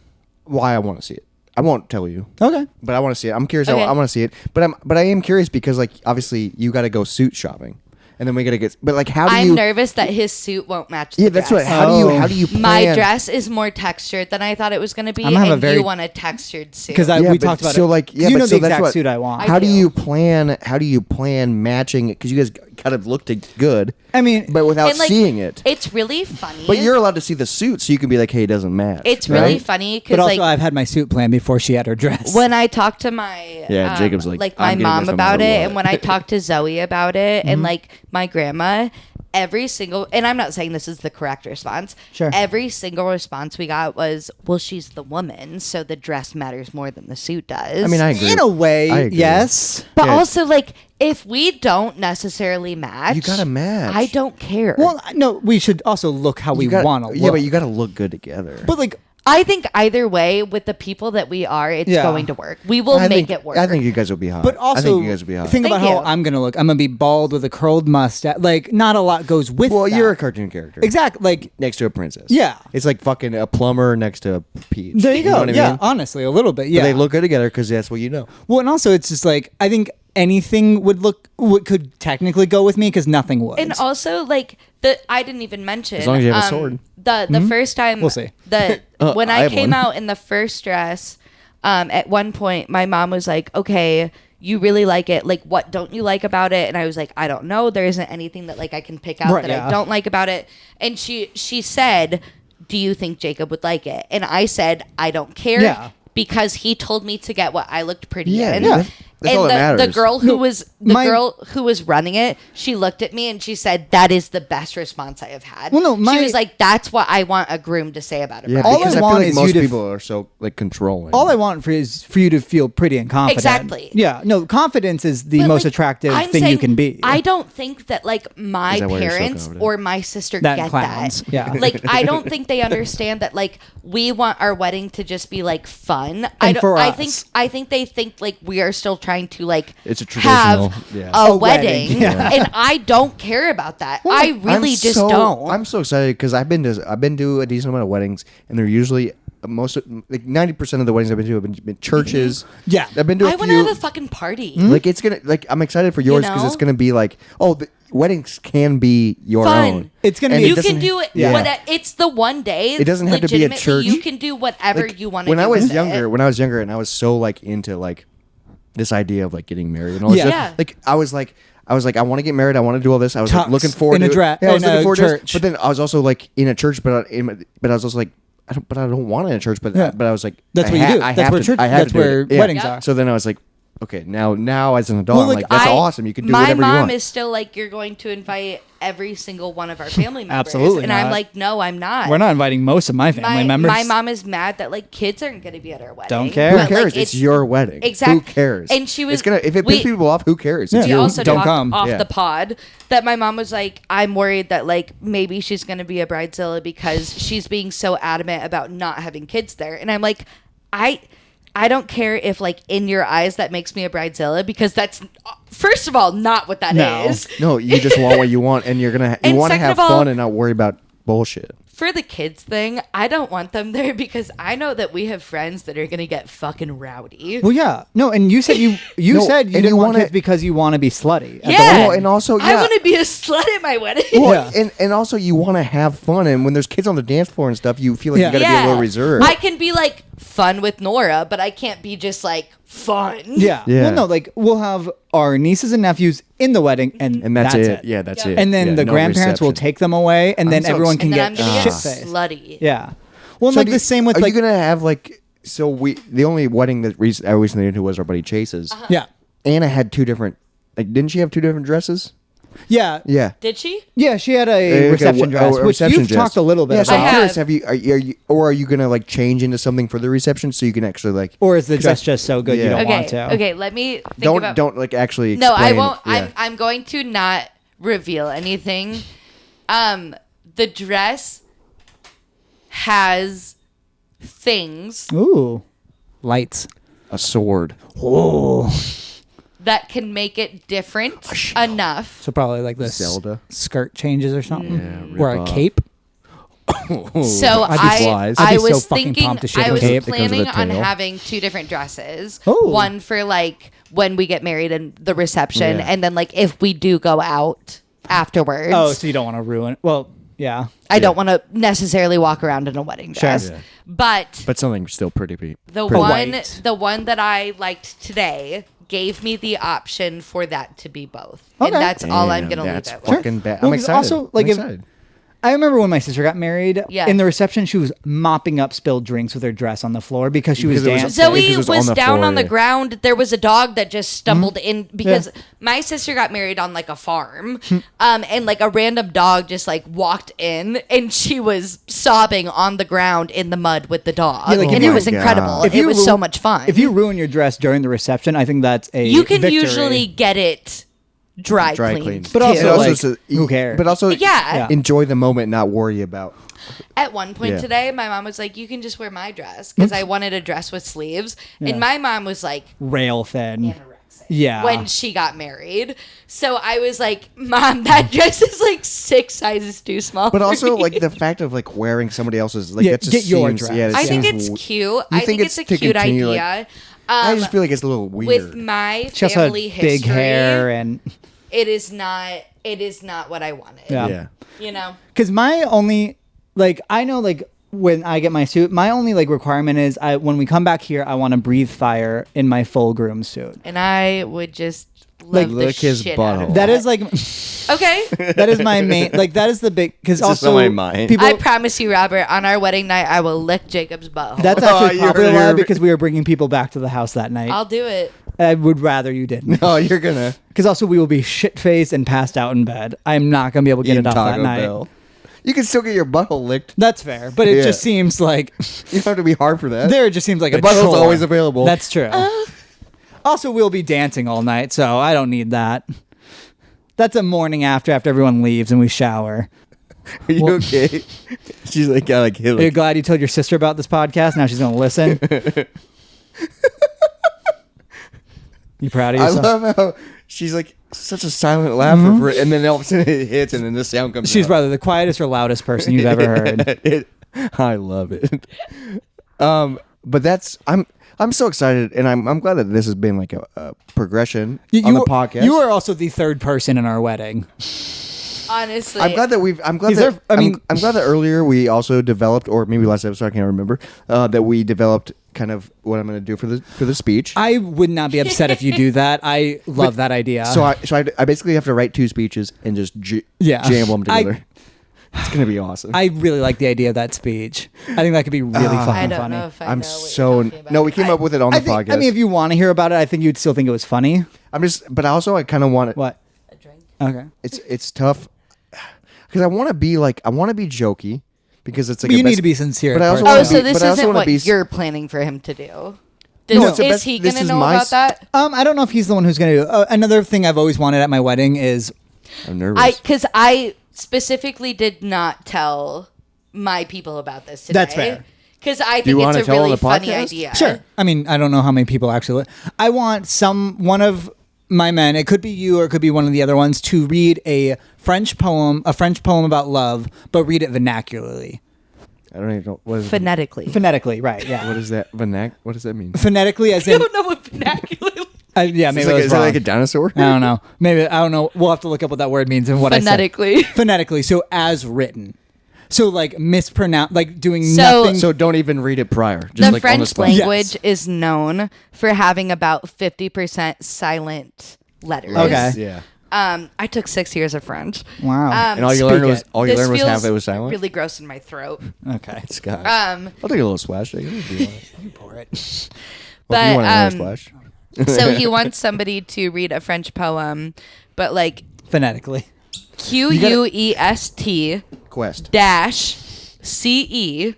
why I want to see it? I won't tell you. Okay. But I want to see it. I'm curious. Okay. I want to see it. But I am curious because like obviously you got to go suit shopping, and then we got to get. But like how do I'm you? nervous that his suit won't match the Yeah, that's dress. right. How do you plan? My dress is more textured than I thought it was going to be, I'm gonna have and a very- you want a textured suit. Because Yeah, we but talked about so it. like yeah, you but know so the that's exact what- suit I want. How do do. you plan? How do you plan matching it? Because you guys kind of looked good. I mean, but without And, like, seeing it. It's really funny. But you're allowed to see the suit, so you can be like, "Hey, it doesn't match." It's right? really funny but because also like I've had my suit planned before she had her dress. when I talked to my Yeah, Jacob's like, my "I'm getting mom this no about matter it, what." and when I talked to Zoe about it, and like my grandma, every single, and I'm not saying this is the correct response. Sure. Every single response we got was, well, she's the woman, so the dress matters more than the suit does. I mean, I agree. In a way, I agree. yes. But Yeah. also, like, if we don't necessarily match, You gotta match. I don't care. Well, no, we should also look how we You gotta- want to look. Yeah, but you got to look good together. But like, I think either way, with the people that we are, it's Yeah. going to work. We will I make think, it work. I think you guys will be hot. but also, I think you guys will be hot. think about Thank how you. I'm gonna look. I'm gonna be bald with a curled mustache. Like, not a lot goes with. well, that. you're a cartoon character. exactly like. Next to a princess. Yeah. It's like fucking a plumber next to a peach. There you go. know what I yeah, mean? honestly, a little bit. But Yeah, they look good together because that's what you know. well, and also it's just like I think anything could technically go with me because nothing would. And also, like, I didn't even mention, As long as you have a sword. The first time, We'll see. When I I have came one. out in the first dress, at one point, my mom was like, "Okay, you really like it. Like, what don't you like about it?" And I was like, "I don't know. There isn't anything that like I can pick out Right, that yeah. I don't like about it." And she said, "Do you think Jacob would like it?" And I said, "I don't care." Yeah. Because he told me to get what I looked pretty Yeah, in. yeah. That's all that the matters. girl who was my- girl who was running it, she looked at me and she said, "That is the best response I have had." Well, no, she was like, "That's what I want a groom to say about it." Yeah, All because I I, want feel like is most you to people are so like controlling. all I want is for you to feel pretty and confident. Exactly. Yeah. No, confidence is the But, most like, attractive I'm thing you saying, can be. I don't think that like my Is that why you're so parents confident? or my sister That get clowns, that. yeah. Like I don't think they understand that like we want our wedding to just be like fun. I And don't for I us. think they think like we are still trying to like It's a traditional- have yeah. a A wedding, wedding. yeah. And I don't care about that. I really just don't. I'm so excited because I've been to a decent amount of weddings, and they're usually like 90% of the weddings I've been to have been churches. Yeah. I've been to a I want few. to have a fucking party. Like it's gonna like I'm excited for yours because know? it's gonna be like the weddings can be your Fun. own. It's gonna And be- You doesn't- can do it. Yeah. But it's the one day. It doesn't have to be a legitimately, church. You can do whatever Like, you want to. when do I was with younger, it. when I was younger, and I was so like into like this idea of like getting married and all this Yeah. shit. Yeah. Like I was like, I want to get married. I want to do all this. I was like, Tux looking forward in to a it. dra- Yeah, I was in looking a forward to this. church. But then I was also like in a church, but I was also like, I don't want it in a church. But Yeah. but I was like, That's I what you do. I That's have where to- church- I have that's to do where it. Yeah. weddings Yep. are. So then I was like, okay, now as an adult, Well, I'm like, like, that's awesome. You can do whatever you My want. mom is still like, you're going to invite every single one of our family members. Absolutely And I'm not. like, no, I'm not. We're not inviting most of my family members. My mom is mad that like kids aren't going to be at our wedding. Don't care. Who But, like, cares? It's your wedding. Exactly. Who cares? And she was. It's gonna if it pisses people off. Who cares? It's Yeah. We your also Don't talked come. off Yeah. the pod that my mom was like, I'm worried that like maybe she's going to be a bridezilla because she's being so adamant about not having kids there. And I'm like, I don't care if like in your eyes that makes me a bridezilla because that's first of all not what that is. No. No, you just want what you want, and you And want to second have of all- fun and not worry about bullshit. For the kids thing, I don't want them there because I know that we have friends that are going to get fucking rowdy. Well, yeah. No, and you said you No, said you and didn't you want wanna- kids because you want to be slutty. at the Yeah. wedding. Well, and also, I yeah. want to be a slut at my wedding. Well, Yeah. and also you want to have fun, and when there's kids on the dance floor and stuff, you feel like Yeah. you got to be a little reserved. I can be like fun with Nora, but I can't be just like fun. Yeah. Yeah. Well, no, like we'll have our nieces and nephews in the wedding, and and that's it. Yeah, that's Yeah. it. And then Yeah, the no grandparents will reception. take them away, and then so everyone ex- can And then I'm get going to shit get faced. slutty. Yeah. Well, So like do the you- same with Are like you gonna have like? So the only wedding that I recently went to was our buddy Chase's. yeah, Anna had two different. Like, didn't she have two different dresses? yeah, Yeah. Did she? yeah. She had a Okay, reception dress, a which reception you've dress. talked a little bit Yeah, so about. I I'm curious. have. Are you gonna like change into something for the reception so you can actually like? Or is the 'cause dress I- just so good you Yeah. don't Okay. want to? Okay. Let me think about. Don't like actually. No, I explain- won't. Yeah. I'm going to not reveal anything. The dress has things Ooh, lights. a sword. Oh, that can make it different enough. so probably like this Zelda. skirt changes or something, Yeah, or rip a off. cape. So I'd be flies. I'd I be so was fucking thinking pumped to shit I a was cape. Because of planning the on tail. having two different dresses. Oh. One for like when we get married and the reception, Yeah. and then like if we do go out afterwards. Oh, so you don't want to ruin it. Well, yeah. I don't want to necessarily walk around in a wedding Sure. dress. Yeah. But But something still pretty. the pretty one white. the one that I liked today gave me the option for that to be both. Okay. And that's all I'm Damn, going to leave that's it with. fucking bad. Well, I'm 'cause excited. also, like, I'm if- excited. I remember when my sister got married. Yeah. In the reception, she was mopping up spilled drinks with her dress on the floor because she was Because it was- dancing. Zoe Because it was, was on the down floor, on the yeah. ground. There was a dog that just stumbled in because my sister got married on like a farm, and like a random dog just like walked in, and she was sobbing on the ground in the mud with the dog, Yeah, like, and if it you- was incredible. If It you was so much fun. If you ruin your dress during the reception, I think that's a you can victory. usually get it dry cleaned. cleaned, But too. also, And like, so- who cares? But also, Yeah. enjoy the moment, not worry about. At one point Yeah. today, my mom was like, "You can just wear my dress," because I wanted a dress with sleeves, and my mom was like, rail thin. anorexic Yeah. when she got married. So I was like, Mom, that dress is like 6 sizes too small. But for also, me." like the fact of like wearing somebody else's, like Yeah, that just get your seems, dress. yeah, it I think seems it's w- cute. I think it's a to cute continue, idea. like- I just feel like it's a little weird. With my She also had family history, big hair and it is not what I wanted. yeah. yeah. You know? Because my only, like, I know, like, when I get my suit, my only, like, requirement is when we come back here, I want to breathe fire in my full groom suit. And I would just Like, love the lick his shit out of butthole. That is, like, Okay. that is my main, like, that is the big, because It's just also, on my mind. people, I promise you, Robert, on our wedding night, I will lick Jacob's butthole. that's Oh, actually probably a lie you're- because we are bringing people back to the house that night. I'll do it. I would rather you didn't. Oh, you're gonna Because also we will be shit-faced and passed out in bed. I am not going to be able to get eat it off that Taco night. Bell. You can still get your butthole licked. That's fair, but it Yeah. just seems like You don't have to be hard for that. there. It just seems like The a butthole's chore. always available. That's true. Also, we'll be dancing all night, so I don't need that. That's a morning after everyone leaves and we shower. Are you okay? She's like, I like hit. Are you Like, glad you told your sister about this podcast? Now she's going to listen. You proud of I yourself? love how she's like such a silent laugher, for it, and then all of a sudden it hits, and then the sound comes. She's out. probably the quietest or loudest person you've ever heard. I love it. But that's I'm so excited, and I'm glad that this has been like a progression on the podcast. You are also the third person in our wedding. Honestly. I'm glad that I'm glad Is that there- I mean- I'm glad that earlier we also developed, or maybe last episode I can't remember, that we developed kind of what I'm going to do for the speech. I would not be upset if you do that. I love that idea. So I basically have to write 2 speeches and just Yeah. jam them I- together. It's going to be awesome. I really like the idea of that speech. I think that could be really fucking I don't funny. know if I I'm know what so you're talking about. no. We came up with it on the I think, podcast. I mean, if you want to hear about it, I think you'd still think it was funny. but also I kind of want it. What? A drink? Okay. It's tough because I want to be jokey because it's like But you a need best- to be sincere. But I also part. wanna Oh, so be- this but I also isn't wanna what be- you're planning for him to do. No, it's a Is best- he this going to is know my about s- that? I don't know if he's the one who's going to do it. Another thing I've always wanted at my wedding is I'm nervous. Because I specifically did not tell my people about this today. That's fair. Because I you think wanna it's a tell on really the funny podcast? idea. sure. I mean, I don't know how many people actually. I want one of my men. It could be you or it could be one of the other ones to read a French poem about love, but read it vernacularly. I don't even know what is Phonetically. Phonetically, right? Yeah. what is that What does that mean? Phonetically, as I in don't know what vernacular. yeah, maybe I was Is that wrong. like a dinosaur? I don't know. Maybe I don't know. We'll have to look up what that word means and what Phonetically. I said. Phonetically. So as written. So like mispronounce, like doing So- nothing. So don't even read it prior. Just The like on the French spot. language Yes. is known for having about 50% silent letters. Okay. Yeah. I took 6 years of French. Wow. And all you Speak learned it. was This half feels it was silent. really gross in my throat. Okay. Scott. Um, I'll take a little splash. Take it. Well, You pour it. if But, you want another splash. so he wants somebody to read a French poem, but like Phonetically. QUEST Quest. dash CE.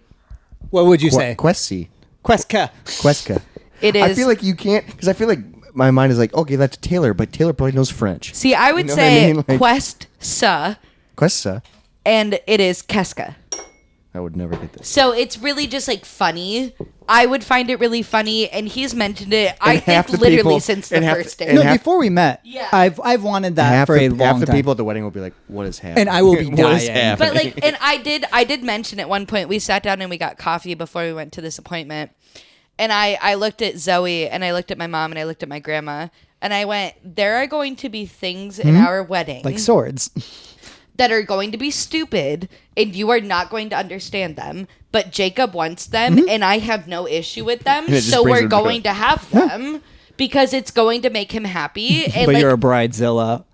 What would you say? Questy. Questka. Questka. It is. I feel like you can't because I feel like my mind is like, okay, that's Taylor, but Taylor probably knows French. See, I would know what I say mean? Like- quest sa, Questa. and it is keska. I would never get this. So it's really just like funny. I would find it really funny, and he's mentioned it. I half think the literally people- since the and half- first day. and No, half- before we met, Yeah. I've wanted that for a long half the time. people at the wedding will be like, "What is happening?" And I will be What is dying. happening? But like, and I did mention at one point, we sat down and we got coffee before we went to this appointment, and I looked at Zoe and I looked at my mom and I looked at my grandma and I went, there are going to be things in our wedding like swords. that are going to be stupid and you are not going to understand them, but Jacob wants them and I have no issue with them, And it just so brings we're him joy. going to have them because it's going to make him happy. And But like, you're a bridezilla.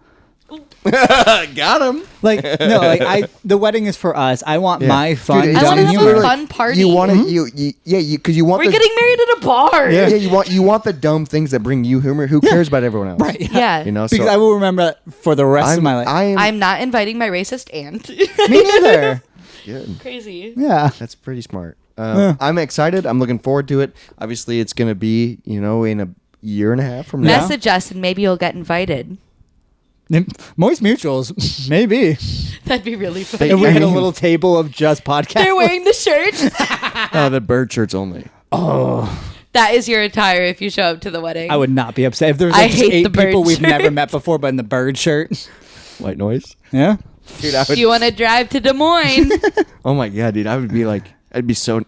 Got him. Like no, like the wedding is for us. I want my fun, Dude, I dumb want to have humor. a fun party. You want it, because you want. We're getting married at a bar. Yeah, you want the dumb things that bring you humor. Who cares about everyone else? Right. Yeah. You know, Because so I will remember that for the rest of my life. I'm not inviting my racist aunt. Me neither. Good. Crazy. Yeah. That's pretty smart. I'm excited. I'm looking forward to it. Obviously, it's going to be, in a year and a half from now. Message us and maybe you'll get invited. Moist Mutuals, maybe. That'd be really funny. If we had a little table of just podcasts. They're wearing the shirts. The bird shirts only. That is your attire if you show up to the wedding. I would not be upset if there was I like just hate 8 the bird people we've never shirt. met before, but in the bird shirt. White noise. Yeah. Dude, I Do would, you want to drive to Des Moines? oh my God, dude. I would be like, I'd be so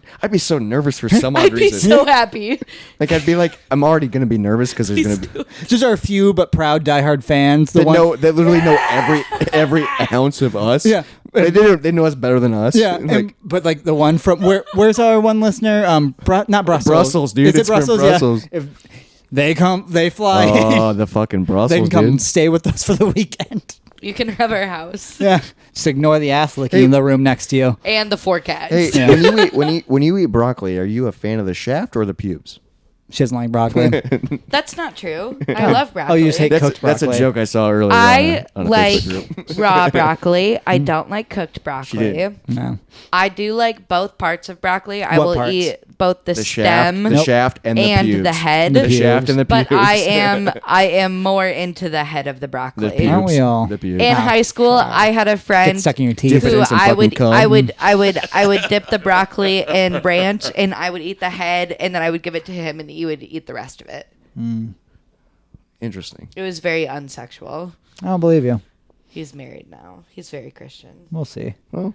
nervous for some odd I'd be reason. so happy. Like, I'd be like, I'm already going to be nervous because there's going to be. Just our few but proud diehard fans. That literally know every ounce of us. Yeah. They know us better than us. Yeah, Like, but like the one from where's our one listener? Not Brussels. Brussels, dude. Is it It's from Brussels? Brussels. Yeah. If they fly. oh, the fucking Brussels, they can come dude. stay with us for the weekend. You can have our house Yeah, just ignore the ass licking in the room next to you. and the 4 cats. Hey, Yeah. when you eat broccoli, are you a fan of the shaft or the pubes? She doesn't like broccoli. That's not true. I love broccoli. Oh, you just hate That's cooked broccoli. a joke I saw earlier. I on a like Facebook group. raw broccoli. I don't like cooked broccoli. did. No. I do like both parts of broccoli. I What will parts? eat both the, the stem shaft, and the pubes. the head. The shaft and the pubes. But I am more into the head of the broccoli. The pubes. Aren't we all? The pubes. In high school, I had a friend Get stuck in your teeth. Dip it who in some I fucking would cum. I would dip the broccoli in ranch and I would eat the head and then I would give it to him and he would eat the rest of it. Interesting. It was very unsexual. I don't believe you. He's married now. He's very Christian. We'll see. Well,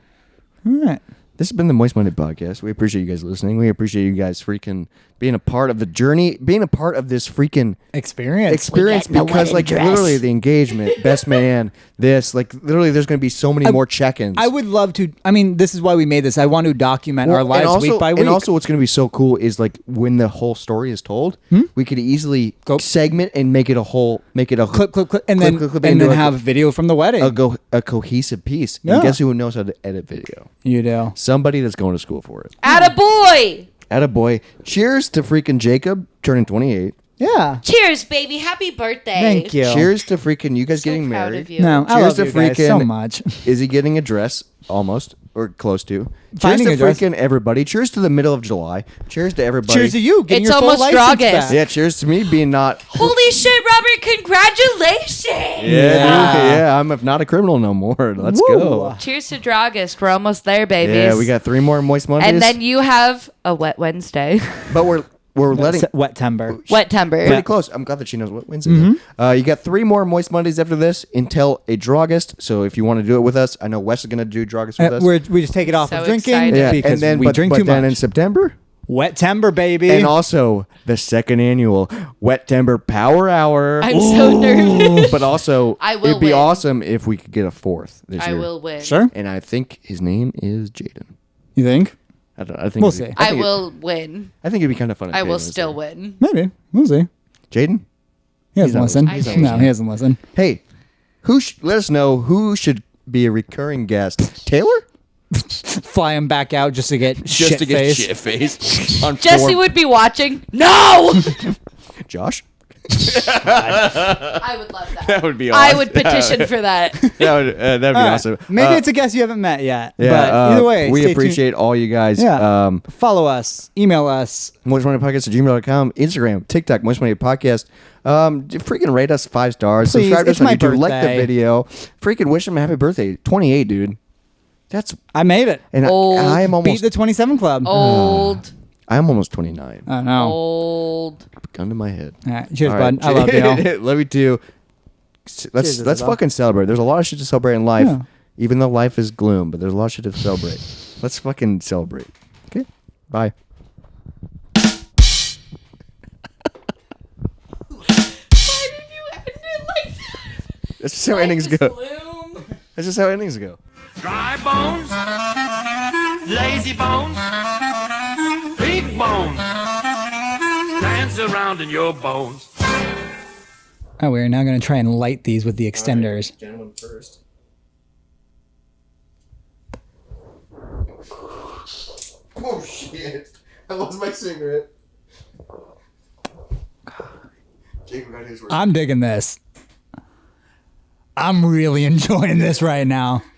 All right. this has been the Moist Monday podcast. We appreciate you guys listening. We appreciate you guys freaking being a part of the journey, being a part of this freaking Experience. because like literally the engagement, best man, this like literally there's going to be so many more check-ins. I would love to. I mean, this is why we made this. I want to document our lives and also, week by week. And also, what's going to be so cool is like when the whole story is told, we could easily segment and make it a clip, and then into have video from the wedding. a cohesive piece. Yeah. And guess who knows how to edit video? You do. Somebody that's going to school for it. Attaboy! Attaboy. Cheers to freaking Jacob turning 28. Yeah. Cheers, baby. Happy birthday. Thank you. Cheers to freaking you guys So getting proud married. of you. No, I Cheers love to you guys so freaking- much. Is he getting a dress? Almost. Or close to. Finding Cheers a to dress. freaking everybody. Cheers to the middle of July. Cheers to everybody. Cheers to you getting It's your full almost license August. back. Yeah, cheers to me being not. Holy shit, Robert. Congratulations. Yeah, I'm not a criminal no more. Let's Woo. go. Cheers to Draugust. We're almost there, babies. Yeah, we got 3 more Moist Mondays. And then you have a wet Wednesday. but we're letting Wet timber. Wet timber. pretty close. I'm glad that she knows what Wednesday is. You got 3 more Moist Mondays after this until a Draugust. So if you want to do it with us, I know Wes is going to do Draugust with us. We just take it off So of drinking excited. Yeah, because and then we drink too then much. in September, Wet timber, baby. and also the 2nd annual Wet Timber Power Hour. I'm so nervous. But also, I will it'd be win. awesome if we could get a 4th this I year. will win. Sure. And I think his name is Jaden. You think? I think We'll it'd be- see. I think it- will win. I think it'd be kind of fun. if I Jaden will was still there. win. Maybe. We'll see. Jaden. He doesn't not listen. listening. He's not No, listening. he doesn't listen. Hey, let us know who should be a recurring guest. Taylor? Fly him back out just to get shit-faced. shit-faced. On Jesse form. would be watching. No! Josh? I would love that. That would be I awesome. would petition for that. That'd be awesome. Maybe it's a guest you haven't met yet. Yeah, but either way, we stay appreciate all you guys. tuned. Yeah. Follow us. Email us. moistmoneypodcast@gmail.com, Instagram, TikTok, Moist Money Podcast. Freaking rate us 5 stars. Please, Subscribe to it's us on my YouTube. Like the birthday. video. Freaking wish him a happy birthday. 28, dude. That's I made it. and Old. I am Beat almost the 27 club. Old. I'm almost 29. I know. Old. Gun to my head. All right. Cheers, All right. bud. I love you. Love you too. Let's Isabel. fucking celebrate. There's a lot of shit to celebrate in life, Yeah. even though life is gloom. But there's a lot of shit to celebrate. Let's fucking celebrate. Okay. Bye. Why did you end it like that? That's just how endings go. Gloom. That's just how endings go. Dry bones, lazy bones, big bones, dance around in your bones. Oh, we're now going to try and light these with the extenders. Right, gentlemen first. Oh shit! I lost my cigarette. Jacob got his work. I'm digging this. I'm really enjoying this right now.